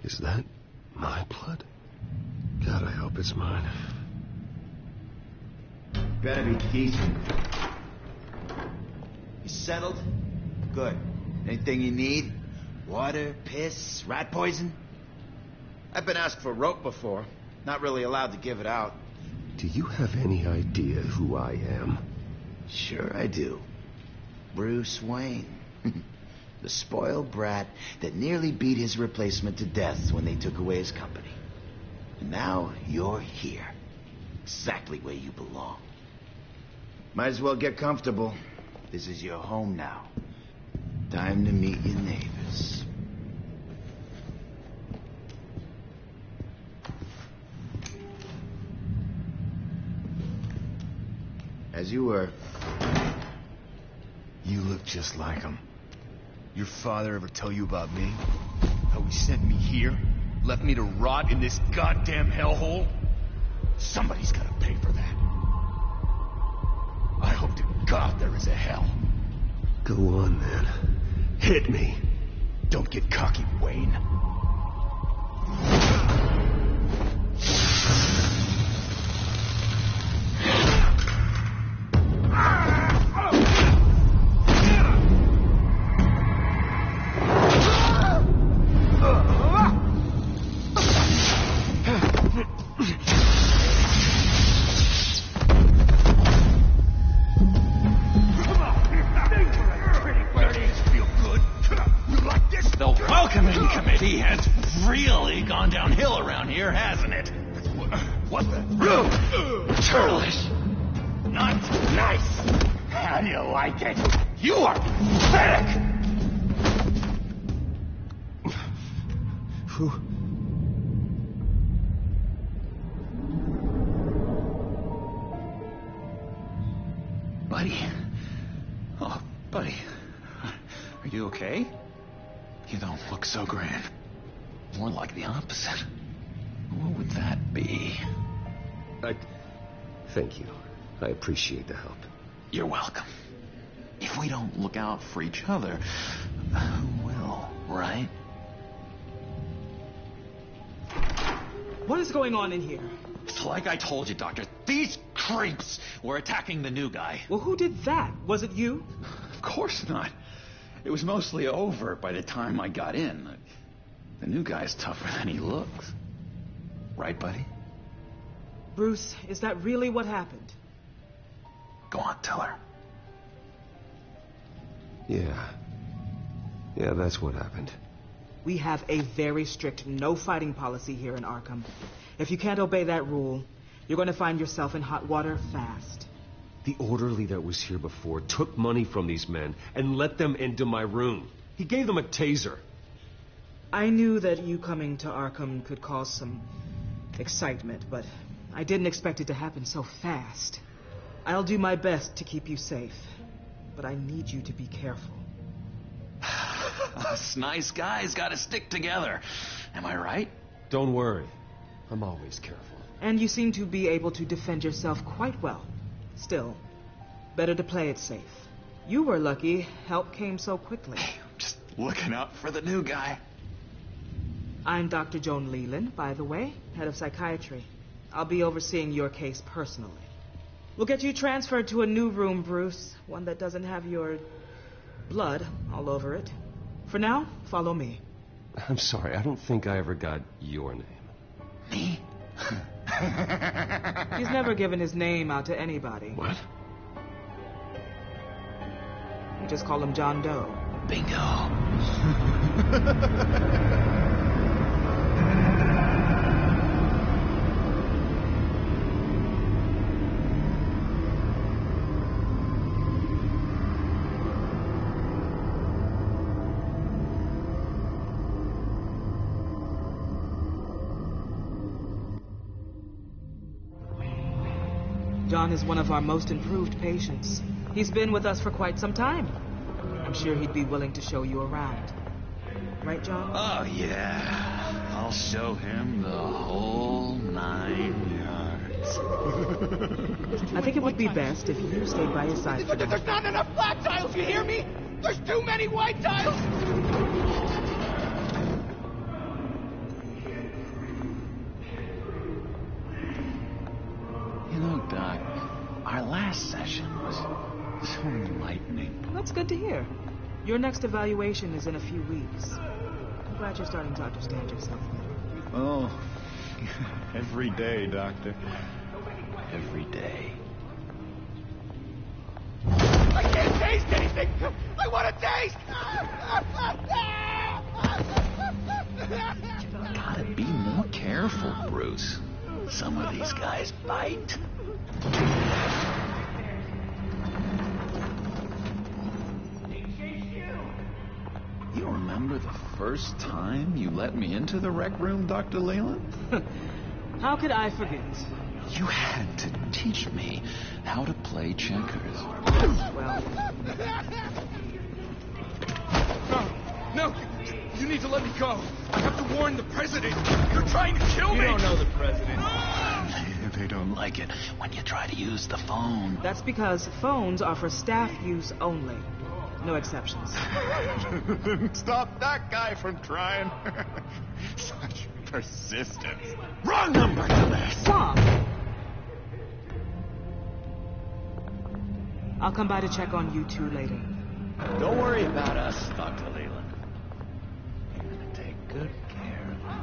Is that my blood? God, I hope it's mine. Better be decent. You settled? Good. Anything you need? Water, piss, rat poison? I've been asked for rope before. Not really allowed to give it out. Do you have any idea who I am? Sure I do. Bruce Wayne. The spoiled brat that nearly beat his replacement to death when they took away his company. And now you're here. Exactly where you belong. Might as well get comfortable. This is your home now. Time to meet your neighbors. As you were. You look just like him. Your father ever tell you about me? How he sent me here? Left me to rot in this goddamn hellhole? Somebody's gotta pay for that. I hope to God there is a hell. Go on, then. Hit me. Don't get cocky, Wayne. Buddy. Oh, buddy. Are you okay? You don't look so grand. More like the opposite. What would that be? Thank you. I appreciate the help. You're welcome. If we don't look out for each other, who will, right? What is going on in here? It's like I told you, Doctor. These creeps were attacking the new guy. Well, who did that? Was it you? Of course not. It was mostly over by the time I got in. The new guy's tougher than he looks. Right, buddy? Bruce, is that really what happened? Go on, tell her. Yeah, that's what happened. We have a very strict no fighting policy here in Arkham. If you can't obey that rule, you're going to find yourself in hot water fast. The orderly that was here before took money from these men and let them into my room. He gave them a taser. I knew that you coming to Arkham could cause some excitement, but I didn't expect it to happen so fast. I'll do my best to keep you safe, but I need you to be careful. Us nice guys gotta stick together. Am I right? Don't worry. I'm always careful. And you seem to be able to defend yourself quite well. Still, better to play it safe. You were lucky help came so quickly. Just looking out for the new guy. I'm Dr. Joan Leland, by the way, head of psychiatry. I'll be overseeing your case personally. We'll get you transferred to a new room, Bruce. One that doesn't have your blood all over it. For now, follow me. I'm sorry, I don't think I ever got your name. Me? He's never given his name out to anybody. What? We just call him John Doe. Bingo. John is one of our most improved patients. He's been with us for quite some time. I'm sure he'd be willing to show you around. Right, John? Oh, yeah. I'll show him the whole 9 yards. I think it would be best if you stayed by his side for There's not enough black tiles, you hear me? There's too many white tiles! You know, Doc, our last session was so enlightening. That's good to hear. Your next evaluation is in a few weeks. I'm glad you're starting to understand yourself better. Oh, every day, Doctor. Every day. I can't taste anything! I want to taste! Gotta be more careful, Bruce. Some of these guys bite. You remember the first time you let me into the rec room, Dr. Leland? How could I forget? You had to teach me how to play checkers. Well... No! You need to let me go! I have to warn the president! You're trying to kill me! You don't know the president. They don't like it when you try to use the phone. That's because phones are for staff use only. No exceptions. Stop that guy from trying. Such persistence. Wrong number to this. Stop! I'll come by to check on you two later. Don't worry about us, Dr. Leland. You're gonna take good care of him.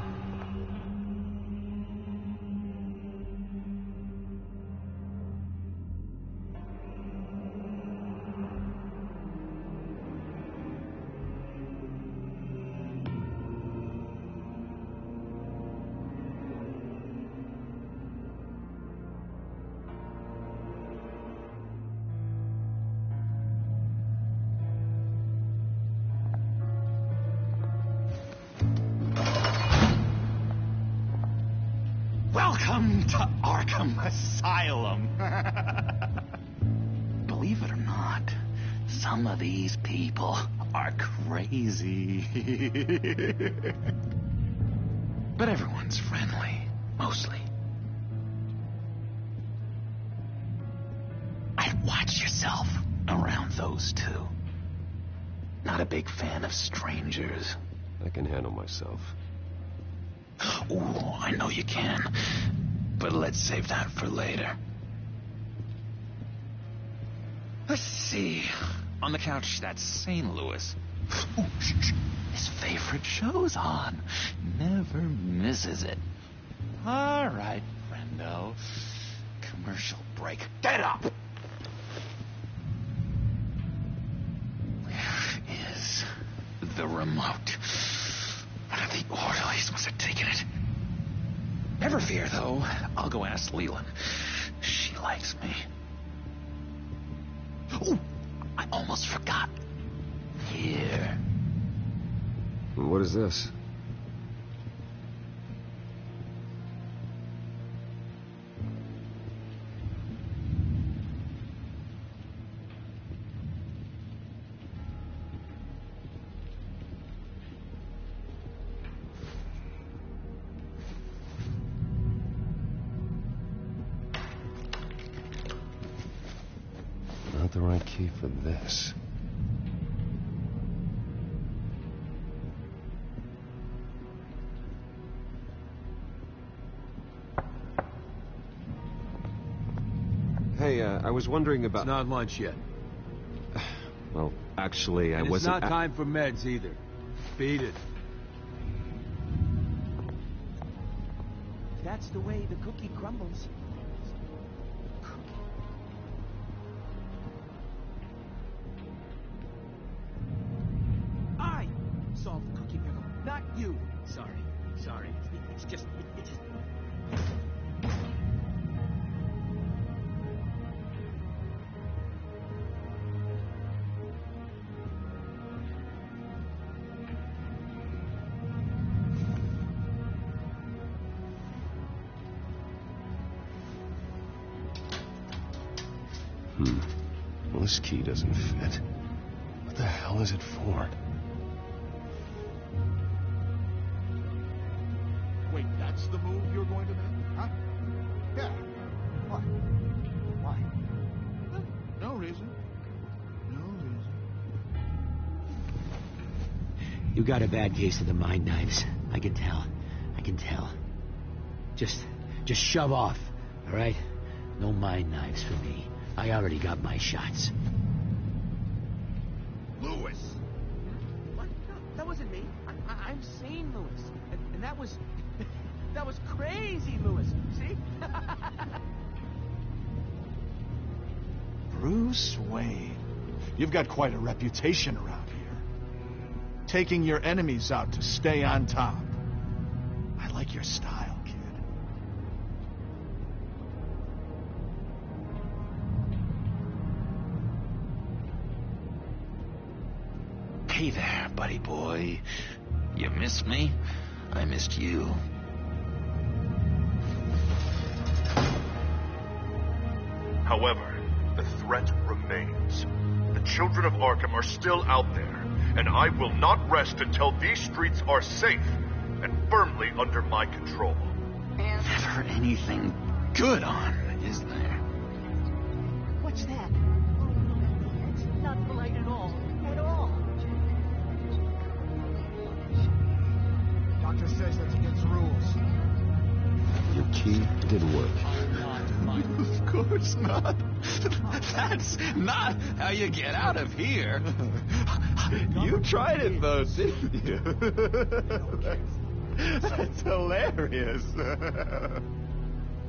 Welcome to Arkham Asylum. Believe it or not, some of these people are crazy. But everyone's friendly, mostly. myself around those two. Not a big fan of strangers. I can handle myself. Ooh, I know you can. But let's save that for later. Let's see. On the couch, that's St. Louis. Ooh, shh. His favorite show's on. Never misses it. All right, friendo. Commercial break. Get up! Where is the remote? One of the orderlies must have taken it. Never fear, though. I'll go ask Leland. She likes me. Oh, I almost forgot. Here. What is this? Not the right key for this. Hey, I was wondering about... It's not lunch yet. Well, actually, I wasn't... It's not time for meds either. Beat it. That's the way the cookie crumbles. I solved the cookie riddle, not you. Sorry. It's just... Well, this key doesn't fit. What the hell is it for? Wait, that's the move you're going to make? Huh? Yeah. What? Why? No reason. You got a bad case of the mind knives. I can tell. Just shove off, all right? No mind knives for me. I already got my shots. Lewis! What? No, that wasn't me. I'm sane, Lewis. And that was... that was crazy, Lewis. See? Bruce Wayne. You've got quite a reputation around here. Taking your enemies out to stay on top. I like your style, kid. Hey there, buddy boy. You missed me? I missed you. However, the threat remains. The children of Arkham are still out there, and I will not rest until these streets are safe and firmly under my control. Never anything good on, is there? What's that? It's not polite at all. At all. Doctor says that's against rules. Your key didn't work. Of course not. That's not how you get out of here. You tried it, though, didn't you? That's hilarious.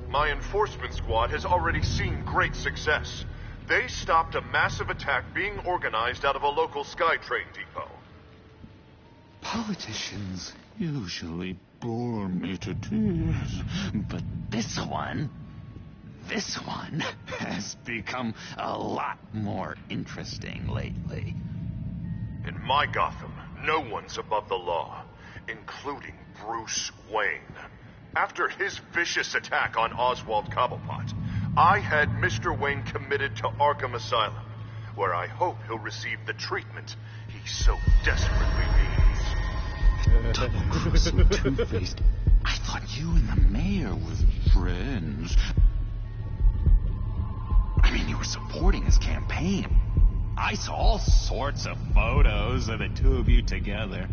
My enforcement squad has already seen great success. They stopped a massive attack being organized out of a local SkyTrain depot. Politicians usually bore me to tears, but this one has become a lot more interesting lately. In my Gotham, no one's above the law, including Bruce Wayne. After his vicious attack on Oswald Cobblepot, I had Mr. Wayne committed to Arkham Asylum, where I hope he'll receive the treatment he so desperately needs. Double-crossing two-faced. I thought you and the mayor were friends. I mean, you were supporting his campaign. came. I saw all sorts of photos of the two of you together.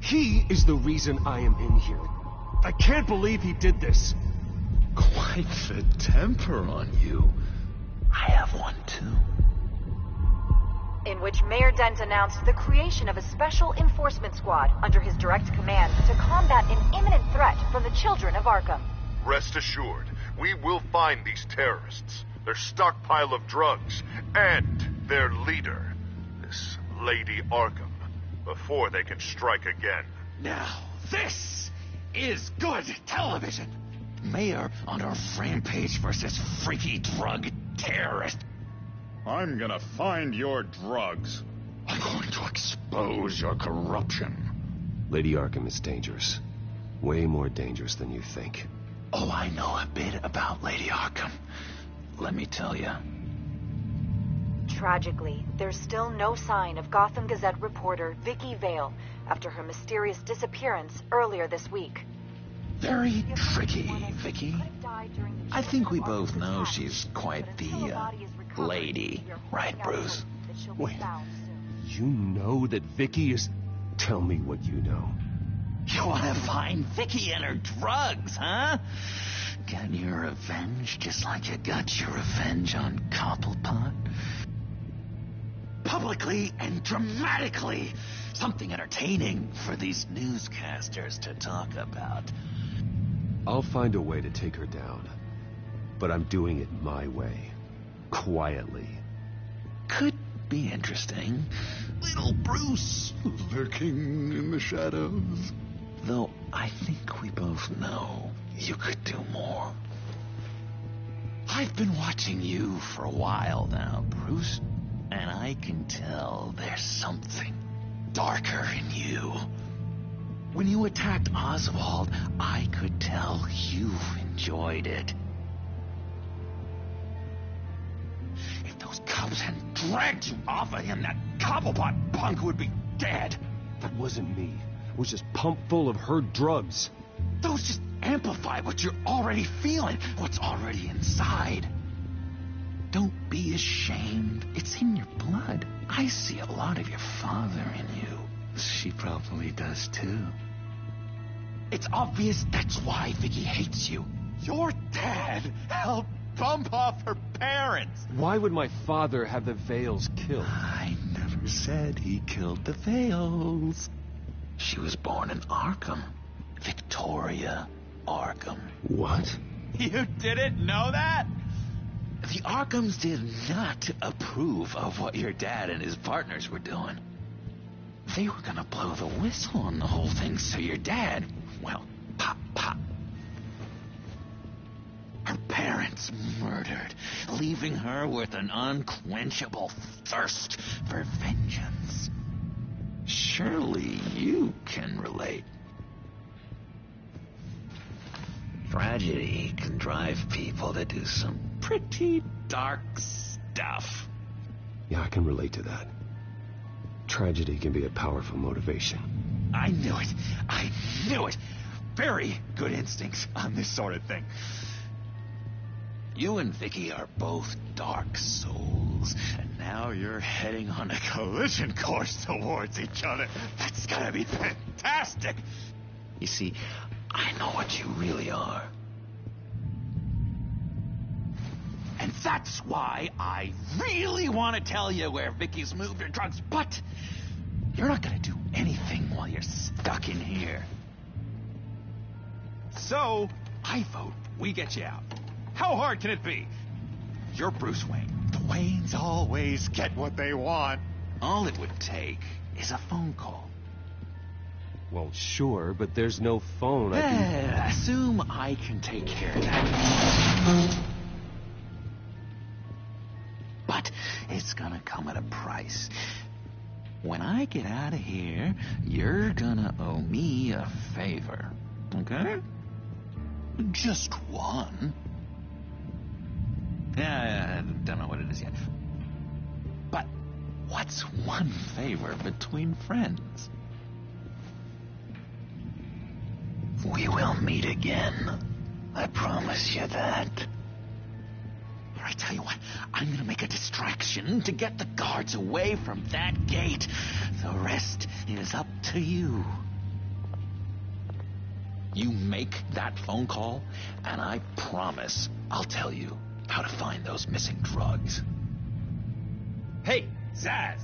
He is the reason I am in here. I can't believe he did this. Quite the temper on you. I have one too. In which Mayor Dent announced the creation of a special enforcement squad under his direct command to combat an imminent threat from the children of Arkham. Rest assured, we will find these terrorists, their stockpile of drugs, and their leader, this Lady Arkham, before they can strike again. Now, this is good television. Mayor on a rampage versus freaky drug terrorist. I'm gonna find your drugs. I'm going to expose your corruption. Lady Arkham is dangerous. Way more dangerous than you think. Oh, I know a bit about Lady Arkham. Let me tell you. Tragically, there's still no sign of Gotham Gazette reporter Vicky Vale after her mysterious disappearance earlier this week. Very tricky, Vicky. I think we both know she's quite the lady, right, Bruce? Wait, you know that Vicky is... Tell me what you know. You want to find Vicky and her drugs, huh? Get your revenge just like you got your revenge on Cobblepot? Publicly and dramatically. Something entertaining for these newscasters to talk about. I'll find a way to take her down. But I'm doing it my way. Quietly. Could be interesting. Little Bruce lurking in the shadows. Though I think we both know you could do more. I've been watching you for a while now, Bruce, and I can tell there's something darker in you. When you attacked Oswald, I could tell you enjoyed it. If those cops hadn't dragged you off of him, that Cobblepot punk would be dead. That wasn't me. It was just pumped full of her drugs. Those just amplify what you're already feeling, what's already inside. Don't be ashamed. It's in your blood. I see a lot of your father in you. She probably does too. It's obvious that's why Vicky hates you. Your dad helped bump off her parents. Why would my father have the Vales killed? I never said he killed the Vales. She was born in Arkham. Victoria Arkham. What? You didn't know that? The Arkhams did not approve of what your dad and his partners were doing. They were gonna blow the whistle on the whole thing, so your dad, well, pop. Her parents murdered, leaving her with an unquenchable thirst for vengeance. Surely you can relate. Tragedy can drive people to do some pretty dark stuff. Yeah, I can relate to that. Tragedy can be a powerful motivation. I knew it. I knew it. Very good instincts on this sort of thing. You and Vicky are both dark souls, and now you're heading on a collision course towards each other. That's gonna be fantastic. You see, I know what you really are. And that's why I really want to tell you where Vicky's moved her drugs, but you're not gonna do anything while you're stuck in here. So, I vote we get you out. How hard can it be? You're Bruce Wayne. The Waynes always get what they want. All it would take is a phone call. Well, sure, but there's no phone. I can... Assume I can take care of that. But it's gonna come at a price. When I get out of here, you're gonna owe me a favor. Okay? Just one. Yeah, I don't know what it is yet. But what's one favor between friends? We will meet again. I promise you that. Or I tell you what, I'm gonna make a distraction to get the guards away from that gate. The rest is up to you. You make that phone call, and I promise I'll tell you how to find those missing drugs. Hey, Zaz!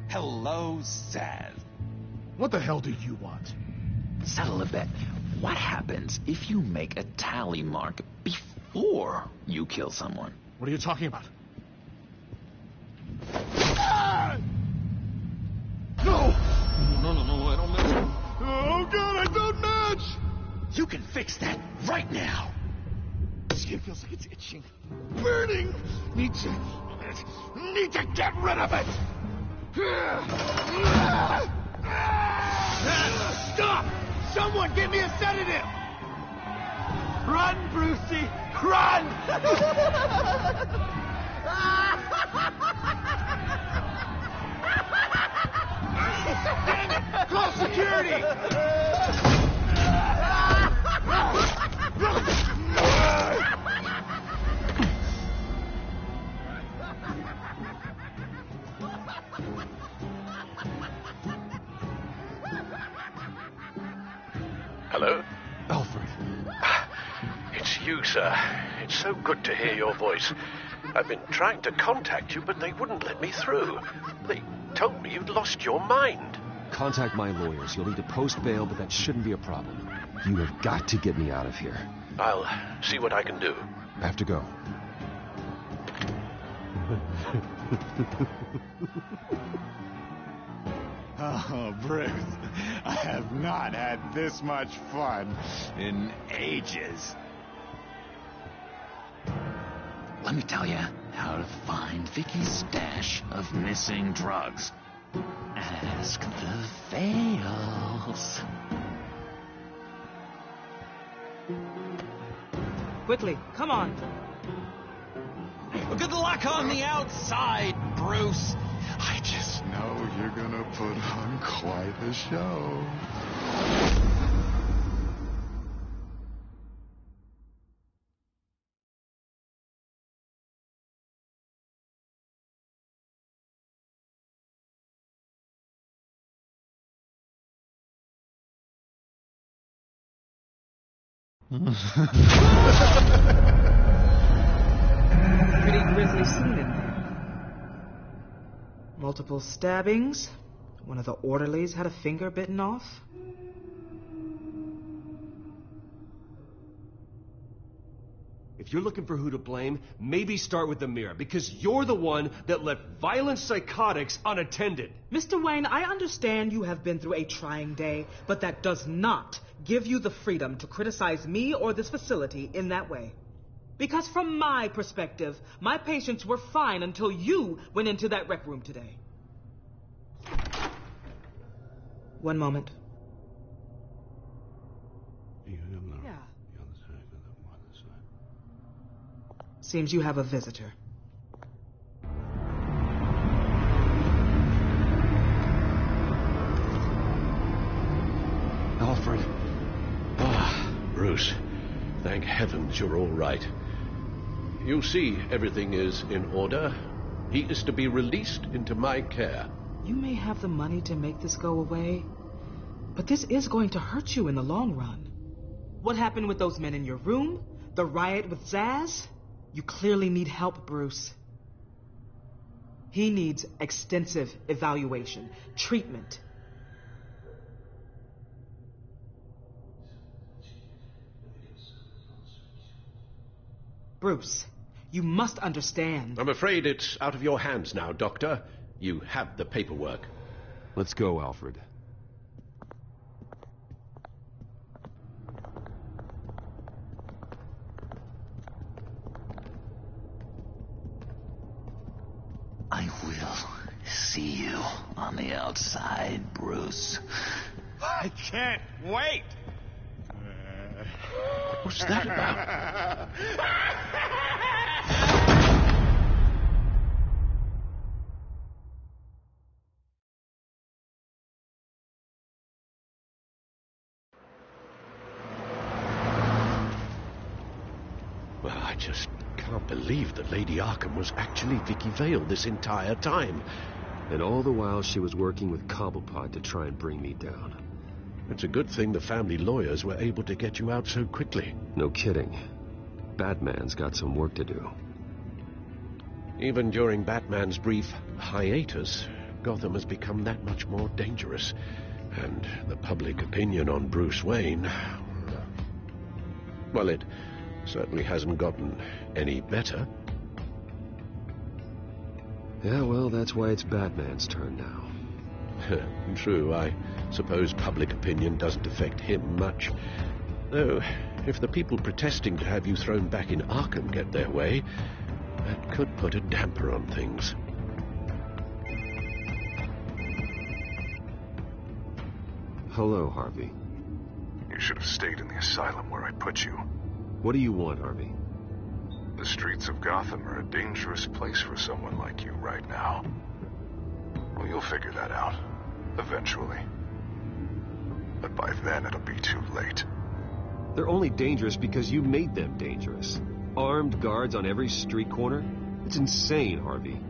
Hello, Zaz. What the hell do you want? Settle a bet. What happens if you make a tally mark before you kill someone? What are you talking about? No! No, I don't match. Oh, God, I don't match! You can fix that right now. Skin feels like it's itching. Burning! Need to get rid of it! Stop! Someone give me a sedative! Run, Brucey! Run! Dang it! Call security! Hello? Alfred. It's you, sir. It's so good to hear your voice. I've been trying to contact you, but they wouldn't let me through. They told me you'd lost your mind. Contact my lawyers. You'll need to post bail, but that shouldn't be a problem. You have got to get me out of here. I'll see what I can do. I have to go. Oh, Bruce, I have not had this much fun in ages. Let me tell you how to find Vicky's stash of missing drugs. Ask the Vales. Quickly, come on. Good luck on the outside, Bruce. I just know you're gonna put on quite a show. Pretty grisly scene in there. Multiple stabbings. One of the orderlies had a finger bitten off. If you're looking for who to blame, maybe start with the mirror, because you're the one that left violent psychotics unattended. Mr. Wayne, I understand you have been through a trying day, but that does not give you the freedom to criticize me or this facility in that way. Because from my perspective, my patients were fine until you went into that rec room today. One moment. Yeah. Seems you have a visitor. Alfred. Ah, Bruce. Thank heavens you're all right. You see, everything is in order. He is to be released into my care. You may have the money to make this go away, but this is going to hurt you in the long run. What happened with those men in your room? The riot with Zaz? You clearly need help, Bruce. He needs extensive evaluation, treatment. Bruce, you must understand. I'm afraid it's out of your hands now, Doctor. You have the paperwork. Let's go, Alfred. I will see you on the outside, Bruce. I can't wait! What's that about? Well, I just can't believe that Lady Arkham was actually Vicky Vale this entire time. And all the while she was working with Cobblepot to try and bring me down. It's a good thing the family lawyers were able to get you out so quickly. No kidding. Batman's got some work to do. Even during Batman's brief hiatus, Gotham has become that much more dangerous. And the public opinion on Bruce Wayne... well, it certainly hasn't gotten any better. Yeah, well, that's why it's Batman's turn now. True, I suppose public opinion doesn't affect him much. Though, if the people protesting to have you thrown back in Arkham get their way, that could put a damper on things. Hello, Harvey. You should have stayed in the asylum where I put you. What do you want, Harvey? The streets of Gotham are a dangerous place for someone like you right now. Well, you'll figure that out, eventually. But by then, it'll be too late. They're only dangerous because you made them dangerous. Armed guards on every street corner? It's insane, Harvey.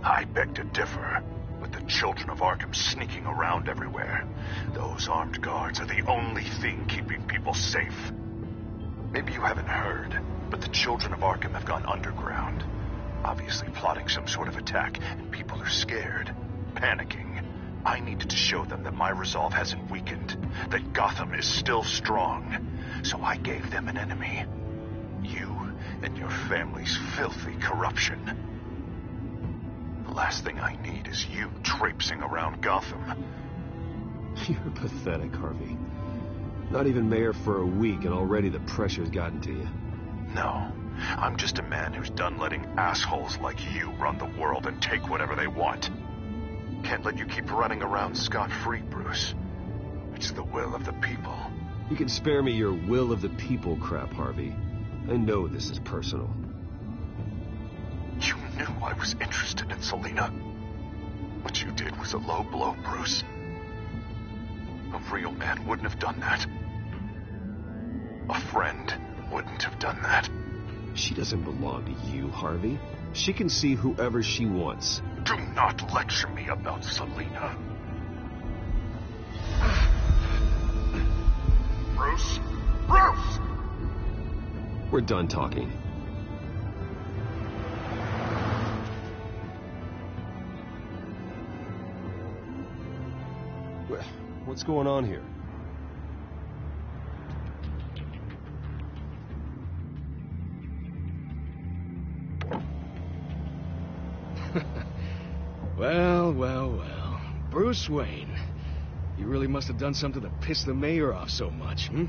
I beg to differ. With the children of Arkham sneaking around everywhere, those armed guards are the only thing keeping people safe. Maybe you haven't heard, but the children of Arkham have gone underground. Obviously plotting some sort of attack, and people are scared, panicking. I needed to show them that my resolve hasn't weakened, that Gotham is still strong. So I gave them an enemy. You and your family's filthy corruption. The last thing I need is you traipsing around Gotham. You're pathetic, Harvey. Not even mayor for a week and already the pressure's gotten to you. No, I'm just a man who's done letting assholes like you run the world and take whatever they want. Can't let you keep running around scot-free, Bruce. It's the will of the people. You can spare me your will of the people crap, Harvey. I know this is personal. You knew I was interested in Selina. What you did was a low blow, Bruce. A real man wouldn't have done that. A friend wouldn't have done that. She doesn't belong to you, Harvey. She can see whoever she wants. Do not lecture me about Selina. Bruce? Bruce! We're done talking. What's going on here? Well. Bruce Wayne. You really must have done something to piss the mayor off so much, hmm?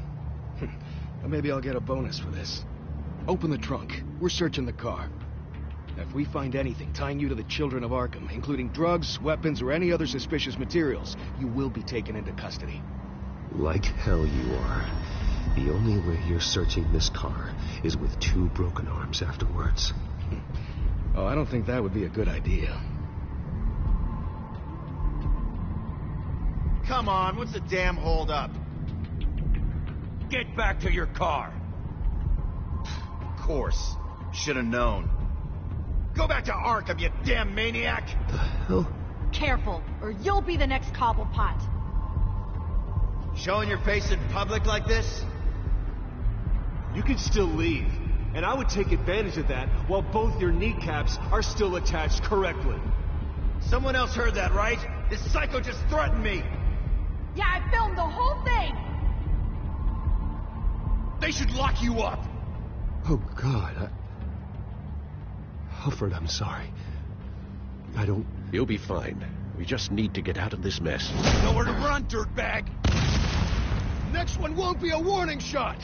Well, maybe I'll get a bonus for this. Open the trunk. We're searching the car. If we find anything tying you to the children of Arkham, including drugs, weapons, or any other suspicious materials, you will be taken into custody. Like hell you are. The only way you're searching this car is with 2 broken arms afterwards. Oh, I don't think that would be a good idea. Come on, what's the damn hold-up? Get back to your car. Of course. Should have known. Go back to Arkham, you damn maniac! The hell? Careful, or you'll be the next Cobblepot. Showing your face in public like this? You can still leave, and I would take advantage of that while both your kneecaps are still attached correctly. Someone else heard that, right? This psycho just threatened me! Yeah, I filmed the whole thing! They should lock you up! Oh, God, Alfred, I'm sorry. I don't... You'll be fine. We just need to get out of this mess. Nowhere to run, dirtbag! Next one won't be a warning shot!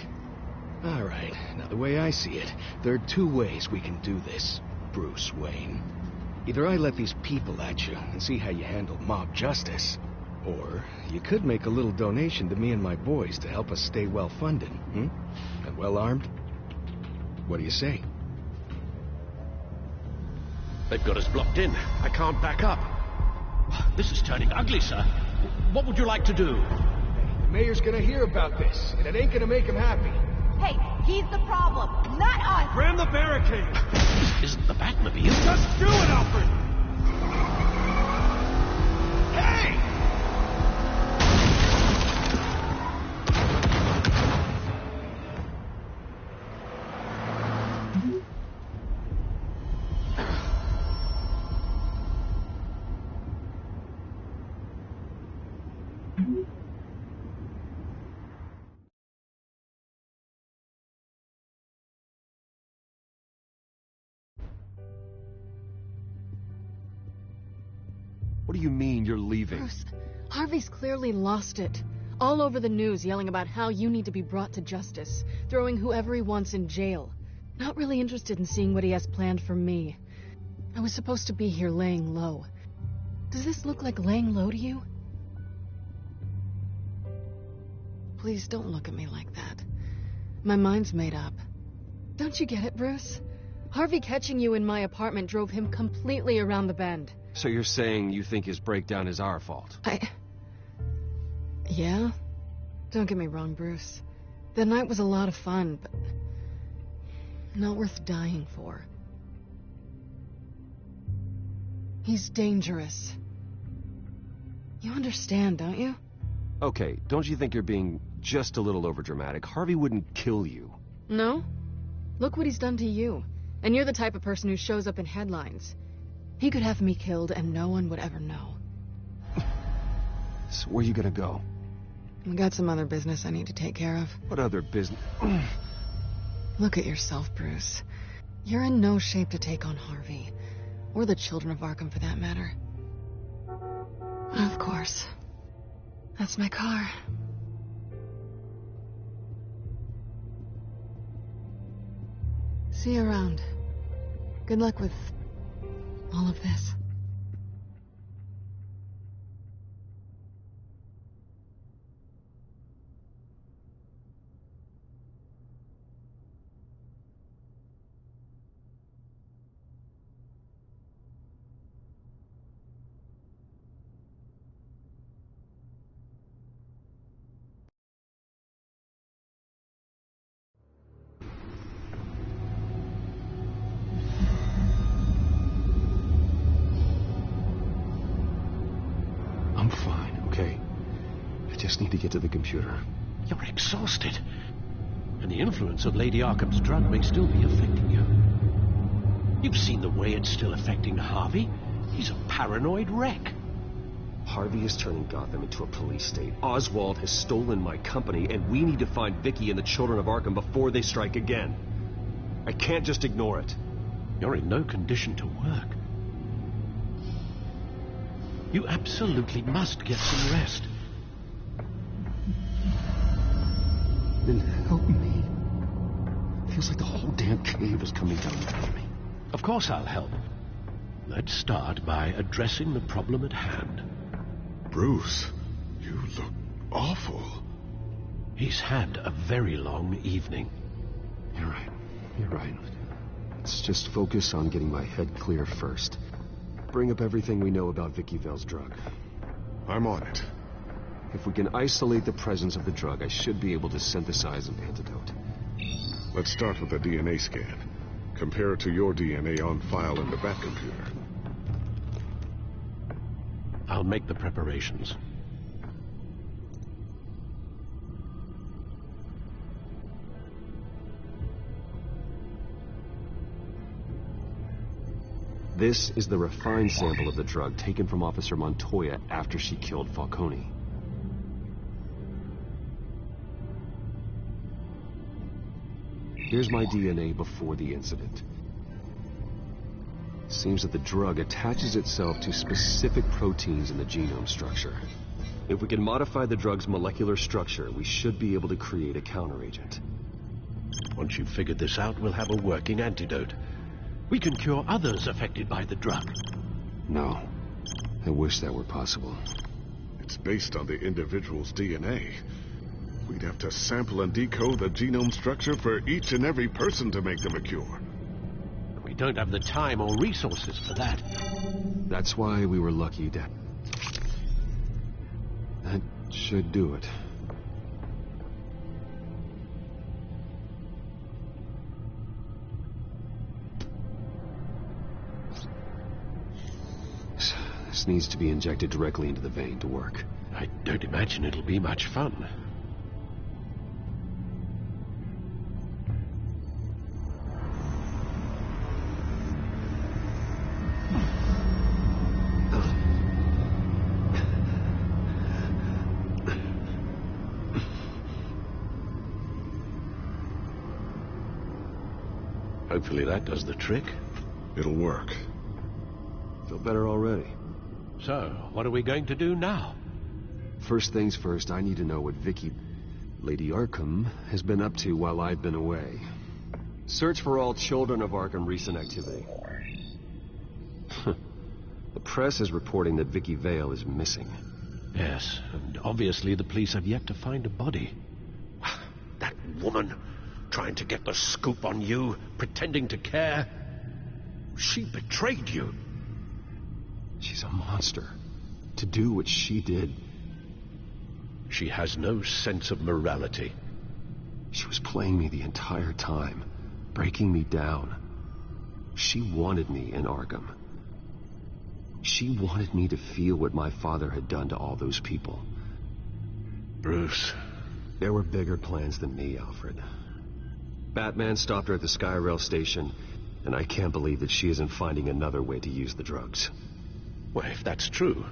All right, now the way I see it, there are 2 ways we can do this, Bruce Wayne. Either I let these people at you and see how you handle mob justice, or you could make a little donation to me and my boys to help us stay well-funded, and well-armed. What do you say? They've got us blocked in. I can't back up. This is turning ugly, sir. What would you like to do? The mayor's gonna hear about this, and it ain't gonna make him happy. Hey, He's the problem, not us! Ram the barricade! This isn't the Batmobile. Just do it, Alfred! Hey! What do you mean you're leaving? Bruce, Harvey's clearly lost it. All over the news yelling about how you need to be brought to justice, throwing whoever he wants in jail. Not really interested in seeing what he has planned for me. I was supposed to be here laying low. Does this look like laying low to you? Please don't look at me like that. My mind's made up. Don't you get it, Bruce? Harvey catching you in my apartment drove him completely around the bend. So you're saying you think his breakdown is our fault? Yeah? Don't get me wrong, Bruce. The night was a lot of fun, but not worth dying for. He's dangerous. You understand, don't you? Okay, don't you think you're being just a little overdramatic? Harvey wouldn't kill you. No? Look what he's done to you. And you're the type of person who shows up in headlines. He could have me killed and no one would ever know. So where are you gonna go? I got some other business I need to take care of. What other business? Look at yourself, Bruce. You're in no shape to take on Harvey. Or the children of Arkham, for that matter. Of course. That's my car. See you around. Good luck with all of this. I'm fine, okay? I just need to get to the computer. You're exhausted. And the influence of Lady Arkham's drug may still be affecting you. You've seen the way it's still affecting Harvey. He's a paranoid wreck. Harvey is turning Gotham into a police state. Oswald has stolen my company, and we need to find Vicky and the children of Arkham before they strike again. I can't just ignore it. You're in no condition to work. You absolutely must get some rest. Then help me. Feels like the whole damn cave is coming down on me. Of course I'll help. Let's start by addressing the problem at hand. Bruce, you look awful. He's had a very long evening. You're right. You're right. Let's just focus on getting my head clear first. Bring up everything we know about Vicky Vale's drug. I'm on it. If we can isolate the presence of the drug, I should be able to synthesize an antidote. Let's start with a DNA scan. Compare it to your DNA on file in the Batcomputer. I'll make the preparations. This is the refined sample of the drug taken from Officer Montoya after she killed Falcone. Here's my DNA before the incident. Seems that the drug attaches itself to specific proteins in the genome structure. If we can modify the drug's molecular structure, we should be able to create a counteragent. Once you've figured this out, we'll have a working antidote. We can cure others affected by the drug. No. I wish that were possible. It's based on the individual's DNA. We'd have to sample and decode the genome structure for each and every person to make them a cure. We don't have the time or resources for that. That's why we were lucky that should do it. This needs to be injected directly into the vein to work. I don't imagine it'll be much fun. Hopefully that does the trick. It'll work. Feel better already. So, what are we going to do now? First things first, I need to know what Lady Arkham, has been up to while I've been away. Search for all children of Arkham recent activity. The press is reporting that Vicky Vale is missing. Yes, and obviously the police have yet to find a body. That woman, trying to get the scoop on you, pretending to care. She betrayed you. She's a monster. To do what she did. She has no sense of morality. She was playing me the entire time, breaking me down. She wanted me in Arkham. She wanted me to feel what my father had done to all those people. Bruce. There were bigger plans than me, Alfred. Batman stopped her at the Skyrail station, and I can't believe that she isn't finding another way to use the drugs. Well, if that's true,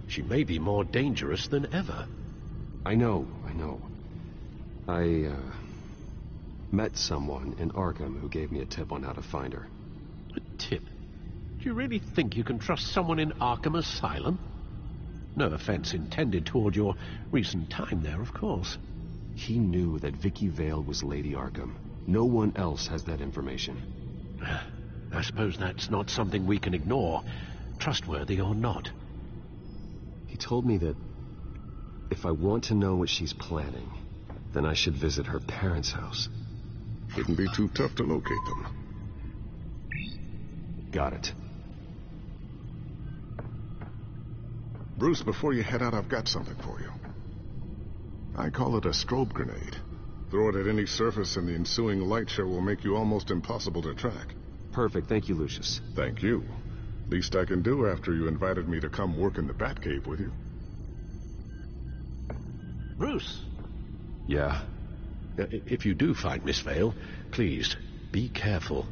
she may be more dangerous than ever. I know. I met someone in Arkham who gave me a tip on how to find her. A tip? Do you really think you can trust someone in Arkham Asylum? No offense intended toward your recent time there, of course. He knew that Vicky Vale was Lady Arkham. No one else has that information. I suppose that's not something we can ignore, trustworthy or not. He told me that if I want to know what she's planning, then I should visit her parents' house. Shouldn't be too tough to locate them. Got it. Bruce, before you head out, I've got something for you. I call it a strobe grenade. Throw it at any surface and the ensuing light show will make you almost impossible to track. Perfect. Thank you, Lucius. Thank you. Least I can do after you invited me to come work in the Batcave with you. Bruce? Yeah? If you do find Miss Vale, please, be careful.